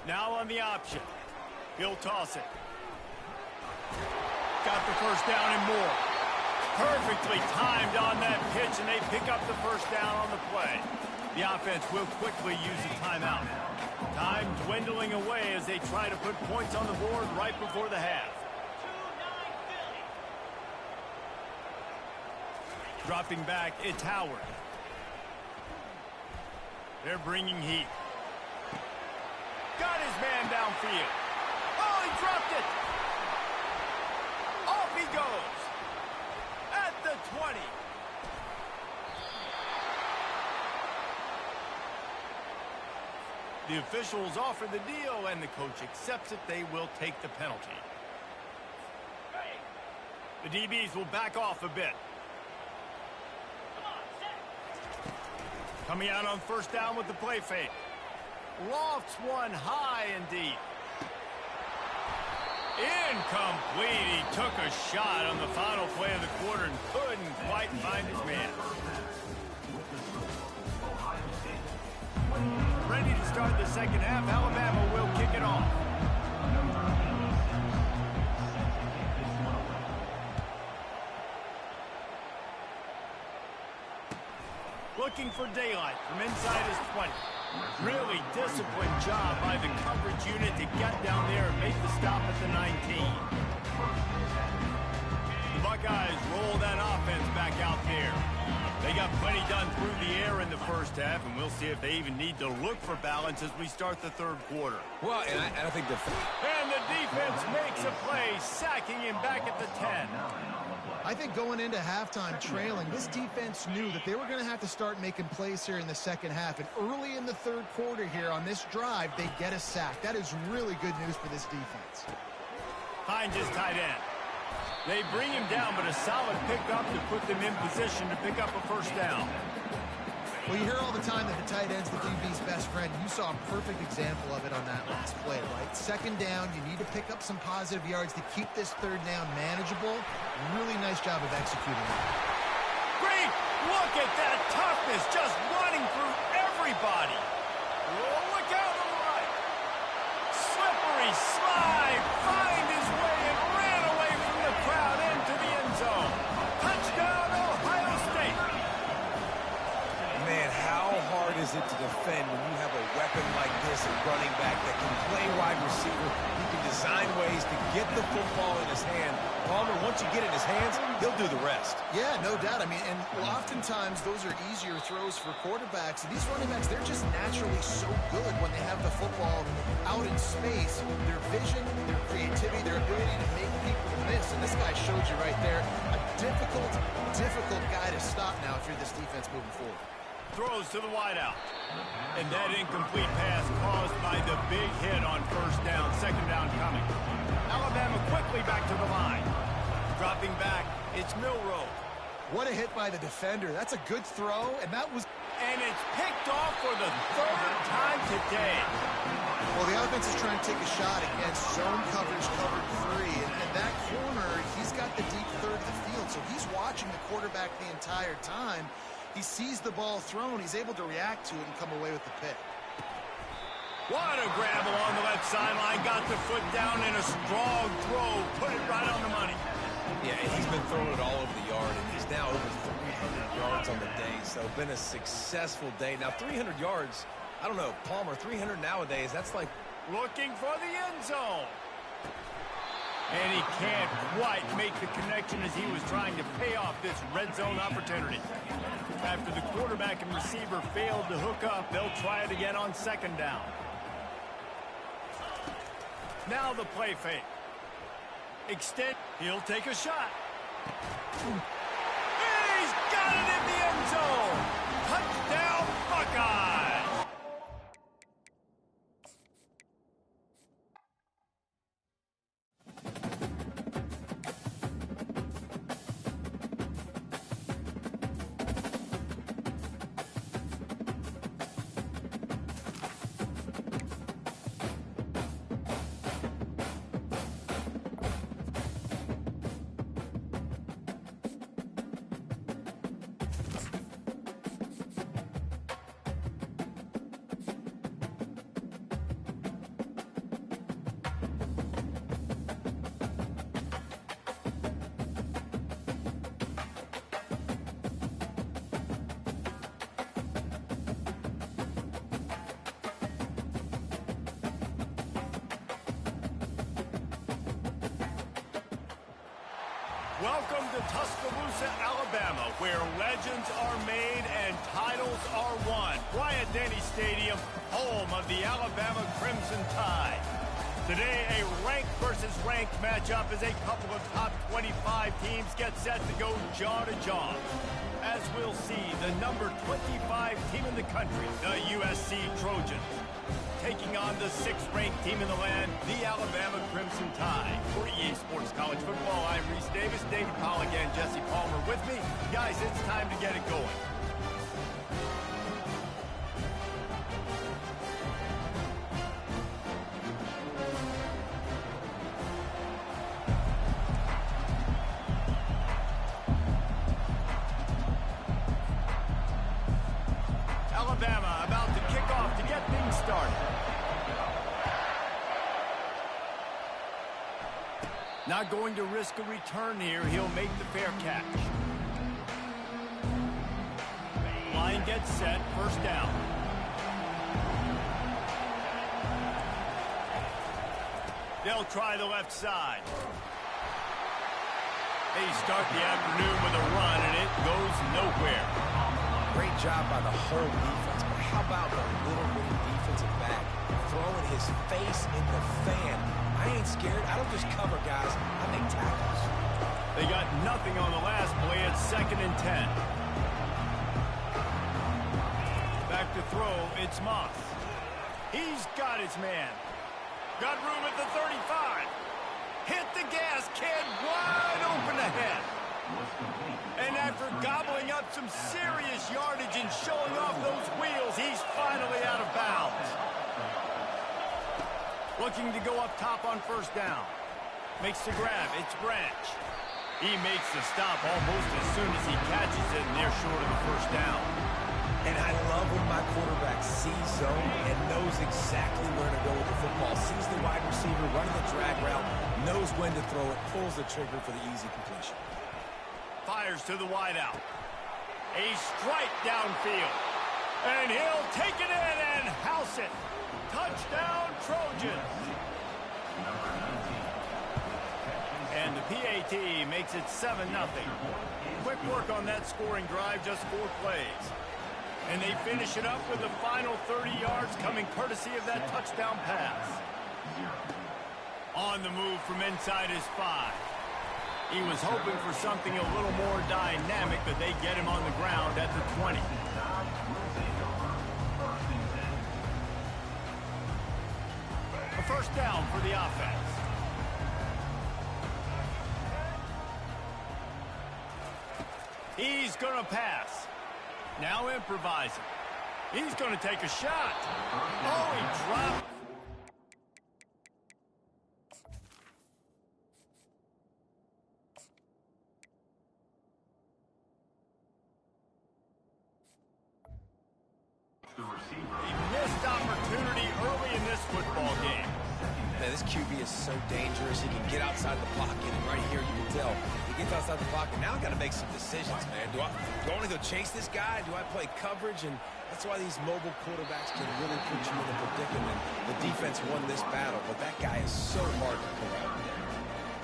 Now on the option. He'll toss it. Got the first down and more. Perfectly timed on that pitch, and they pick up the first down on the play. The offense will quickly use a timeout. Time dwindling away as they try to put points on the board right before the half. Dropping back, it's Howard. They're bringing heat. Got his man downfield. Oh, he dropped it. Off he goes. At the 20. The officials offer the deal, and the coach accepts it. They will take the penalty. The DBs will back off a bit. Coming out on first down with the play fake. Lofts one high and deep. Incomplete. He took a shot on the final play of the quarter and couldn't quite find his man. Ready to start the second half. Alabama will kick it off. Looking for daylight from inside his 20. Really disciplined job by the coverage unit to get down there and make the stop at the 19. The Buckeyes roll that offense back out there. They got plenty done through the air in the first half, and we'll see if they even need to look for balance as we start the third quarter. Well, and I think And the defense makes a play, sacking him back at the 10. I think going into halftime trailing, this defense knew that they were going to have to start making plays here in the second half. And early in the third quarter here on this drive, they get a sack. That is really good news for this defense. Hines is tight end. They bring him down, but a solid pickup to put them in position to pick up a first down. Well, you hear all the time that the tight end's the QB's best friend. You saw a perfect example of it on that last play, right? Second down, you need to pick up some positive yards to keep this third down manageable. Really nice job of executing it. Great! Look at that toughness, just running through everybody. Oh, look out to the right. Slippery slide, find his way and ran away from the crowd into the end zone. Touchdown, Ohio State. Man, how hard is it to defend when you have a weapon like this at running back that can play wide receiver? He can design ways to get the football in his hand. Palmer, once you get it in his hands, he'll do the rest. Yeah, no doubt. I mean, and oftentimes those are easier throws for quarterbacks. And these running backs, they're just naturally so good when they have the football out in space. Their vision, their creativity, their ability to make people miss. And this guy showed you right there, a difficult guy to stop now if you're this defense moving forward. Throws to the wideout. And that incomplete pass caused by the big hit on first down, second down coming. Alabama quickly back to the line. Dropping back, it's Milroe. What a hit by the defender. That's a good throw, and that was... And it's picked off for the third time today. Well, the offense is trying to take a shot against zone coverage, covered three. And that corner, he's got the deep third of the field, so he's watching the quarterback the entire time. He sees the ball thrown. He's able to react to it and come away with the pick. What a grab along the left sideline. Got the foot down in a strong throw. Put it right on the money. Yeah, he's been throwing it all over the yard, and he's now over 300 yards on the day. So been a successful day. Now, 300 yards, I don't know, Palmer, 300 nowadays, that's like... Looking for the end zone. And he can't quite make the connection as he was trying to pay off this red zone opportunity. After the quarterback and receiver failed to hook up, they'll try it again on second down. Now the play fake. Extend. He'll take a shot. He's got it in the end zone. Touchdown, Buckeyes. Welcome to Tuscaloosa, Alabama, where legends are made and titles are won. Bryant-Denny Stadium, home of the Alabama Crimson Tide. Today, a ranked versus ranked matchup as a couple of top 25 teams get set to go jaw to jaw. As we'll see, the number 25 team in the country, the USC Trojans, taking on the 6th-ranked team in the land, the Alabama Crimson Tide. For EA Sports College Football, I'm Reese Davis, David Pollack, and Jesse Palmer with me. Guys, it's time to get it going. Alabama about to kick off to get things started. Not going to risk a return here. He'll make the fair catch. Line gets set. First down. They'll try the left side. They start the afternoon with a run, and it goes nowhere. Great job by the whole defense, but how about the little bitty defensive back throwing his face in the fan? I ain't scared. I don't just cover guys. I make tackles. They got nothing on the last play. It's 2nd and 10. Back to throw, it's Moss. He's got his man. Got room at the 35. Hit the gas, kid. Wide open ahead. And after gobbling up some serious yardage and showing off those wheels, he's finally out of bounds. Looking to go up top on 1st down. Makes the grab. It's Branch. He makes the stop almost as soon as he catches it, and they're short of the 1st down. And I love when my quarterback sees zone and knows exactly where to go with the football. Sees the wide receiver running the drag route, knows when to throw it, pulls the trigger for the easy completion. Fires to the wideout. A strike downfield. And he'll take it in and house it. Touchdown, Trojans. And the PAT makes it 7-0. Quick work on that scoring drive, just 4 plays. And they finish it up with the final 30 yards coming courtesy of that touchdown pass. On the move from inside his 5. He was hoping for something a little more dynamic, but they get him on the ground at the 20. A 1st down for the offense. He's going to pass. Now improvising. He's going to take a shot. Oh, he dropped. A missed opportunity early in this football game. Man, this QB is so dangerous. He can get outside the pocket, and right here you can tell he gets outside the pocket. Now I got to make some decisions, man. Do I want to go chase this guy? Do I play coverage? And that's why these mobile quarterbacks can really put you in a predicament. The defense won this battle, but that guy is so hard to corral.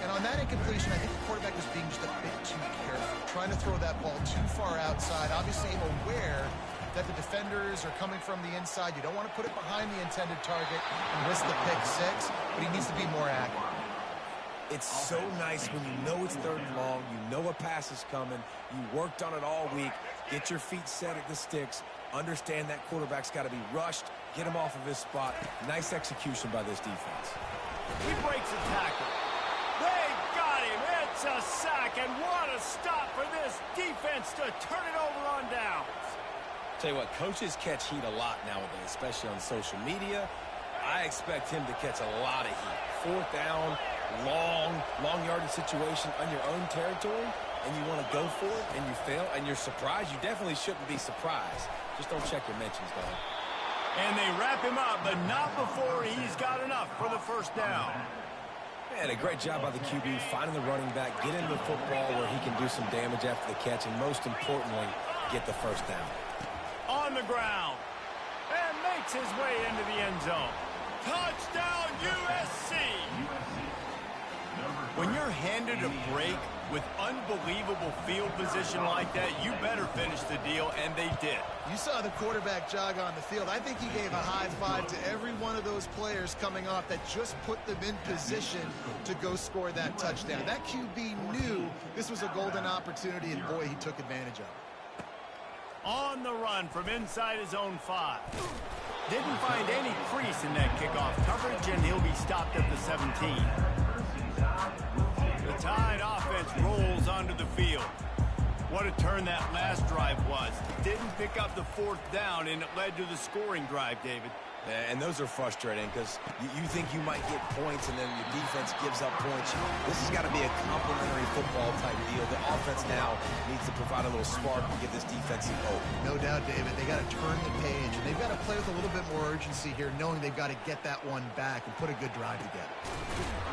And on that incompletion, I think the quarterback was being just a bit too careful, trying to throw that ball too far outside, obviously aware that the defenders are coming from the inside. You don't want to put it behind the intended target and risk the pick 6, but he needs to be more accurate. It's so nice when you know it's 3rd and long, you know a pass is coming, you worked on it all week, get your feet set at the sticks, understand that quarterback's got to be rushed, get him off of his spot. Nice execution by this defense. He breaks a tackle. They got him. It's a sack, and what a stop for this defense to turn it over on downs. Tell you what, coaches catch heat a lot nowadays, especially on social media. I expect him to catch a lot of heat. 4th down, long yardage situation on your own territory, and you want to go for it, and you fail, and you're surprised. You definitely shouldn't be surprised. Just don't check your mentions, dog. And they wrap him up, but not before he's got enough for the 1st down. Man, a great job by the QB, finding the running back, get into the football where he can do some damage after the catch, and most importantly, get the 1st down. On the ground, and makes his way into the end zone. Touchdown, USC! When you're handed a break with unbelievable field position like that, you better finish the deal, and they did. You saw the quarterback jog on the field. I think he gave a high five to every one of those players coming off that just put them in position to go score that touchdown. That QB knew this was a golden opportunity, and boy, he took advantage of it. On the run from inside his own 5. Didn't find any crease in that kickoff coverage, and he'll be stopped at the 17. The Tide offense rolls onto the field. What a turn that last drive was. Didn't pick up the 4th down, and it led to the scoring drive, David. And those are frustrating because you think you might get points and then your defense gives up points. This has got to be a complementary football type deal. The offense now needs to provide a little spark to give this defense some hope. No doubt, David. They got to turn the page, and they've got to play with a little bit more urgency here, knowing they've got to get that one back and put a good drive together.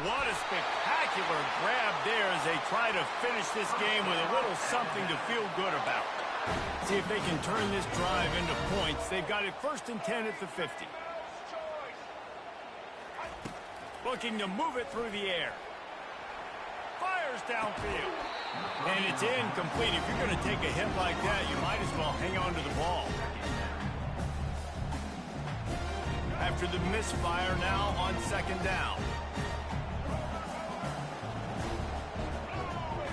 What a spectacular grab there as they try to finish this game with a little something to feel good about. See if they can turn this drive into points. They've got it 1st and 10 at the 50. Looking to move it through the air. Fires downfield. And it's incomplete. If you're going to take a hit like that, you might as well hang on to the ball. After the misfire, now on second down.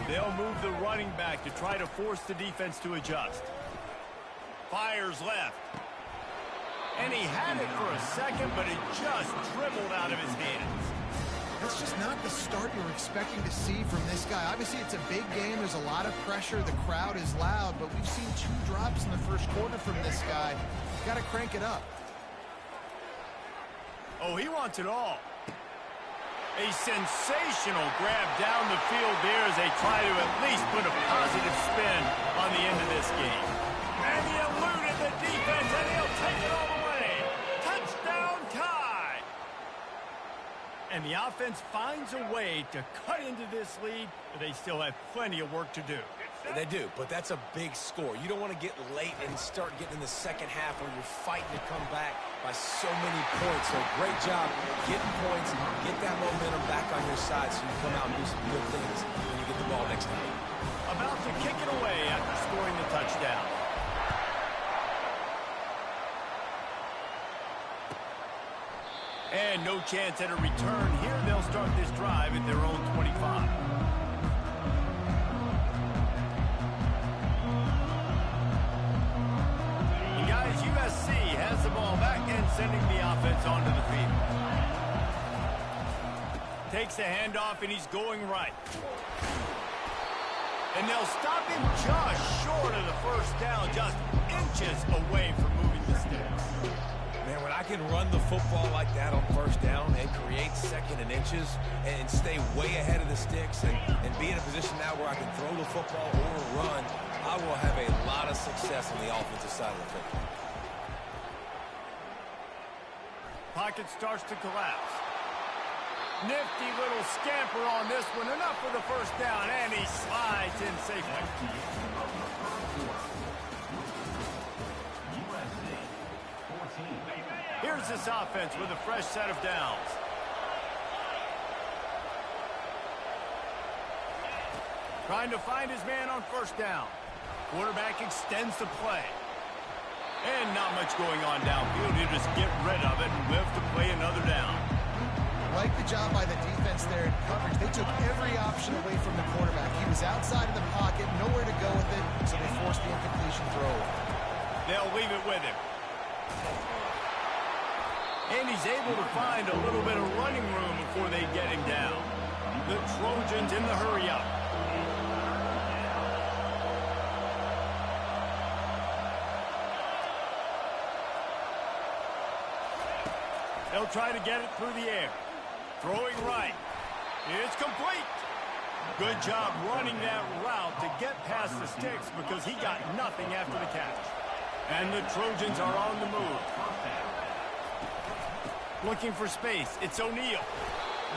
They'll move the running back to try to force the defense to adjust. Fires left. And he had it for a second, but it just dribbled out of his hands. That's just not the start you're expecting to see from this guy. Obviously, it's a big game. There's a lot of pressure. The crowd is loud, but we've seen 2 drops in the first quarter from this guy. Got to crank it up. Oh, he wants it all. A sensational grab down the field there as they try to at least put a positive spin on the end of this game. And he eluded the defense, and he'll take it all the way. Touchdown tie. And the offense finds a way to cut into this lead, but they still have plenty of work to do. They do, but that's a big score. You don't want to get late and start getting in the second half where you're fighting to come back by so many points. So great job getting points, get that momentum back on your side so you come out and do some good things when you get the ball next time. About to kick it away after scoring the touchdown. And no chance at a return here. They'll start this drive at their own 25. USC has the ball back and sending the offense onto the field. Takes the handoff and he's going right. And they'll stop him just short of the first down, just inches away from moving the sticks. Man, when I can run the football like that on first down and create second and inches and stay way ahead of the sticks and be in a position now where I can throw the football or run, I will have a lot of success on the offensive side of the football. Pocket starts to collapse. Nifty little scamper on this one. Enough for the first down, and he slides in safely. Here's this offense with a fresh set of downs. Trying to find his man on first down. Quarterback extends the play. And not much going on downfield. You just get rid of it and live to play another down. Like the job by the defense there in coverage. They took every option away from the quarterback. He was outside of the pocket, nowhere to go with it, so they forced the incompletion throw. They'll leave it with him. And he's able to find a little bit of running room before they get him down. The Trojans in the hurry-up. They'll try to get it through the air. Throwing right. It's complete. Good job running that route to get past the sticks because he got nothing after the catch. And the Trojans are on the move. Looking for space. It's O'Neal.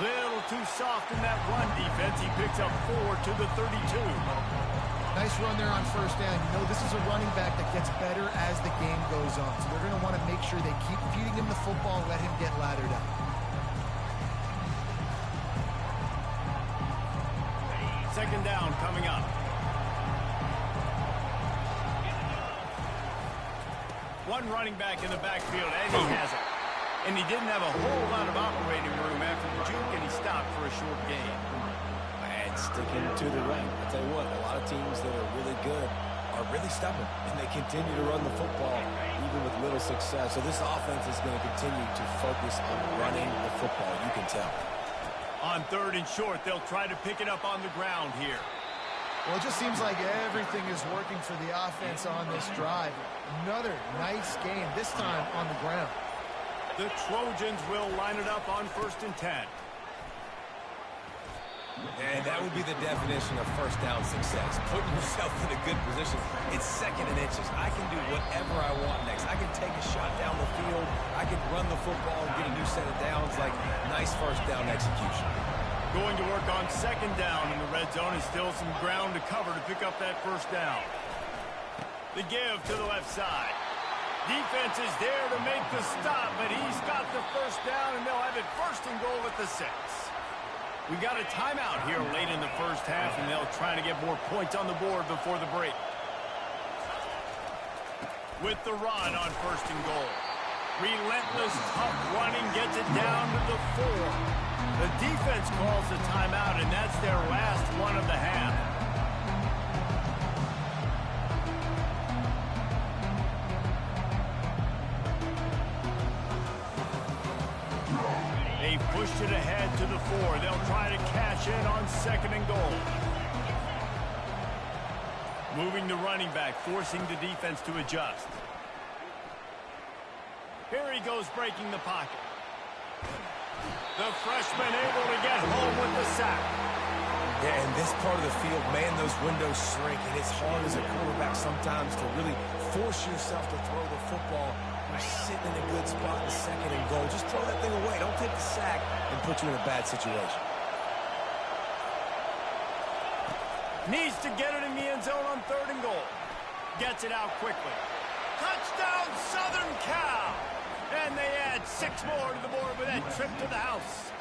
Little too soft in that run defense. He picks up 4 to the 32. Nice run there on first down. You know, this is a running back that gets better as the game goes on. So they're going to want to make sure they keep feeding him the football and let him get laddered up. Second down coming up. One running back in the backfield, and he has it. And he didn't have a whole lot of operating room after the juke, and he stopped for a short gain. Sticking to the run. I tell you what, a lot of teams that are really good are really stubborn, and they continue to run the football even with little success. So this offense is going to continue to focus on running the football. You can tell. On third and short, they'll try to pick it up on the ground here. Well, it just seems like everything is working for the offense on this drive. Another nice game, this time on the ground. The Trojans will line it up on 1st and 10. And that would be the definition of first down success. Putting yourself in a good position. It's second and inches. I can do whatever I want next. I can take a shot down the field. I can run the football and get a new set of downs. Like, nice first down execution. Going to work on second down in the red zone. Is still some ground to cover to pick up that first down. The give to the left side. Defense is there to make the stop, but he's got the first down, and they'll have it 1st and goal at the 6. We got a timeout here late in the first half, and they'll try to get more points on the board before the break. With the run on 1st and goal. Relentless, tough running gets it down to the 4. The defense calls the timeout, and that's their last one of the half. They pushed it ahead to the 4. They'll try to cash in on 2nd and goal. Moving the running back, forcing the defense to adjust. Here he goes, breaking the pocket. The freshman able to get home with the sack. Yeah, in this part of the field, man, those windows shrink, and it's hard as a quarterback sometimes to really force yourself to throw the football. You're sitting in a good spot in 2nd and goal. Just throw that thing away. Don't take the sack and put you in a bad situation. Needs to get it in the end zone on 3rd and goal. Gets it out quickly. Touchdown, Southern Cal! And they add 6 more to the board with that trip to the house.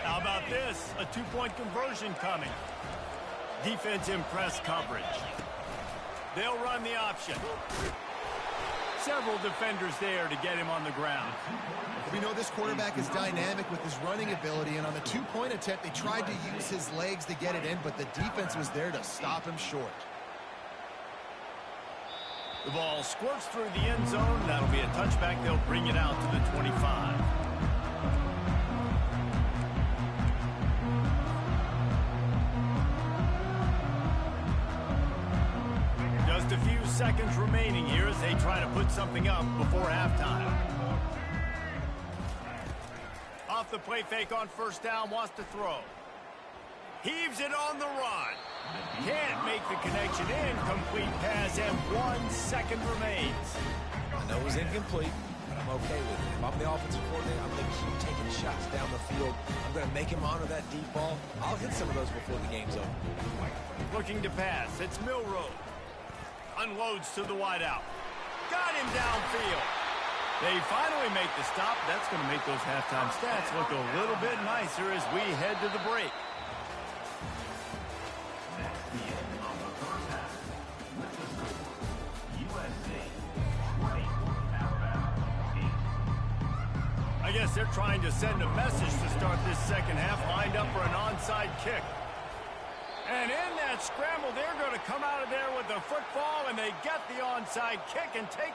How about this? A 2-point conversion coming. Defense in press coverage. They'll run the option. Several defenders there to get him on the ground. We know this quarterback is dynamic with his running ability, and on the 2-point attempt, they tried to use his legs to get it in, but the defense was there to stop him short. The ball squirts through the end zone. That'll be a touchback. They'll bring it out to the 25. Just a few seconds remaining here as they try to put something up before halftime. Off the play fake on 1st down, wants to throw. Heaves it on the run. Can't make the connection. Incomplete pass, and 1 second remains. I know it was incomplete, but I'm okay with it. If I'm the offensive coordinator, I'm going to keep taking shots down the field. I'm going to make him honor that deep ball. I'll hit some of those before the game's over. Looking to pass. It's Milroe. Unloads to the wideout. Got him downfield. They finally make the stop. That's going to make those halftime stats look a little bit nicer as we head to the break. That's the end of the first half. With the score, USC 20, Alabama 8. I guess they're trying to send a message to start this second half, lined up for an onside kick. And in that scramble, they're going to come out of there with the football, and they get the onside kick and take